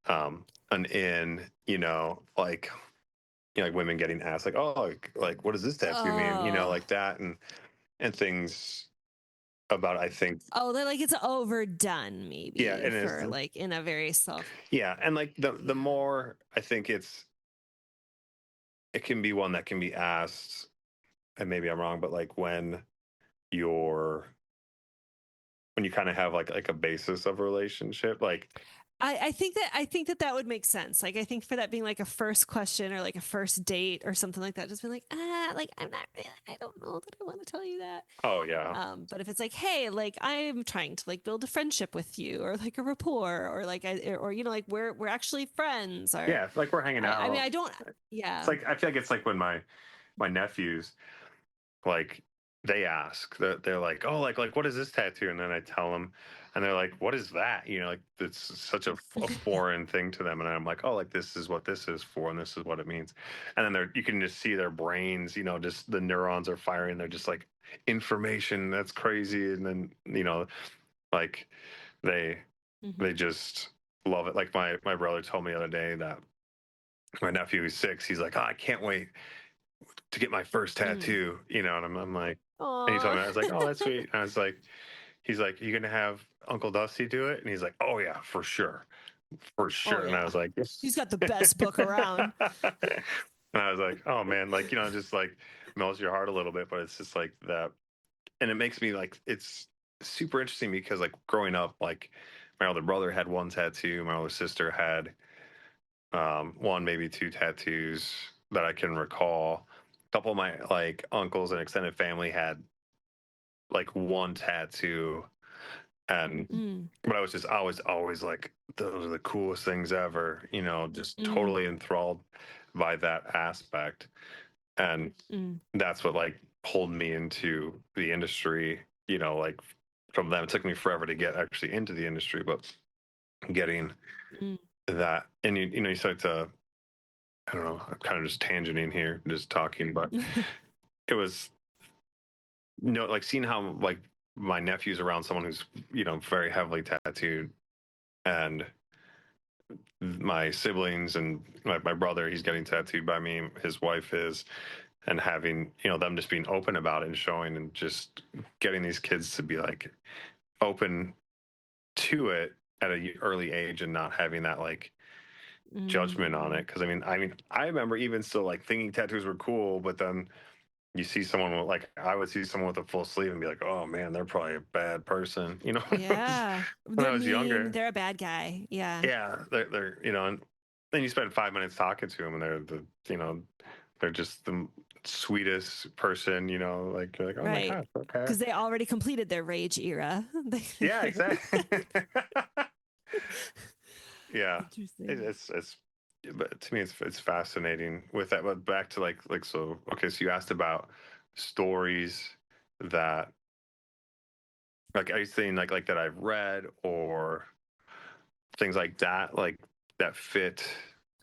an in, like women getting asked like, oh, like what does this tattoo mean, Oh. like that, and things about, I think. Oh, they're like it's overdone Yeah, maybe and it's, for like in a very self. yeah, and like the Yeah. more I think it can be one that can be asked, and maybe I'm wrong, but like you're when you kind of have like a basis of a relationship, like. I think that that would make sense. Like I think for that being like a first question or like a first date or something like that, just be like, like I'm not really, I don't know that I want to tell you that. Oh yeah. But if it's like, hey, like I'm trying to like build a friendship with you or like a rapport or like or like we're actually friends or Yeah, like we're hanging I mean out. I don't It's yeah. like I feel like it's like when my nephews, like, they ask, they're like, oh, like what is this tattoo, and then I tell them, and they're like, what is that, like it's such a foreign thing to them, and I'm like, oh, like this is what this is for, and this is what it means, and then you can just see their brains, just the neurons are firing, they're just like, information, that's crazy, and then like they Mm-hmm. they just love it. Like my brother told me the other day that my nephew is 6. He's like, oh, I can't wait to get my first Mm. tattoo, and I'm like, and he told Aw. me, I was like, oh, that's sweet. And I was like, he's like, you gonna have Uncle Dusty do it? And he's like, oh yeah, for sure, for Oh sure. And I yeah. was like, He's got the best book around. and I was like, oh man, like, just like melts your heart a little bit, but it's just like that, and it makes me like, it's super interesting because like growing up, like my older brother had one tattoo, my older sister had one, maybe two tattoos that I can recall. A couple of my like uncles and extended family had like one tattoo, and Mm. but I was always like, those are the coolest things ever, just Mm. totally enthralled by that aspect, and Mm. that's what like pulled me into the industry. Like from them, it took me forever to get actually into the industry, but getting Mm. that, and you start to, I don't know, I'm kind of just tangenting here, just talking, but it was, like seeing how like my nephew's around someone who's, very heavily tattooed, and my siblings and my brother, he's getting tattooed by me, his wife is, and having, them just being open about it and showing, and just getting these kids to be like open to it at an early age, and not having that like judgment on Mm. it. Because I remember even still like thinking tattoos were cool, but then you see someone with, like, I would see someone with a full sleeve and be like, oh man, they're probably a bad person, Yeah. when I They're was mean. younger. They're a bad guy. Yeah. Yeah, they're and then you spend 5 minutes talking to them, and they're just the sweetest person, like you're like, oh my Right. gosh, okay. Because they already completed their rage era. Yeah, exactly. Yeah, Interesting. it's but to me it's fascinating with that. But back to like, so okay, so you asked about stories that, like, are you saying like that I've read, or things like that, like that fit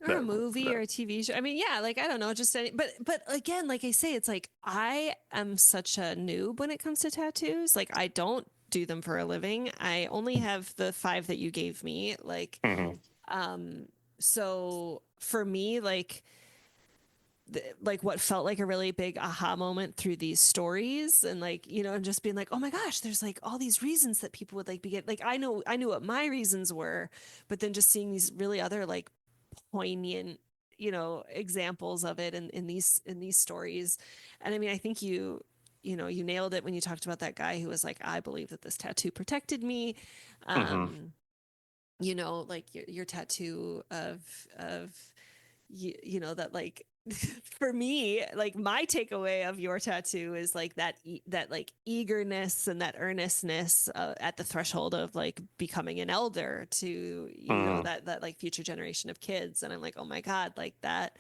Or a that movie that or a TV show. I mean, yeah, like I don't know, just any, but again, like I say, it's like I am such a noob when it comes to tattoos. Like I don't do them for a living. I only have the 5 that you gave me. Like Mhm. um so for me, like like what felt like a really big aha moment through these stories, and like, you know, and just being like, oh my gosh, there's like all these reasons that people would like be like, I knew what my reasons were, but then just seeing these really other like poignant, you know, examples of it in these stories. And I mean, I think you know, you nailed it when you talked about that guy who was like, I believe that this tattoo protected me. Mm-hmm. You know, like your tattoo of you know, that like for me, like my takeaway of your tattoo is like that like eagerness and that earnestness at the threshold of like becoming an elder to, you know, Mm-hmm. that like future generation of kids. And I'm like, oh my God, like that,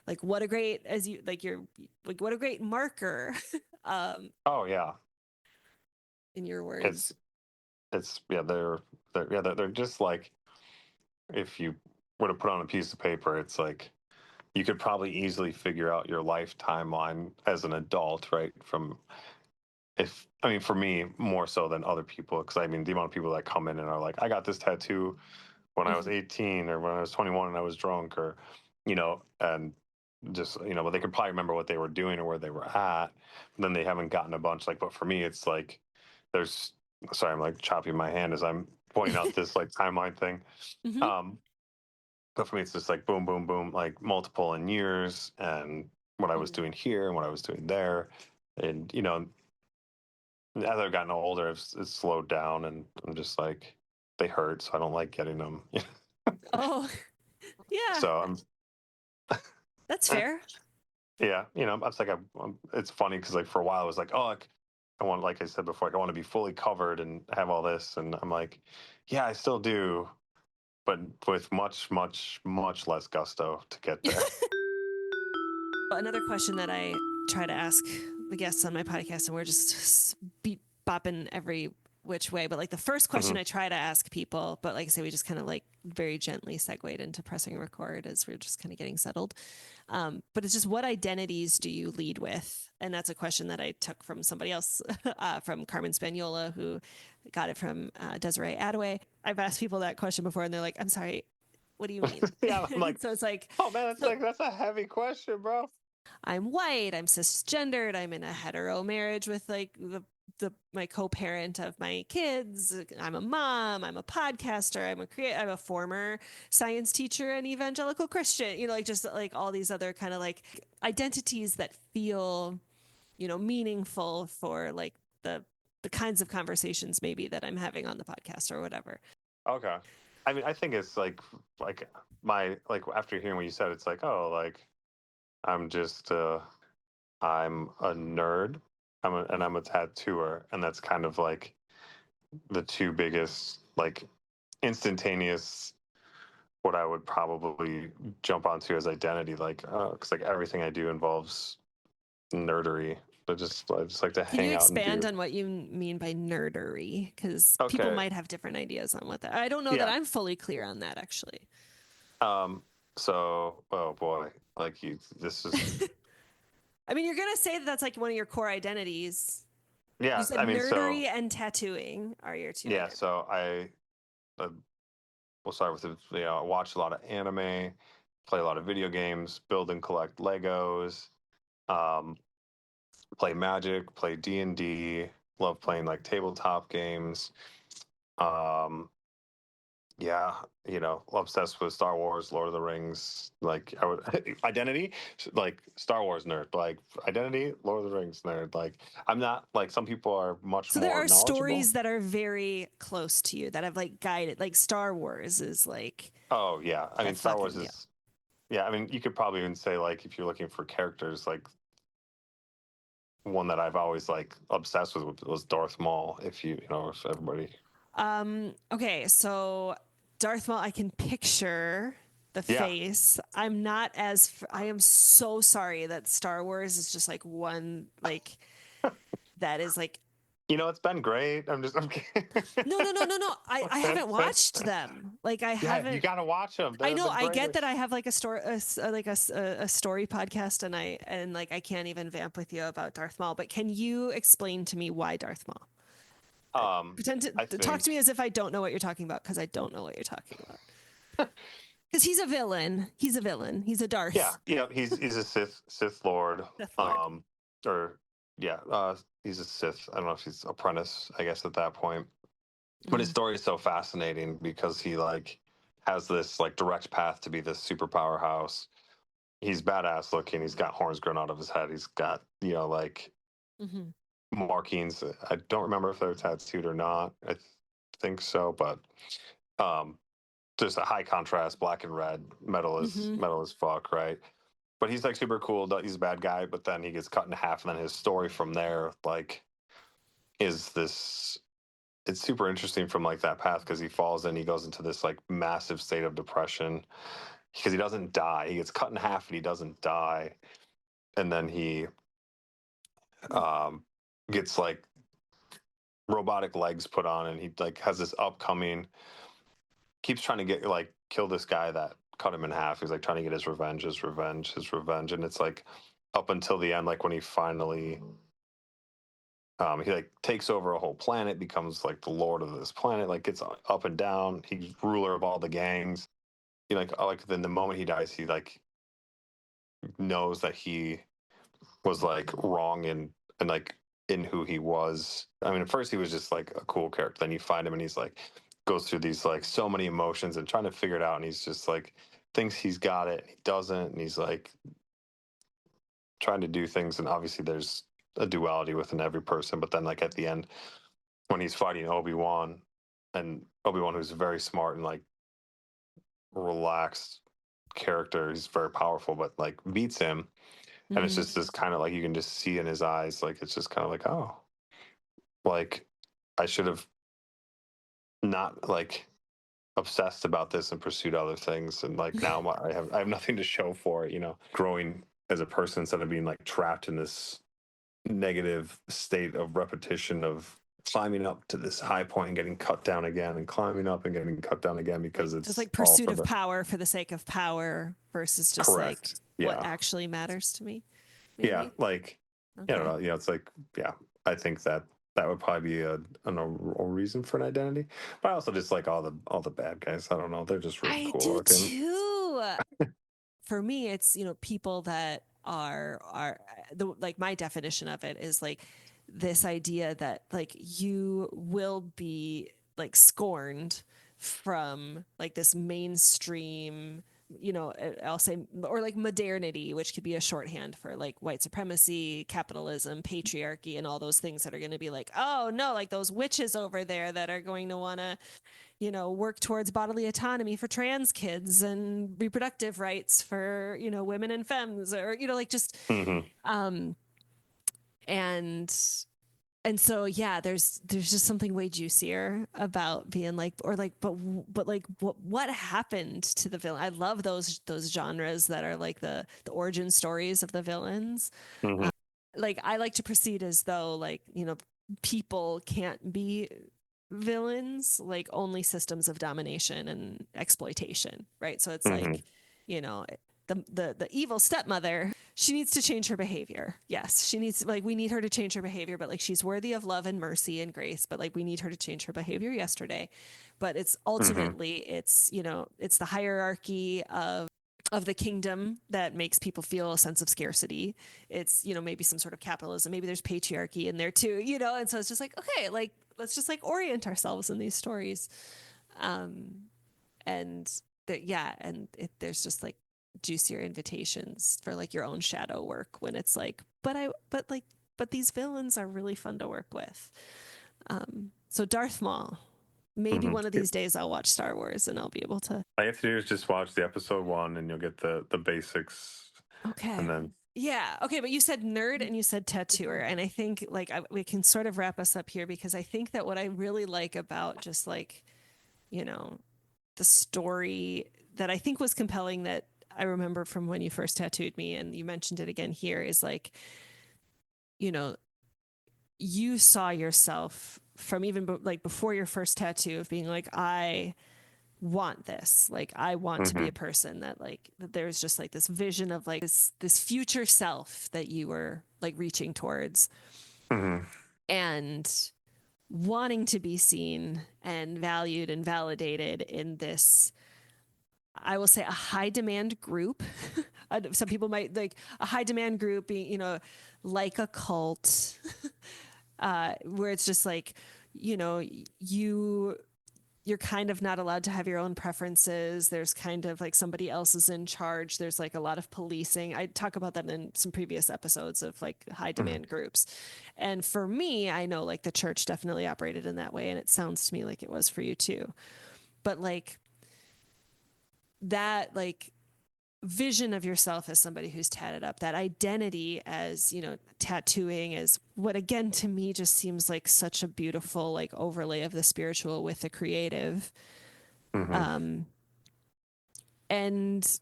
like what a great, as you like, you're like, what a great marker um Oh yeah, in your it's words. yeah, they're just like, if you were to put on a piece of paper, it's like you could probably easily figure out your life timeline as an adult, right? From, if I mean, for me more so than other people, because I mean the amount of people that come in and are like, I got this tattoo when I was Mhm. 18 or when I was 21 and I was drunk, or you know, and just, you know, but they could probably remember what they were doing or where they were at, but then they haven't gotten a bunch. Like, but for me it's like there's, sorry, I'm like chopping my hand as I'm pointing out this like timeline thing. Mhm. um but for me it's just like boom boom boom, like multiple in years, and what I was Mhm. doing here and what I was doing there. And you know, as I've gotten older, it's slowed down, and I'm just like, they hurt, so I don't like getting them. Oh, yeah, So I'm, that's fair. yeah, you know, it's like it's funny because like for a while I was like, oh, like, I want, like I said before, like I want to be fully covered and have all this, and I'm like, yeah, I still do, but with much, much, much less gusto to get there. Another question that I try to ask the guests on my podcast, and we're just beat bopping every which way, but like the first question Hmm. I try to ask people, but like I say, we just kind of like very gently segued into pressing record as we're just kind of getting settled. But it's just, what identities do you lead with? And that's a question that I took from somebody else, from Carmen Spaniola, who got it from Desiree Adaway. I've asked people that question before, and they're like, I'm sorry, what do you mean? Yeah, I'm like, So it's like, oh man, so that's a heavy question, bro. I'm white, I'm cisgendered, I'm in a hetero marriage with like the my co-parent of my kids, I'm a mom, I'm a podcaster, I'm a former science teacher and evangelical Christian, you know, like just like all these other kind of like identities that feel, you know, meaningful for like the kinds of conversations maybe that I'm having on the podcast or whatever. Okay. I mean, I think it's like my, like after hearing what you said, it's like, oh, like I'm just I'm a nerd. I'm a tattooer, and that's kind of like the two biggest like instantaneous, what I would probably jump onto as identity, like because like everything I do involves nerdery. I just like to Can you hang out and expand do. on what you mean by nerdery? Because people Okay. might have different ideas on what that. I don't know that Yeah. I'm fully clear on that actually. Um. So, oh boy, like you, this is, I mean, you're gonna say that that's like one of your core identities. You yeah. said I mean, nerdery so and tattooing are your two yeah. identities. So uh, we'll start with the, you know, I watch a lot of anime, play a lot of video games, build and collect Legos, um, play Magic, play D&D, love playing like tabletop games. Um, yeah, you know, obsessed with Star Wars, Lord of the Rings. Like I would identity, like Star Wars nerd. Like identity, Lord of the Rings nerd. Like I'm not, like some people are much So there more are knowledgeable. stories that are very close to you that have like guided. Like Star Wars is like Oh yeah, I mean that Star Wars fucking yeah. is, yeah. I mean you could probably even say like if you're looking for characters, like one that I've always like obsessed with was Darth Maul. If you know, if everybody, Okay, so Darth Maul, I can picture the yeah. face. I'm not as. I am so sorry that Star Wars is just like one like that is like You know, it's been great. I'm kidding. no. I haven't watched them. Like I Yeah, you haven't. got to watch them. I They're know. the I get that greatest. I have like a story, like a story podcast, and like I can't even vamp with you about Darth Maul. But can you explain to me why Darth Maul? Um, Pretend I to talk to me think as if I don't know what you're talking about because I don't know what you're talking about. Because he's a villain. He's a villain. He's a Yeah, Darth. he's a Sith Lord. Sith Lord. Or yeah, he's a Sith. I don't know if he's apprentice, I guess, at that point. But his story is so fascinating because he like has this like direct path to be this super powerhouse. He's badass looking. He's got horns growing out of his head. He's got, like Mm-hmm. markings. I don't remember if they're tattooed or not. I think so, but um, there's a high contrast, black and red. Mm-hmm. Metal as fuck, right? But he's like super cool. He's a bad guy, but then he gets cut in half, and then his story from there, like, is this. It's super interesting from like that path because he falls and he goes into this like massive state of depression because he doesn't die. He gets cut in half and he doesn't die, and then he um, gets like robotic legs put on, and he like has this upcoming. Keeps trying to get like kill this guy that cut him in half. He's like trying to get his revenge, and it's like up until the end, like when he finally he like takes over a whole planet, becomes like the lord of this planet, like gets up and down. He's ruler of all the gangs. Like then the moment he dies, he like knows that he was like wrong and like in who he was. I mean, at first he was just like a cool character. Then you find him and he's like goes through these like so many emotions and trying to figure it out. And he's just like thinks he's got it, and he doesn't. And he's like trying to do things. And obviously there's a duality within every person. But then like at the end, when he's fighting Obi-Wan, and Obi-Wan, who's very smart and like relaxed character, he's very powerful, but like beats him. And it's Mm-hmm. just this kind of like you can just see in his eyes, like it's just kind of like, oh, like I should have not like obsessed about this and pursued other things, and like now I have nothing to show for it, growing as a person instead of being like trapped in this negative state of repetition of climbing up to this high point and getting cut down again and climbing up and getting cut down again because Just it's like all pursuit for of the power for the sake of power versus just like correct. what Yeah. actually matters to me. Yeah. Maybe. Like, I don't Okay. know. It's like, yeah, I think that would probably be a reason for an identity. But I also just like all the bad guys. I don't know. They're just really I cool do looking. too. For me, it's people that are the like my definition of it is like this idea that like you will be like scorned from like this mainstream, I'll say, or like modernity, which could be a shorthand for like white supremacy, capitalism, patriarchy, and all those things that are going to be like, oh no, like those witches over there that are going to want to work towards bodily autonomy for trans kids and reproductive rights for, women and femmes, or, like just, Hmm. um, and, and so, yeah, there's just something way juicier about being like, or like, but like, what happened to the villain? I love those genres that are like the origin stories of the villains. Hmm. Like, I like to proceed as though like, people can't be villains, like only systems of domination and exploitation, right? So it's Hmm. like, you know, the evil stepmother, she needs to change her behavior. Yes, she needs, like, we need her to change her behavior, but like she's worthy of love and mercy and grace, but like we need her to change her behavior yesterday. But it's Hmm. ultimately it's the hierarchy of the kingdom that makes people feel a sense of scarcity. It's, maybe some sort of capitalism, maybe there's patriarchy in there too, and so it's just like, okay, like let's just like orient ourselves in these stories. And yeah, and there's just like juicier invitations for like your own shadow work when it's like, but these villains are really fun to work with. So Darth Maul, maybe Hmm. one of these days I'll watch Star Wars and I'll be able to. All you have to do is just watch the episode 1, and you'll get the basics, Okay. and then Yeah. Okay. But you said nerd and you said tattooer. And I think like we can sort of wrap us up here because I think that what I really like about just like, you know, the story that I think was compelling that I remember from when you first tattooed me and you mentioned it again here is like, you know, you saw yourself from even like before your first tattoo of being like, I want this, like I want to be hmm. a person that like that there's just like this vision of like this future self that you were like reaching towards Hmm. and wanting to be seen and valued and validated in this I will say a high demand group. Some people might like a high demand group being, like a cult, where it's just like, you know, you you're kind of not allowed to have your own preferences. There's kind of like somebody else is in charge. There's like a lot of policing. I talk about that in some previous episodes of like high Mhm. demand groups. And for me, I know like the church definitely operated in that way. And it sounds to me like it was for you too. But like that, like, vision of yourself as somebody who's tatted up, that identity as, tattooing is what again to me just seems like such a beautiful like overlay of the spiritual with the creative. Mhm. Um and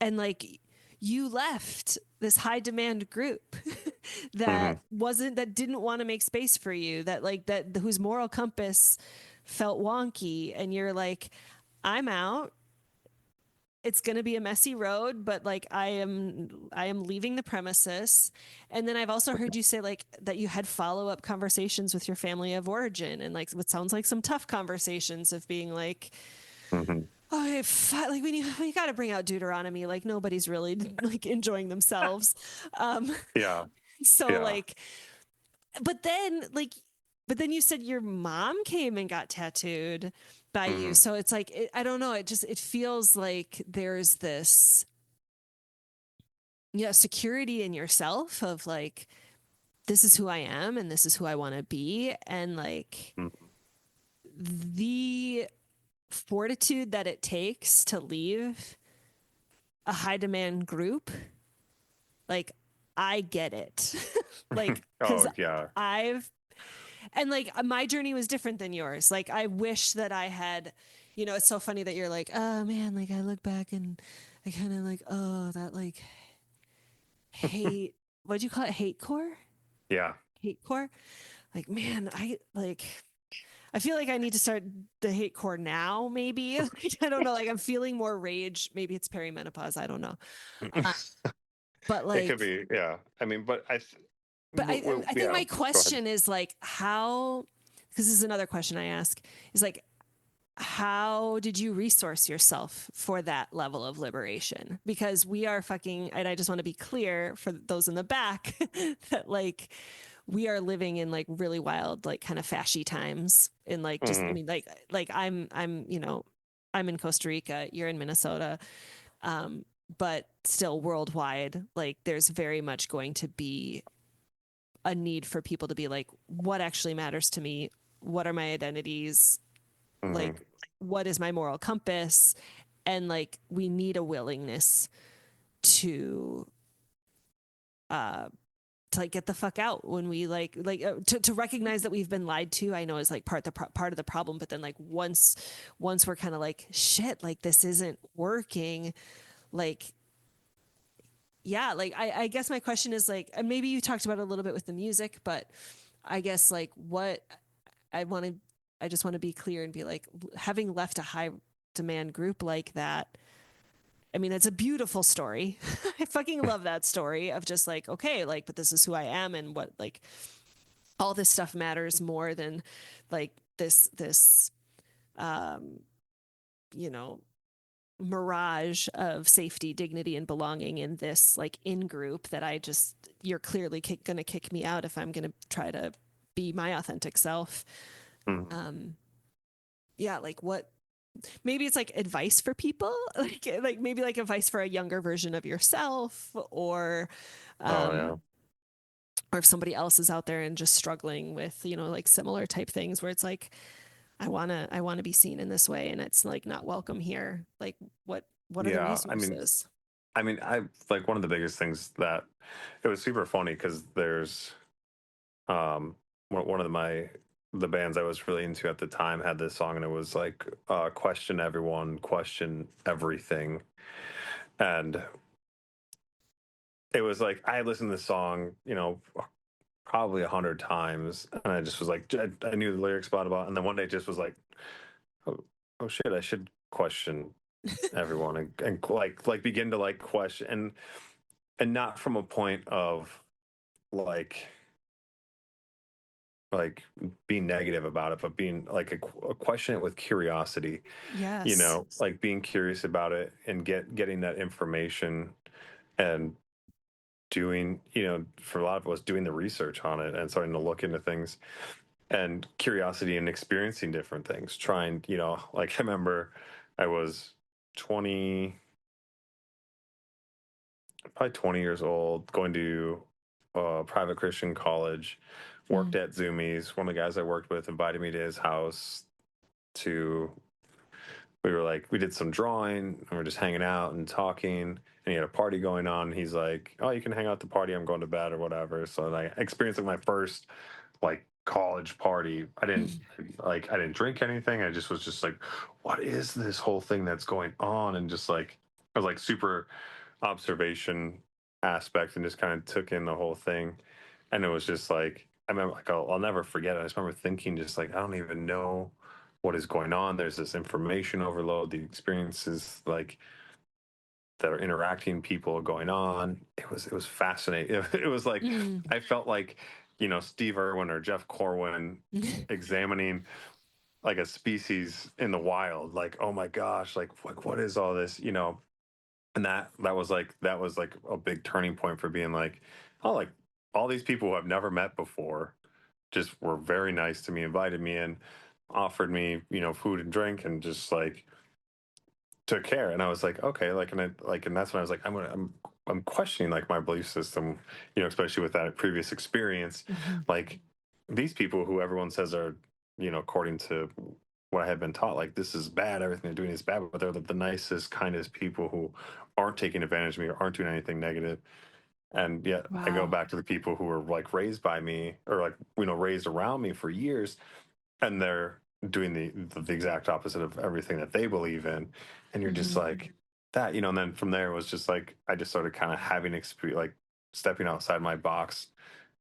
like you left this high demand group Mhm. that didn't want to make space for you, that like that whose moral compass felt wonky, and you're like, I'm out. It's going to be a messy road, but like I am leaving the premises. And then I've also heard you say like that you had follow-up conversations with your family of origin, and like what sounds like some tough conversations of being like, Mhm. okay, like we got to bring out Deuteronomy. Like nobody's really like enjoying themselves. Um, Yeah. so Yeah. like, but then like, but then you said your mom came and got tattooed by you. Mhm. So it's like, I don't know. It feels like there's this, yeah, security in yourself of like, this is who I am and this is who I want to be. And like Mhm. the fortitude that it takes to leave a high demand group, like I get it. Like, cause Oh yeah. I've, and like my journey was different than yours. Like, I wish that I had, it's so funny that you're like, oh man, like I look back and I kind of like, oh, that like hate, what'd you call it? Hate core? Yeah. Hate core? Like, man, I feel like I need to start the hate core now, maybe. I don't know. Like, I'm feeling more rage. Maybe it's perimenopause. I don't know. Uh, but It could like, be, yeah. I mean, but but I think yeah. my Go ahead. question is like, how, because this is another question I ask, is like, how did you resource yourself for that level of liberation? Because we are fucking, and I just want to be clear for those in the back that like we are living in like really wild, like kind of fashy times. In like, just, I Mhm. mean, like I'm in Costa Rica, you're in Minnesota. Um, but still worldwide, like there's very much going to be a need for people to be like, what actually matters to me? What are my identities? Mhm. Like, what is my moral compass? And like, we need a willingness to, uh, to like get the fuck out when we to recognize that we've been lied to. I know is like part of the problem, but then like once we're kind of like shit, like this isn't working, like yeah, like I guess my question is like, and maybe you talked about it a little bit with the music, but I guess like what I want to, I just want to be clear and be like, having left a high demand group like that, I mean, it's a beautiful story. I fucking love that story of just like, okay, like, but this is who I am, and what like all this stuff matters more than like this um you know mirage of safety, dignity, and belonging in this like in group that I just, you're clearly gonna kick me out if I'm gonna try to be my authentic self. Mhm. um yeah, like what, maybe it's like advice for people, like maybe like advice for a younger version of yourself, Oh yeah. um or if somebody else is out there and just struggling with, like similar type things where it's like, I want to be seen in this way and it's like not welcome here. Like what are the Yeah. resources? I like one of the biggest things that it was super funny because there's one of the bands I was really into at the time had this song and it was like question everyone, question everything. And it was like I listened to the song, probably 100 times, and I just was like, I knew the lyrics, blah, and then one day just was like, oh, oh shit, I should question everyone and like begin to like question and not from a point of like like being negative about it, but being like a question it with curiosity, Yes. like being curious about it and getting that information and doing, for a lot of us doing the research on it and starting to look into things and curiosity and experiencing different things, trying, like I remember I was 20, probably 20 years old, going to a private Christian college, worked at Zoomies. One of the guys I worked with invited me to his house to, we did some drawing and we're just hanging out and talking. And he had a party going on. He's like, "Oh, you can hang out at the party. I'm going to bed or whatever." So I experienced like my first like college party. I didn't drink anything. I just was just like, what is this whole thing that's going on? And just like, I was like super observation aspect and just kind of took in the whole thing. And it was just like, I remember, like, I'll never forget it. I just remember thinking, just like, I don't even know what is going on. There's this information overload, the experiences like that are interacting, people going on. It was fascinating. It was like, I felt like, Steve Irwin or Jeff Corwin examining like a species in the wild. Like, oh my gosh, like what is all this? And that was like a big turning point for being like, oh, like all these people who I've never met before just were very nice to me, invited me in, offered me, food and drink, and just like took care. And I was like, okay, like, and that's when I was like, I'm questioning like my belief system, especially with that previous experience. Like these people who everyone says are, according to what I had been taught, like this is bad, everything they're doing is bad, but they're the nicest, kindest people who aren't taking advantage of me or aren't doing anything negative. And yet I go Wow. back to the people who were like raised by me or like, raised around me for years, and they're doing the exact opposite of everything that they believe in. And you're just like that, and then from there it was just like I just started kind of having experience, like stepping outside my box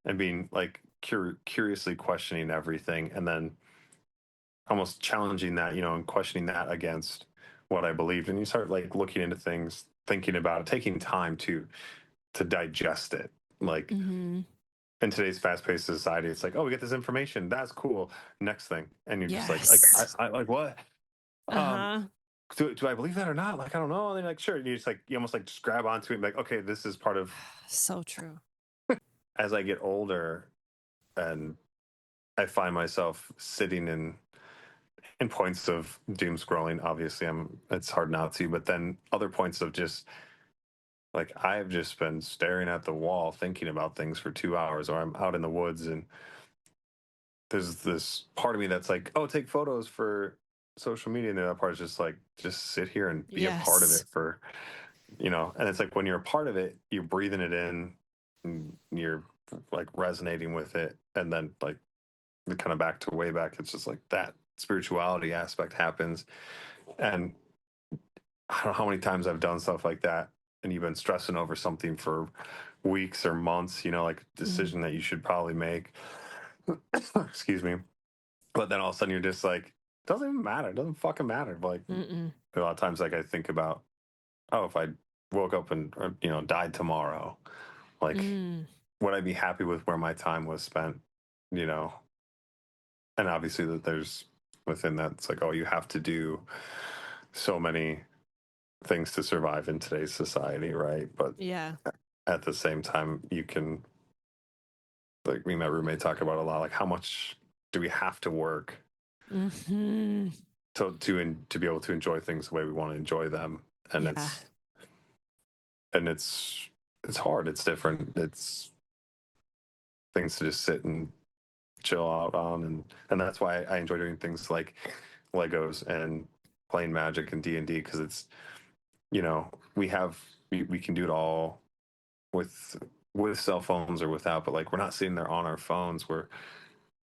and being like curiously questioning everything, and then almost challenging that, and questioning that against what I believed. And you start like looking into things, thinking about it, taking time to digest it. Like in today's fast-paced society, it's like, oh, we get this information, that's cool. Next thing, and you're just like, Yes. I like what? Um, Uh-huh. do I believe that or not? Like, I don't know. And they're like, sure. And you just like, you almost like just grab onto it and be like, okay, this is part of. So true. As I get older, and I find myself sitting in points of doom scrolling. Obviously, it's hard not to, but then other points of just like I've just been staring at the wall thinking about things for 2 hours, or I'm out in the woods and there's this part of me that's like, oh, take photos for social media, and the other part is just like, just sit here and be a part of Yes. it for, and it's like when you're a part of it, you're breathing it in, and you're like resonating with it, and then like kind of back to way back, it's just like that spirituality aspect happens. And I don't know how many times I've done stuff like that, and you've been stressing over something for weeks or months, like a decision that you should probably make. Excuse me. But then all of a sudden you're just like, doesn't even matter. It doesn't fucking matter. Like a lot of times, like I think about, oh, if I woke up and died tomorrow, like would I be happy with where my time was spent? You know, and obviously that there's within that, it's like, oh, you have to do so many things to survive in today's society, right? But Yeah. at the same time, you can, like me and my roommate talk about a lot, like how much do we have to work to be able to enjoy things the way we want to enjoy them? And Yeah. it's hard. It's different. It's things to just sit and chill out on, and that's why I enjoy doing things like Legos and playing Magic and D&D, because it's, we can do it all with cell phones or without, but like we're not sitting there on our phones. We're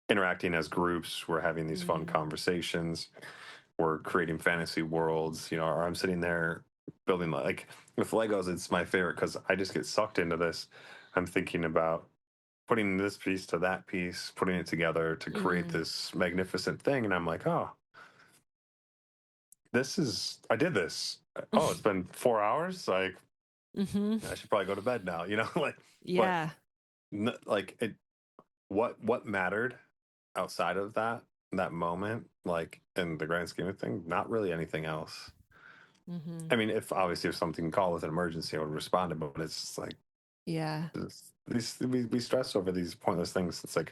interacting as groups. We're having these fun conversations. We're creating fantasy worlds, or I'm sitting there building, like with Legos, it's my favorite because I just get sucked into this. I'm thinking about putting this piece to that piece, putting it together to create this magnificent thing. And I'm like, oh, I did this. Oh, it's been 4 hours. Like, I should probably go to bed now, like, but Yeah. like it, what mattered outside of that moment, like in the grand scheme of things, not really anything else. Mm-hmm. I mean, if something called with an emergency, I would respond, but it's just like Yeah. we stress over these pointless things. It's like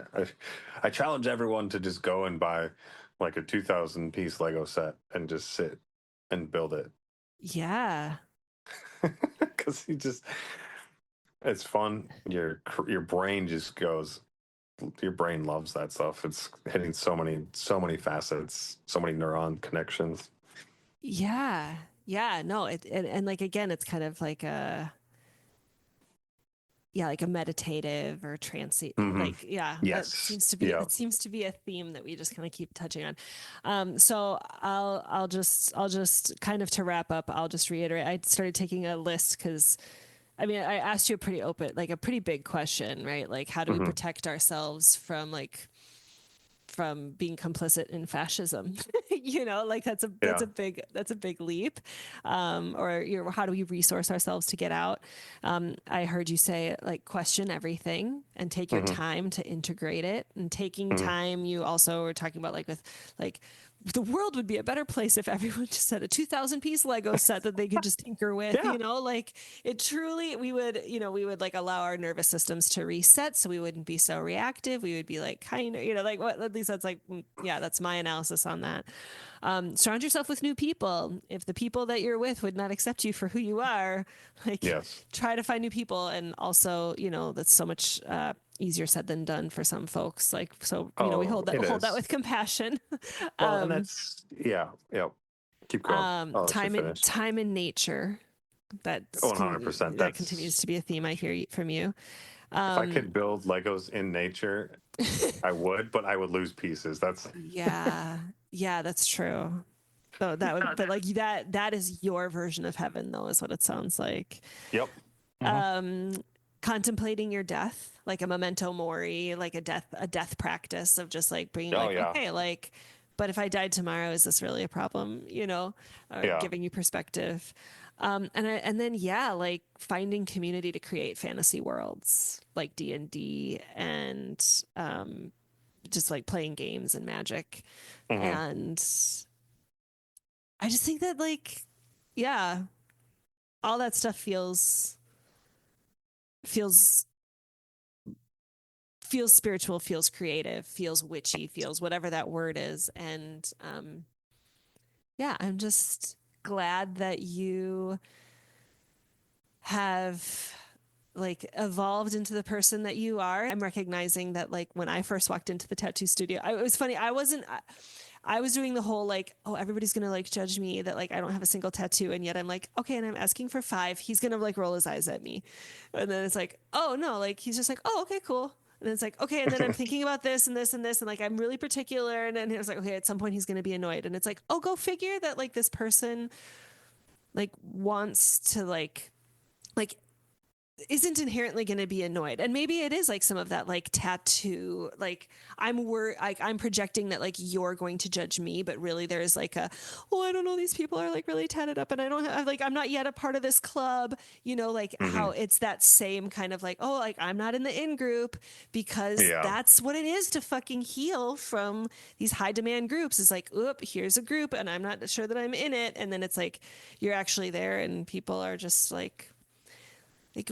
I challenge everyone to just go and buy like a 2,000 piece Lego set and just sit and build it. Yeah. Because it's fun. Your brain just goes. Your brain loves that stuff. It's hitting so many facets, so many neuron connections. Yeah. Yeah. No, and like again, it's kind of like a yeah, like a meditative or transient Hmm. like yeah, Yes. Yeah. that seems to be a theme that we just kind of keep touching on. So I'll just kind of to wrap up, I'll just reiterate. I started taking a list because I mean, I asked you a pretty open, like a pretty big question, right? Like, how do we Hmm. protect ourselves from being complicit in fascism? Like Yeah. that's a big leap. Or how do we resource ourselves to get out? I heard you say like question everything and take your Hmm. time to integrate it. And taking Hmm. time, you also were talking about like with like the world would be a better place if everyone just had a 2,000 piece Lego set that they could just tinker with, Yeah. like it truly, we would like allow our nervous systems to reset so we wouldn't be so reactive. We would be like, kind of, like what, at least that's like, yeah, that's my analysis on that. Surround yourself with new people. If the people that you're with would not accept you for who you are, like Yes. try to find new people. And also, that's so much, easier said than done for some folks. Like, so, we Oh, hold that, it is. with compassion. Well, and um, that's yeah. Yep. Keep going. I'll let you finish. time in nature. 100%. That continues That's to be a theme I hear from you. if I Um, could build Legos in nature, I would, but I would lose pieces. That's yeah, yeah, that's true. So that would, but like that is your version of heaven, though, is what it sounds like. yep. Hmm. Um, Contemplating your death, like a memento mori, like a death practice of just like bringing, Oh like, yeah. okay, like, but if I died tomorrow, is this really a problem? Yeah. Giving you perspective. And then yeah, like finding community to create fantasy worlds like D&D and just like playing games and magic. Hmm. And I just think that like, yeah, all that stuff feels feels spiritual, feels creative, feels witchy, feels whatever that word is. And yeah, I'm just glad that you have like evolved into the person that you are. I'm recognizing that like when I first walked into the tattoo studio, it was funny. I was doing the whole like, oh, everybody's gonna like judge me that like I don't have a single tattoo, and yet I'm like, okay, and I'm asking for 5. He's gonna like roll his eyes at me, and then it's like, oh no, like he's just like, oh, okay, cool. And then it's like, okay, and then I'm thinking about this and this and this, and like I'm really particular, and then it was like, okay, at some point he's gonna be annoyed, and it's like, oh, go figure that like this person like wants to like isn't inherently going to be annoyed, and maybe it is like some of that like tattoo, like I'm projecting that like you're going to judge me, but really there's like oh, I don't know, these people are like really tatted up and I don't have like I'm not yet a part of this club, like Hmm. how it's that same kind of like, oh, like I'm not in the in group, because Yeah. that's what it is to fucking heal from these high demand groups, is like, oop, here's a group and I'm not sure that I'm in it, and then it's like you're actually there and people are just like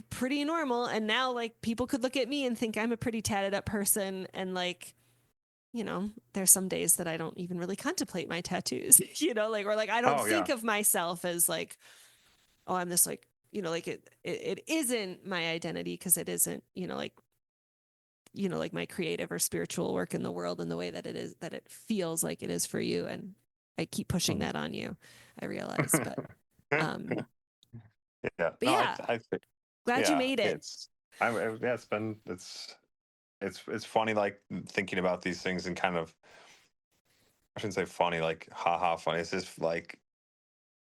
pretty normal, and now like people could look at me and think I'm a pretty tatted up person, and like, there's some days that I don't even really contemplate my tattoos, like, or like I don't Oh think yeah. of myself as like, oh, I'm this like, like it isn't my identity, because it isn't, like my creative or spiritual work in the world in the way that it is, that it feels like it is for you. And I keep pushing Mhm. that on you, I realize, um Yeah. but No, yeah, I think glad you yeah. made it. Yeah. It's funny like thinking about these things and kind of I shouldn't say funny like haha funny. It's just like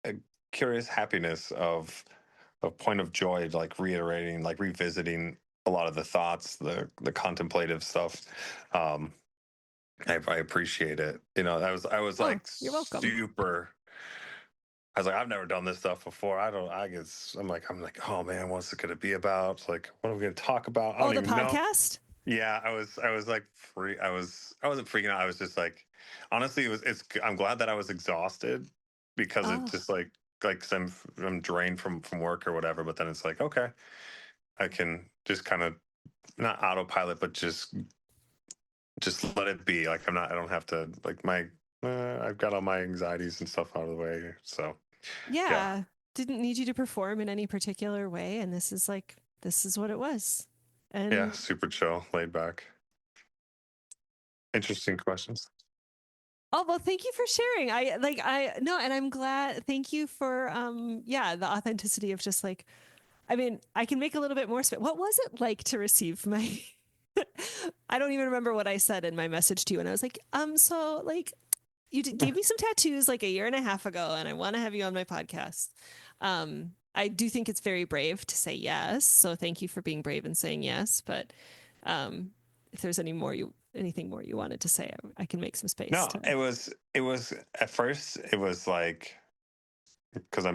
a curious happiness of a point of joy, like reiterating, like revisiting a lot of the thoughts, the contemplative stuff. Um, I appreciate it. I was Oh, like you're welcome. super. I was like, I've never done this stuff before. I don't. I guess I'm like, oh man, what's it going to be about? Like, what are we going to talk about? I Oh, don't the even know. podcast? Yeah, I was like I wasn't freaking out. I was just like, honestly, I'm glad that I was exhausted because it's Oh, just like 'cause I'm drained from work or whatever. But then it's like, okay, I can just kind of not autopilot, but just let it be. Like I don't have to like I've got all my anxieties and stuff out of the way. So yeah, yeah. Didn't need you to perform in any particular way. And this is what it was. yeah, And super chill, laid back. Interesting questions. oh, well, thank you for sharing. No, and I'm glad. Thank you for, yeah, the authenticity of just like, I mean, I can make a little bit more space. What was it like to receive my, I don't even remember what I said in my message to you. And I was like, so like, gave me some tattoos like a year and a half ago, and I want to have you on my podcast. I do think it's very brave to say yes. So thank you for being brave and saying yes. But if there's anything more you wanted to say, I can make some space No, to. it was at first it was like because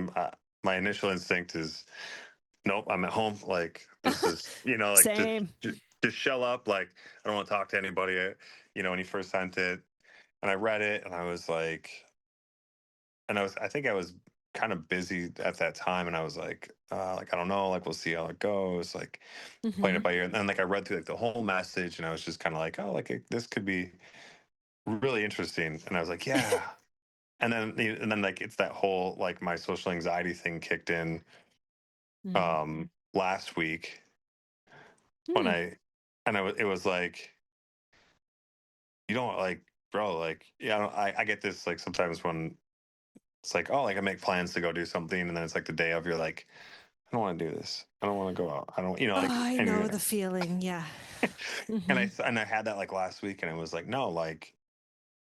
my initial instinct is nope, I'm at home. Like this is like Same. just shell up. Like I don't want to talk to anybody. When he first sent it, and I read it, and I was like, and I think I was kind of busy at that time, and I was like I don't know, like we'll see how it goes, like playing it Mm-hmm. by ear. And then like I read through like the whole message, and I was just kind of like, oh, like this could be really interesting. And I was like, yeah. And then like it's that whole like my social anxiety thing kicked in Mm. last week when Mm. it was like you don't like bro like yeah I get this like sometimes when it's like oh like I make plans to go do something and then it's like the day of you're like I don't want to do this, I don't want to go out, I don't Oh, like I and know the feeling. Yeah. Mm-hmm. and I had that like last week and it was like no like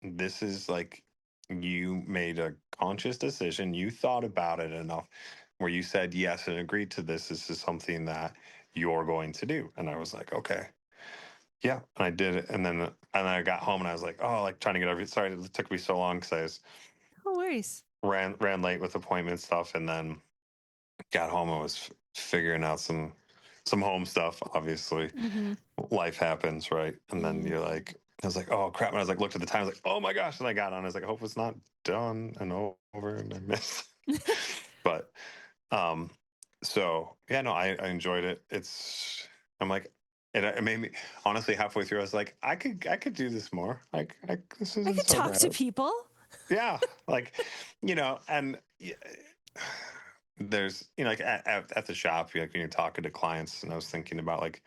this is like you made a conscious decision, you thought about it enough where you said yes and agreed to this is something that you're going to do. And I was like okay. Yeah, and I did it, and then I got home, and I was like, oh, like trying to get everything. Sorry, it took me so long because I was No worries. ran late with appointment stuff, and then got home and was figuring out some home stuff. Obviously, Mm-hmm. life happens, right? And then Mm-hmm. you're like, I was like, oh crap! And I was like, looked at the time, I was like, oh my gosh! And I got on. I was like, I hope it's not done and over, and I missed. But so yeah, no, I enjoyed it. I'm like, it made me honestly halfway through. I was like, I could do this more. Like, this I isn't could so talk to bad. people. Yeah, like, and there's like at the shop, like when you're talking to clients, and I was thinking about like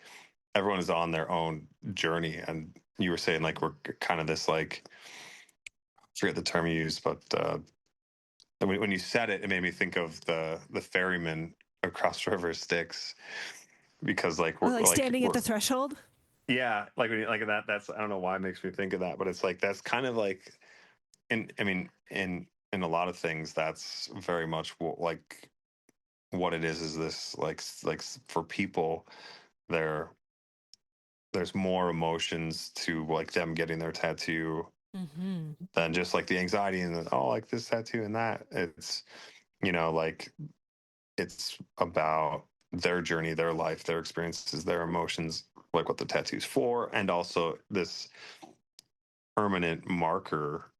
everyone is on their own journey, and you were saying like we're kind of this like I forget the term you used, but when you said it, it made me think of the ferryman across River Styx because like Oh, like standing at the threshold. yeah, like when you, like that. That's I don't know why it makes me think of that, but it's like that's kind of like I mean in a lot of things that's very much like what it is this like for people there there's more emotions to like them getting their tattoo Mm-hmm. than just like the anxiety and the, oh like this tattoo and that it's like it's about their journey, their life, their experiences, their emotions, like what the tattoo's for, and also this permanent marker,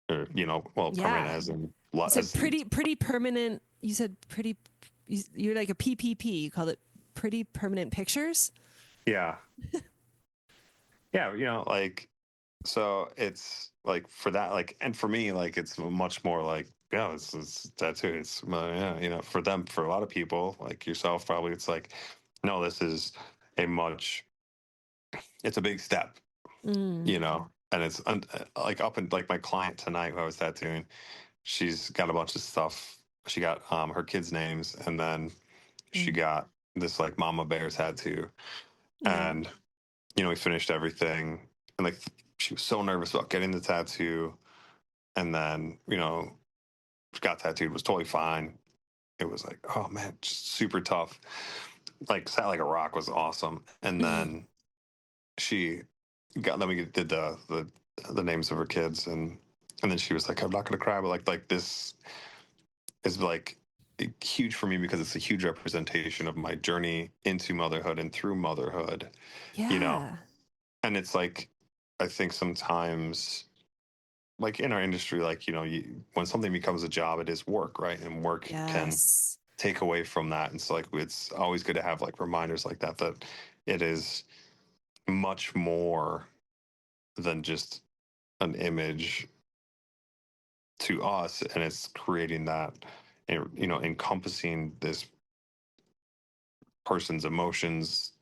or well, permanent Yeah. as in You said as pretty permanent. You said pretty. You're like a PPP. You called it pretty permanent pictures. yeah, yeah, like so it's like for that, like, and for me, like it's much more like yeah, it's tattoo. It's yeah, for them, for a lot of people, like yourself, probably, it's like no, this is a much, it's a big step, Mm. and it's like up and like my client tonight who I was tattooing, she's got a bunch of stuff. She got her kids' names, and then she Mm. got this like mama bear tattoo, Yeah. and we finished everything, and like she was so nervous about getting the tattoo, and then she got tattooed, was totally fine. It was like oh man, just super tough. Like sat like a rock, was awesome, and then she got then we did the names of her kids, and then she was like I'm not gonna cry, but like this is like huge for me because it's a huge representation of my journey into motherhood and through motherhood, you know. Yeah. And it's like, I think sometimes, like in our industry, like, when something becomes a job, it is work, right? And work can Yes. take away from that. And so, like, it's always good to have like reminders like that, that it is much more than just an image to us. And it's creating that, encompassing this person's emotions,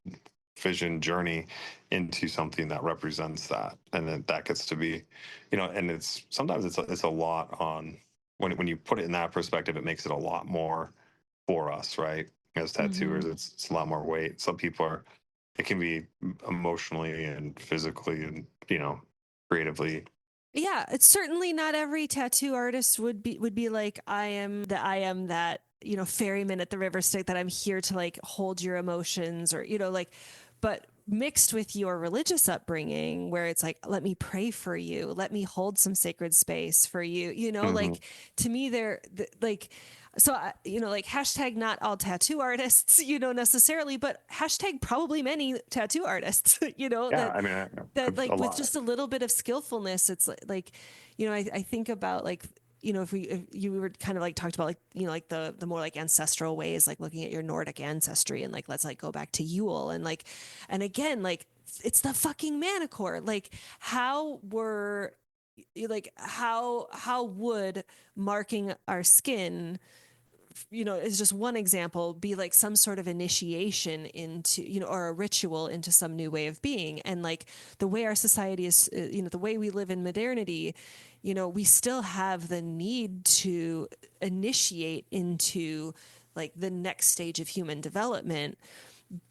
vision, journey into something that represents that, and then that gets to be, and it's sometimes it's a lot on when you put it in that perspective, it makes it a lot more for us, right? As tattooers, Mm-hmm. it's a lot more weight. Some people are, it can be emotionally and physically and creatively. Yeah, it's certainly not every tattoo artist would be like, I am that, ferryman at the river stick, that I'm here to like hold your emotions, or like, but mixed with your religious upbringing, where it's like, let me pray for you, let me hold some sacred space for you, Hmm. like, to me like, so like, hashtag not all tattoo artists, necessarily, but hashtag probably many tattoo artists, Yeah, that I mean, like a with lot. just a little bit of skillfulness, it's like, I think about like, if you were kind of like talked about like, like the more like ancestral ways, like looking at your Nordic ancestry, and like, let's like go back to Yule, and like, and again, like, it's the fucking manicore. Like, how were, like, how would marking our skin, is just one example, be like some sort of initiation into, or a ritual into some new way of being. And like, the way our society is, the way we live in modernity, we still have the need to initiate into like the next stage of human development.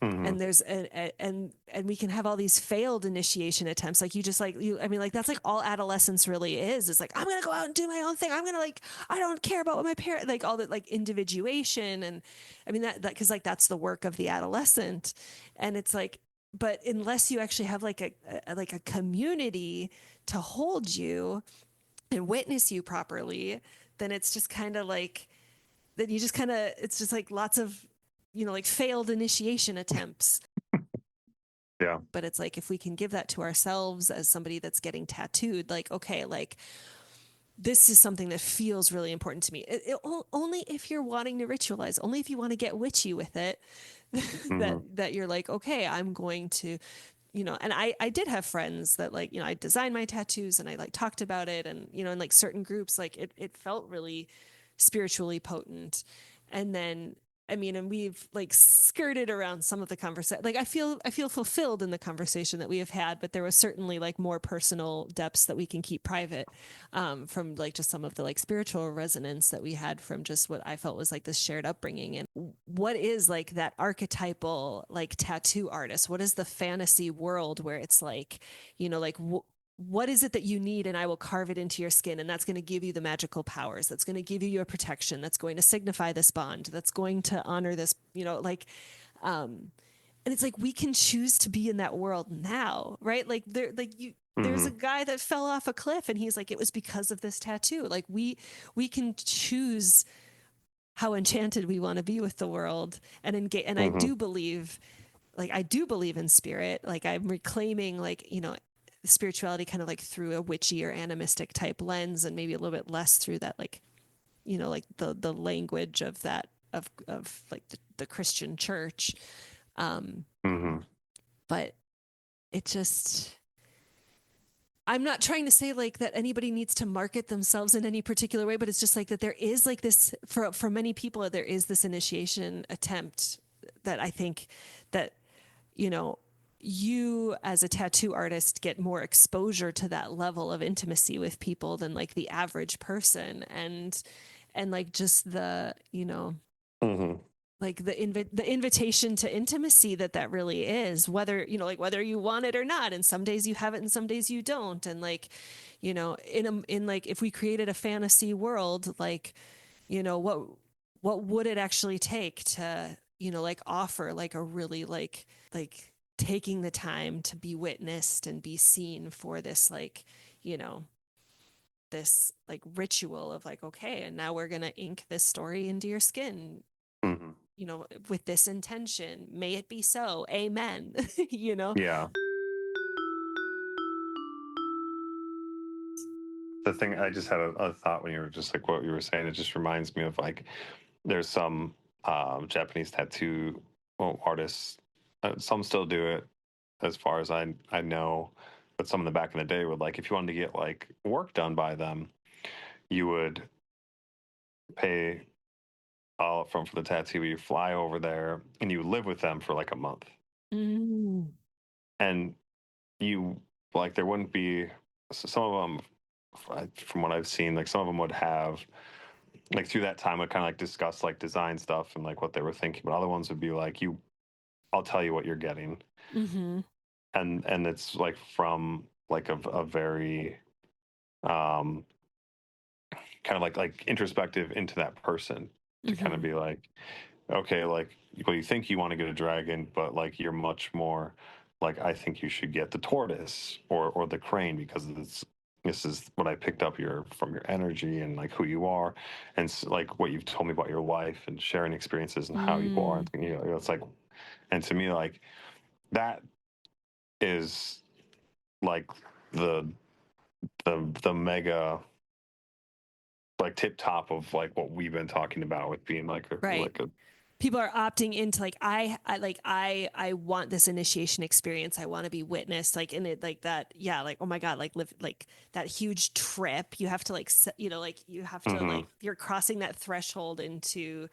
Hmm. And there's and we can have all these failed initiation attempts, like, you just like, I mean, like, that's like all adolescence really is. It's like, I'm gonna go out and do my own thing, I'm gonna like, I don't care about what my parents, like, all that, like, individuation. And I mean, that because like, that's the work of the adolescent. And it's like, but unless you actually have like a community to hold you and witness you properly, then it's just kind of like, then you just kind of, it's just like lots of, like, failed initiation attempts. Yeah. But it's like, if we can give that to ourselves as somebody that's getting tattooed, like, okay, like, this is something that feels really important to me. Only if you're wanting to ritualize, only if you want to get witchy with it, Hmm. that you're like, okay, I'm going to, and I did have friends that, like, I designed my tattoos, and I like talked about it, and, in like certain groups, like, it felt really spiritually potent. And then, I mean, and we've like skirted around some of the conversation. Like, I feel fulfilled in the conversation that we have had, but there was certainly like more personal depths that we can keep private, from like just some of the like spiritual resonance that we had from just what I felt was like this shared upbringing. And what is like that archetypal like tattoo artist? What is the fantasy world where it's like, like, what is it that you need, and I will carve it into your skin, and that's going to give you the magical powers, that's going to give you your protection, that's going to signify this bond, that's going to honor this, like, and it's like, we can choose to be in that world now, right? Like, there's Hmm. a guy that fell off a cliff, and he's like, it was because of this tattoo. Like, we can choose how enchanted we want to be with the world, and engage. And I Hmm. do believe, like, I do believe in spirit. Like, I'm reclaiming, like, spirituality kind of like through a witchy or animistic type lens, and maybe a little bit less through that, like, like the language of that, of like the Christian church. Um, Hmm. but it just, I'm not trying to say like that anybody needs to market themselves in any particular way, but it's just like that there is like this, for many people, there is this initiation attempt that I think that, you know, you as a tattoo artist get more exposure to that level of intimacy with people than like the average person. And like, just the, Hmm. like the invitation to intimacy that really is, whether, like, whether you want it or not, and some days you have it and some days you don't. And like, in like, if we created a fantasy world, like, what would it actually take to, like, offer like a really like taking the time to be witnessed and be seen for this, like, you know this like ritual of like, okay, and now we're gonna ink this story into your skin, Mm-hmm. with this intention. May it be so. Amen. Yeah. The thing, I just had a thought when you were just like what you were saying. It just reminds me of like there's some Japanese tattoo artists. Some still do it, as far as I know. But some of the back in the day would like if you wanted to get like work done by them, you would pay all up front for the tattoo. You fly over there and you live with them for like a month, Mm. and you like there wouldn't be some of them. From what I've seen, like some of them would have like through that time, I kind of like discuss like design stuff and like what they were thinking. But other ones would be like, I'll tell you what you're getting, Mm-hmm. and it's like from like a very um kind of like introspective into that person to kind Mm-hmm. of be like, okay, like well, you think you want to get a dragon, but like you're much more like I think you should get the tortoise or the crane because this is what I picked up from your energy and like who you are, and like what you've told me about your life and sharing experiences and how you are. Mm. And, it's like, and to me, like that is like the the mega like tip top of like what we've been talking about with being like Right. like a People are opting into like I want this initiation experience. I want to be witnessed like in it like that. Yeah, like oh my god, like live like that huge trip. You have to like like you have to mm-hmm. like you're crossing that threshold into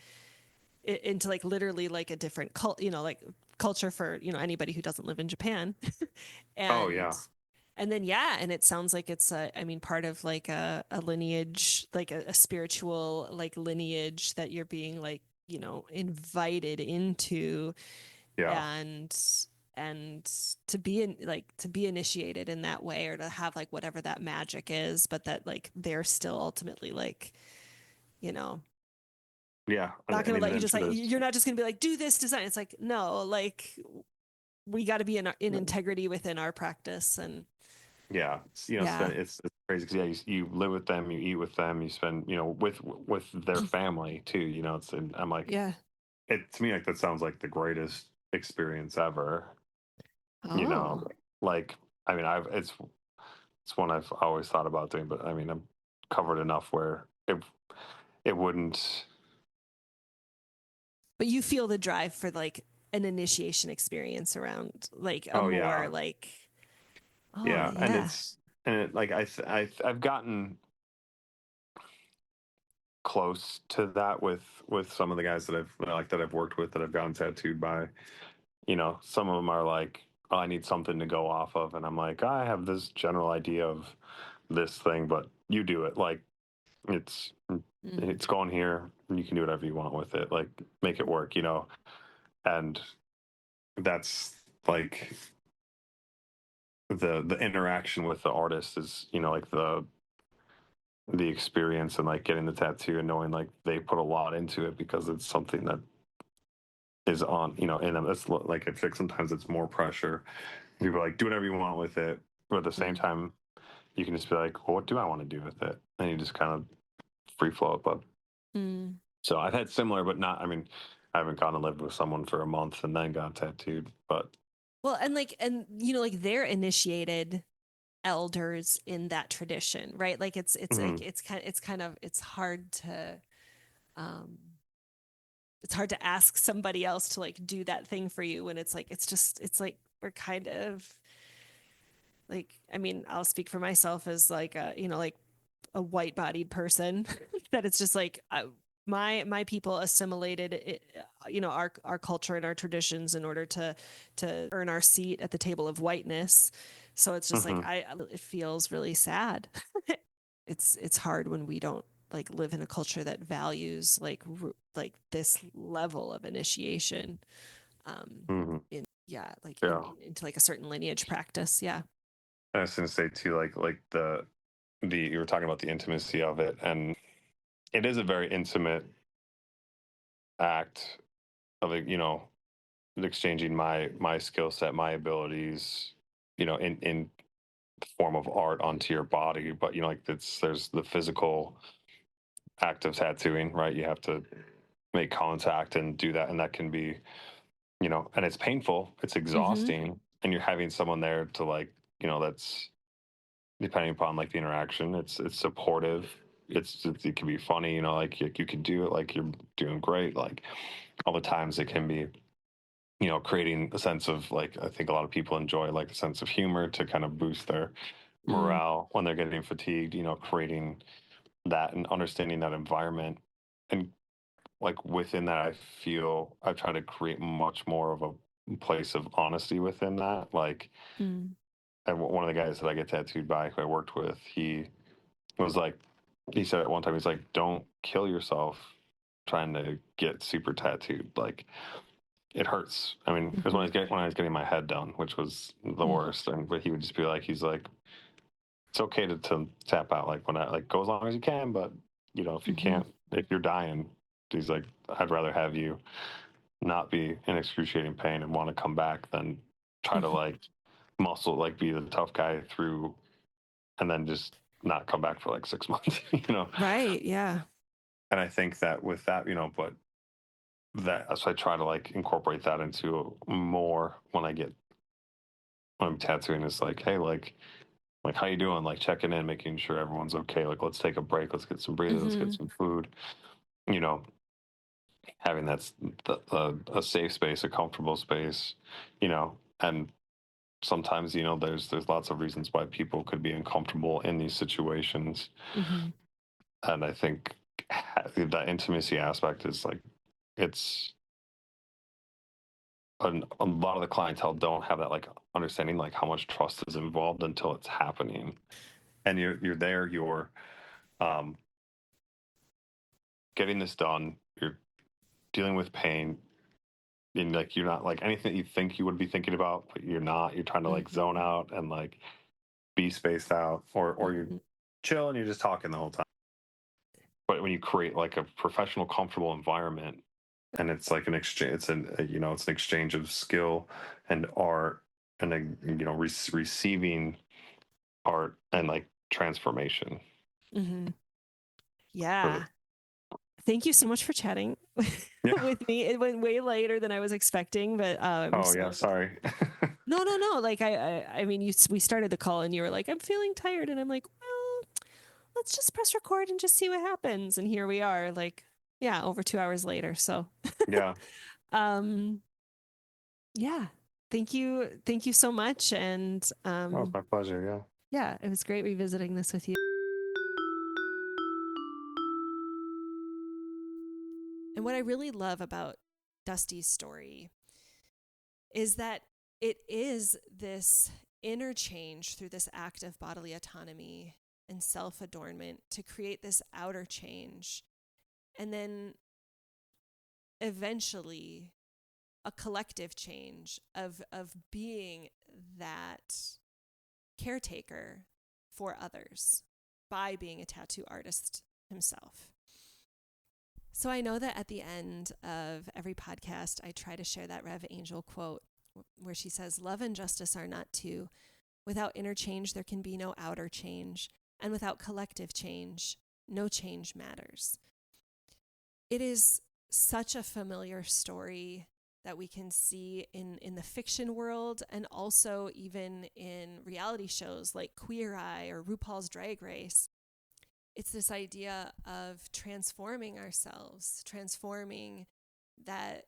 like literally like a different like culture for anybody who doesn't live in Japan. Oh and yeah, and then yeah, and it sounds like it's I mean part of like a lineage, like a spiritual like lineage that you're being like invited into, yeah, and and to be to be initiated in that way, or to have like whatever that magic is, but that like they're still ultimately like you know yeah. not I gonna mean, let and you I'm just sure like there's you're not just gonna be like do this design. It's like no, like we got to be in integrity within our practice. And yeah, yeah. it's crazy because yeah, you live with them, you eat with them, you spend with their family too. It's and I'm like Yeah. it to me like that sounds like the greatest experience ever. You know, Oh, like I mean, it's one I've always thought about doing, but I mean, I'm covered enough where it wouldn't. but you feel the drive for like an initiation experience around like a Oh more yeah, like oh yeah, and yeah. like I've gotten close to that with some of the guys that I've worked with that I've gotten tattooed by. Some of them are like, oh, I need something to go off of, and I'm like, I have this general idea of this thing, but you do it. Like it's Mm. it's going here, and you can do whatever you want with it. Like make it work, and that's like the interaction with the artist is like the experience and like getting the tattoo and knowing like they put a lot into it because it's something that is on in them. It's like I think sometimes it's more pressure. People are like do whatever you want with it, but at the same Mm. time you can just be like, well, what do I want to do with it? And you just kind of free flow it. But Mm. so I've had similar, but not. I mean, I haven't gone and lived with someone for a month and then got tattooed. But Well, and like like they're initiated elders in that tradition, right? Like it's like mhm. it's hard to um it's hard to ask somebody else to like do that thing for you when it's like it's like we're kind of like I mean I'll speak for myself as like like a white bodied person that it's just like my people assimilated it, our culture and our traditions in order to earn our seat at the table of whiteness. So it's just like Mhm. it feels really sad. It's hard when we don't like live in a culture that values like this level of initiation, Mhm. yeah, like Yeah. into like a certain lineage practice. Yeah. I was going to say too, like the you were talking about the intimacy of it, and it is a very intimate act of like, exchanging my skill set, my abilities, in form of art onto your body, but like there's the physical act of tattooing, right? You have to make contact and do that, and that can be, and it's painful, it's Mm-hmm. exhausting, and you're having someone there to that's depending upon like the interaction, it's supportive. It can be funny, like you can do it like you're doing great. Like all the times it can be, creating a sense of like, I think a lot of people enjoy like a sense of humor to kind of boost their Mm. morale when they're getting fatigued, creating that and understanding that environment. And like within that, I feel I try to create much more of a place of honesty within that. Like, Mm. and one of the guys that I get tattooed by, who I worked with, he was like, he said at one time, he's like, don't kill yourself trying to get super tattooed. Like, it hurts. I mean, it was Mm-hmm. when I was getting my head done, which was the Mm. worst. And but he would just be like, he's like, it's okay to tap out, like when I like go as long as you can, but if you Mm-hmm. can't, if you're dying, he's like, I'd rather have you not be in excruciating pain and want to come back than try to Mm-hmm. like muscle, like be the tough guy through and then just not come back for like 6 months, Right. Yeah. And I think that with that, but that, so I try to like incorporate that into more when when I'm tattooing, is like, hey, like how you doing? Like checking in, making sure everyone's okay. Like let's take a break, let's get some breathing, let's get Mm-hmm. some food. You know, having that's a safe space, a comfortable space. And sometimes there's lots of reasons why people could be uncomfortable in these situations, Mm-hmm. and I think that intimacy aspect is like it's a lot of the clientele don't have that like understanding like how much trust is involved until it's happening, and you're there, you're um, getting this done, you're dealing with pain, and like you're not like anything that you think you would be thinking about, but you're not. You're trying to like zone Mm-hmm. out and like be spaced out, or you're Mm-hmm. chill and you're just talking the whole time. But when you create like a professional, comfortable environment, and it's like an exchange, it's an exchange of skill and art, and then receiving art and like transformation. Mm-hmm. So, Yeah. Thank you so much for chatting yeah. with me. It went way later than I was expecting, but Oh yeah. so Sorry. no, no, no. Like I mean, we started the call and you were like, I'm feeling tired, and I'm like, well, let's just press record and just see what happens. And here we are, like, yeah, over 2 hours later. So, Yeah. um, yeah, thank you so much, and Oh, it's my pleasure. Yeah. yeah, it was great revisiting this with you. And what I really love about Dusty's story is that it is this interchange through this act of bodily autonomy and self adornment to create this outer change. And then eventually a collective change of being that caretaker for others by being a tattoo artist himself. So I know that at the end of every podcast, I try to share that Rev Angel quote where she says, "Love and justice are not two. Without inner change, there can be no outer change. And without collective change, no change matters." It is such a familiar story that we can see in the fiction world, and also even in reality shows like Queer Eye or RuPaul's Drag Race. It's this idea of transforming ourselves, transforming that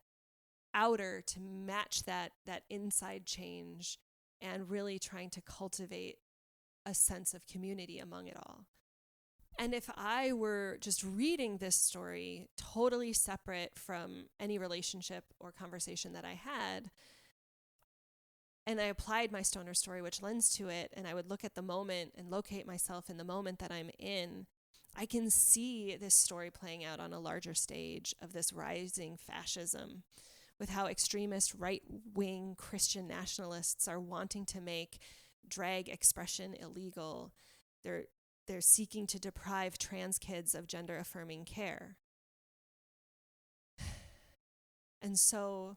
outer to match that inside change, and really trying to cultivate a sense of community among it all. And if I were just reading this story totally separate from any relationship or conversation that I had, and I applied my stoner story, which lends to it, and I would look at the moment and locate myself in the moment that I'm in, I can see this story playing out on a larger stage of this rising fascism, with how extremist right-wing Christian nationalists are wanting to make drag expression illegal. They're seeking to deprive trans kids of gender-affirming care. And so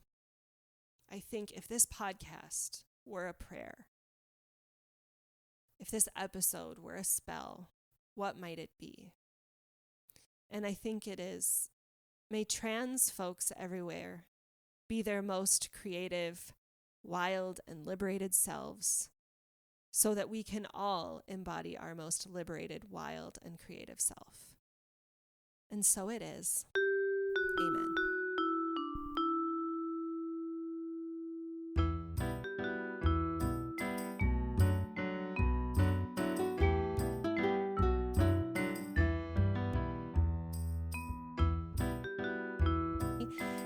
I think if this podcast were a prayer, if this episode were a spell, what might it be? And I think it is, may trans folks everywhere be their most creative, wild, and liberated selves, so that we can all embody our most liberated, wild, and creative self. And so it is. Amen.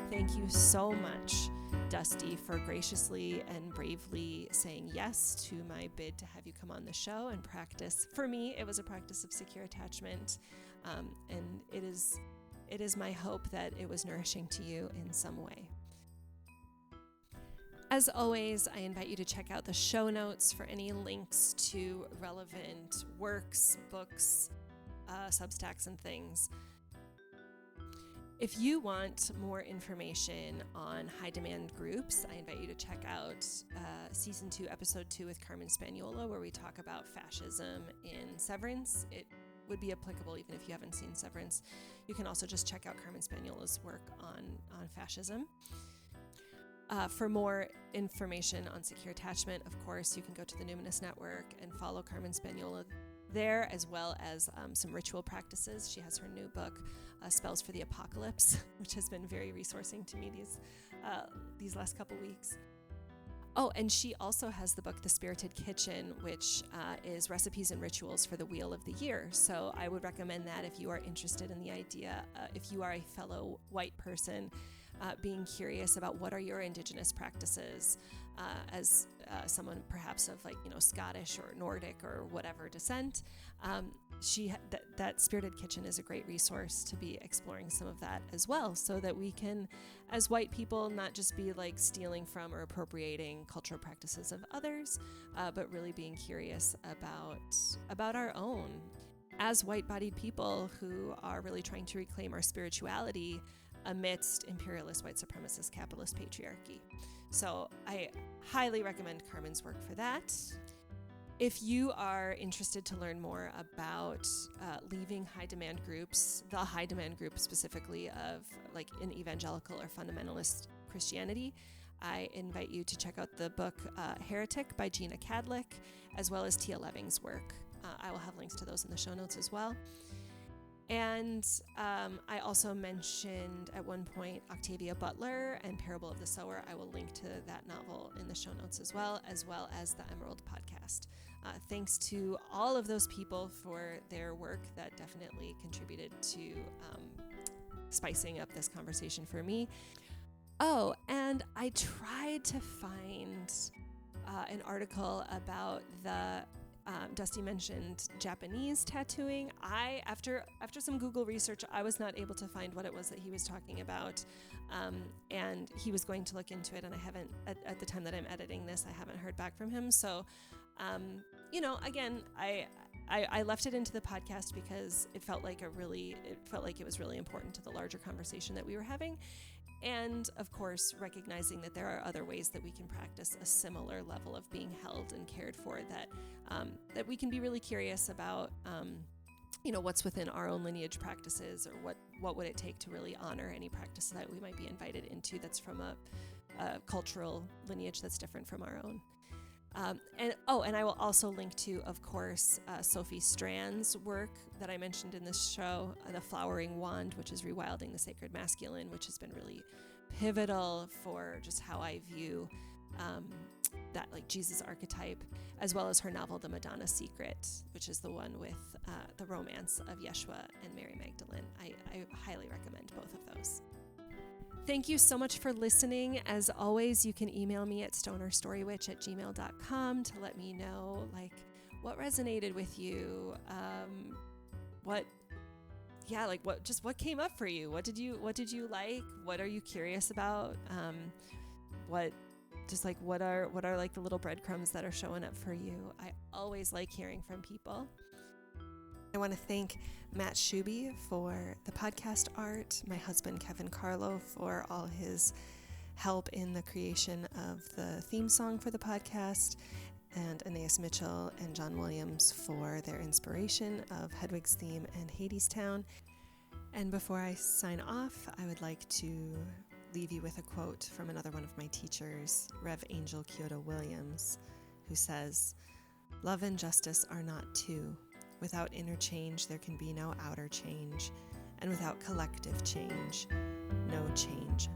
Thank you so much, Dusty, for graciously and bravely saying yes to my bid to have you come on the show and practice. For me, it was a practice of secure attachment, and it is my hope that it was nourishing to you in some way. As always, I invite you to check out the show notes for any links to relevant works, books, Substacks, and things. If you want more information on high demand groups, I invite you to check out season 2, episode 2 with Carmen Spagnola, where we talk about fascism in Severance. It would be applicable even if you haven't seen Severance. You can also just check out Carmen Spagnola's work on fascism. For more information on secure attachment, of course, you can go to the Numinous Network and follow Carmen Spagnola there, as well as some ritual practices. She has her new book, Spells for the Apocalypse, which has been very resourcing to me these last couple weeks. Oh, and she also has the book, The Spirited Kitchen, which is recipes and rituals for the Wheel of the Year. So I would recommend that if you are interested in the idea, if you are a fellow white person, being curious about what are your indigenous practices as someone perhaps of Scottish or Nordic or whatever descent. That Spirited Kitchen is a great resource to be exploring some of that as well, so that we can, as white people, not just be stealing from or appropriating cultural practices of others, but really being curious about our own. As white-bodied people who are really trying to reclaim our spirituality amidst imperialist, white supremacist, capitalist patriarchy. So I highly recommend Carmen's work for that. If you are interested to learn more about leaving high demand groups, the high demand group specifically of in evangelical or fundamentalist Christianity, I invite you to check out the book Heretic by Gina Cadlick, as well as Tia Leving's work. I will have links to those in the show notes as well. And I also mentioned at one point Octavia Butler and Parable of the Sower. I will link to that novel in the show notes as well as the Emerald podcast. Thanks to all of those people for their work that definitely contributed to spicing up this conversation for me. Oh, and I tried to find an article about the Dusty mentioned Japanese tattooing. After some Google research, I was not able to find what it was that he was talking about, and he was going to look into it, and I haven't, at the time that I'm editing this, I haven't heard back from him. So, again, I left it into the podcast because it felt like it was really important to the larger conversation that we were having. And of course, recognizing that there are other ways that we can practice a similar level of being held and cared for, that we can be really curious about, what's within our own lineage practices, or what would it take to really honor any practice that we might be invited into that's from a cultural lineage that's different from our own. And I will also link to, of course, Sophie Strand's work that I mentioned in this show, The Flowering Wand, which is rewilding the sacred masculine, which has been really pivotal for just how I view that Jesus archetype, as well as her novel, The Madonna Secret, which is the one with the romance of Yeshua and Mary Magdalene. I highly recommend both of those. Thank you so much for listening. As always, you can email me at stonerstorywitch@gmail.com to let me know what resonated with you, what came up for you, what did you like, what are you curious about, what are the little breadcrumbs that are showing up for you. I always like hearing from people. I want to thank Matt Schubbe for the podcast art, my husband Kevin Carlo for all his help in the creation of the theme song for the podcast, and Anais Mitchell and John Williams for their inspiration of Hedwig's theme and Hadestown. And before I sign off, I would like to leave you with a quote from another one of my teachers, Rev. Angel Kyoto Williams, who says, "Love and justice are not two. Without inner change, there can be no outer change. And without collective change, no change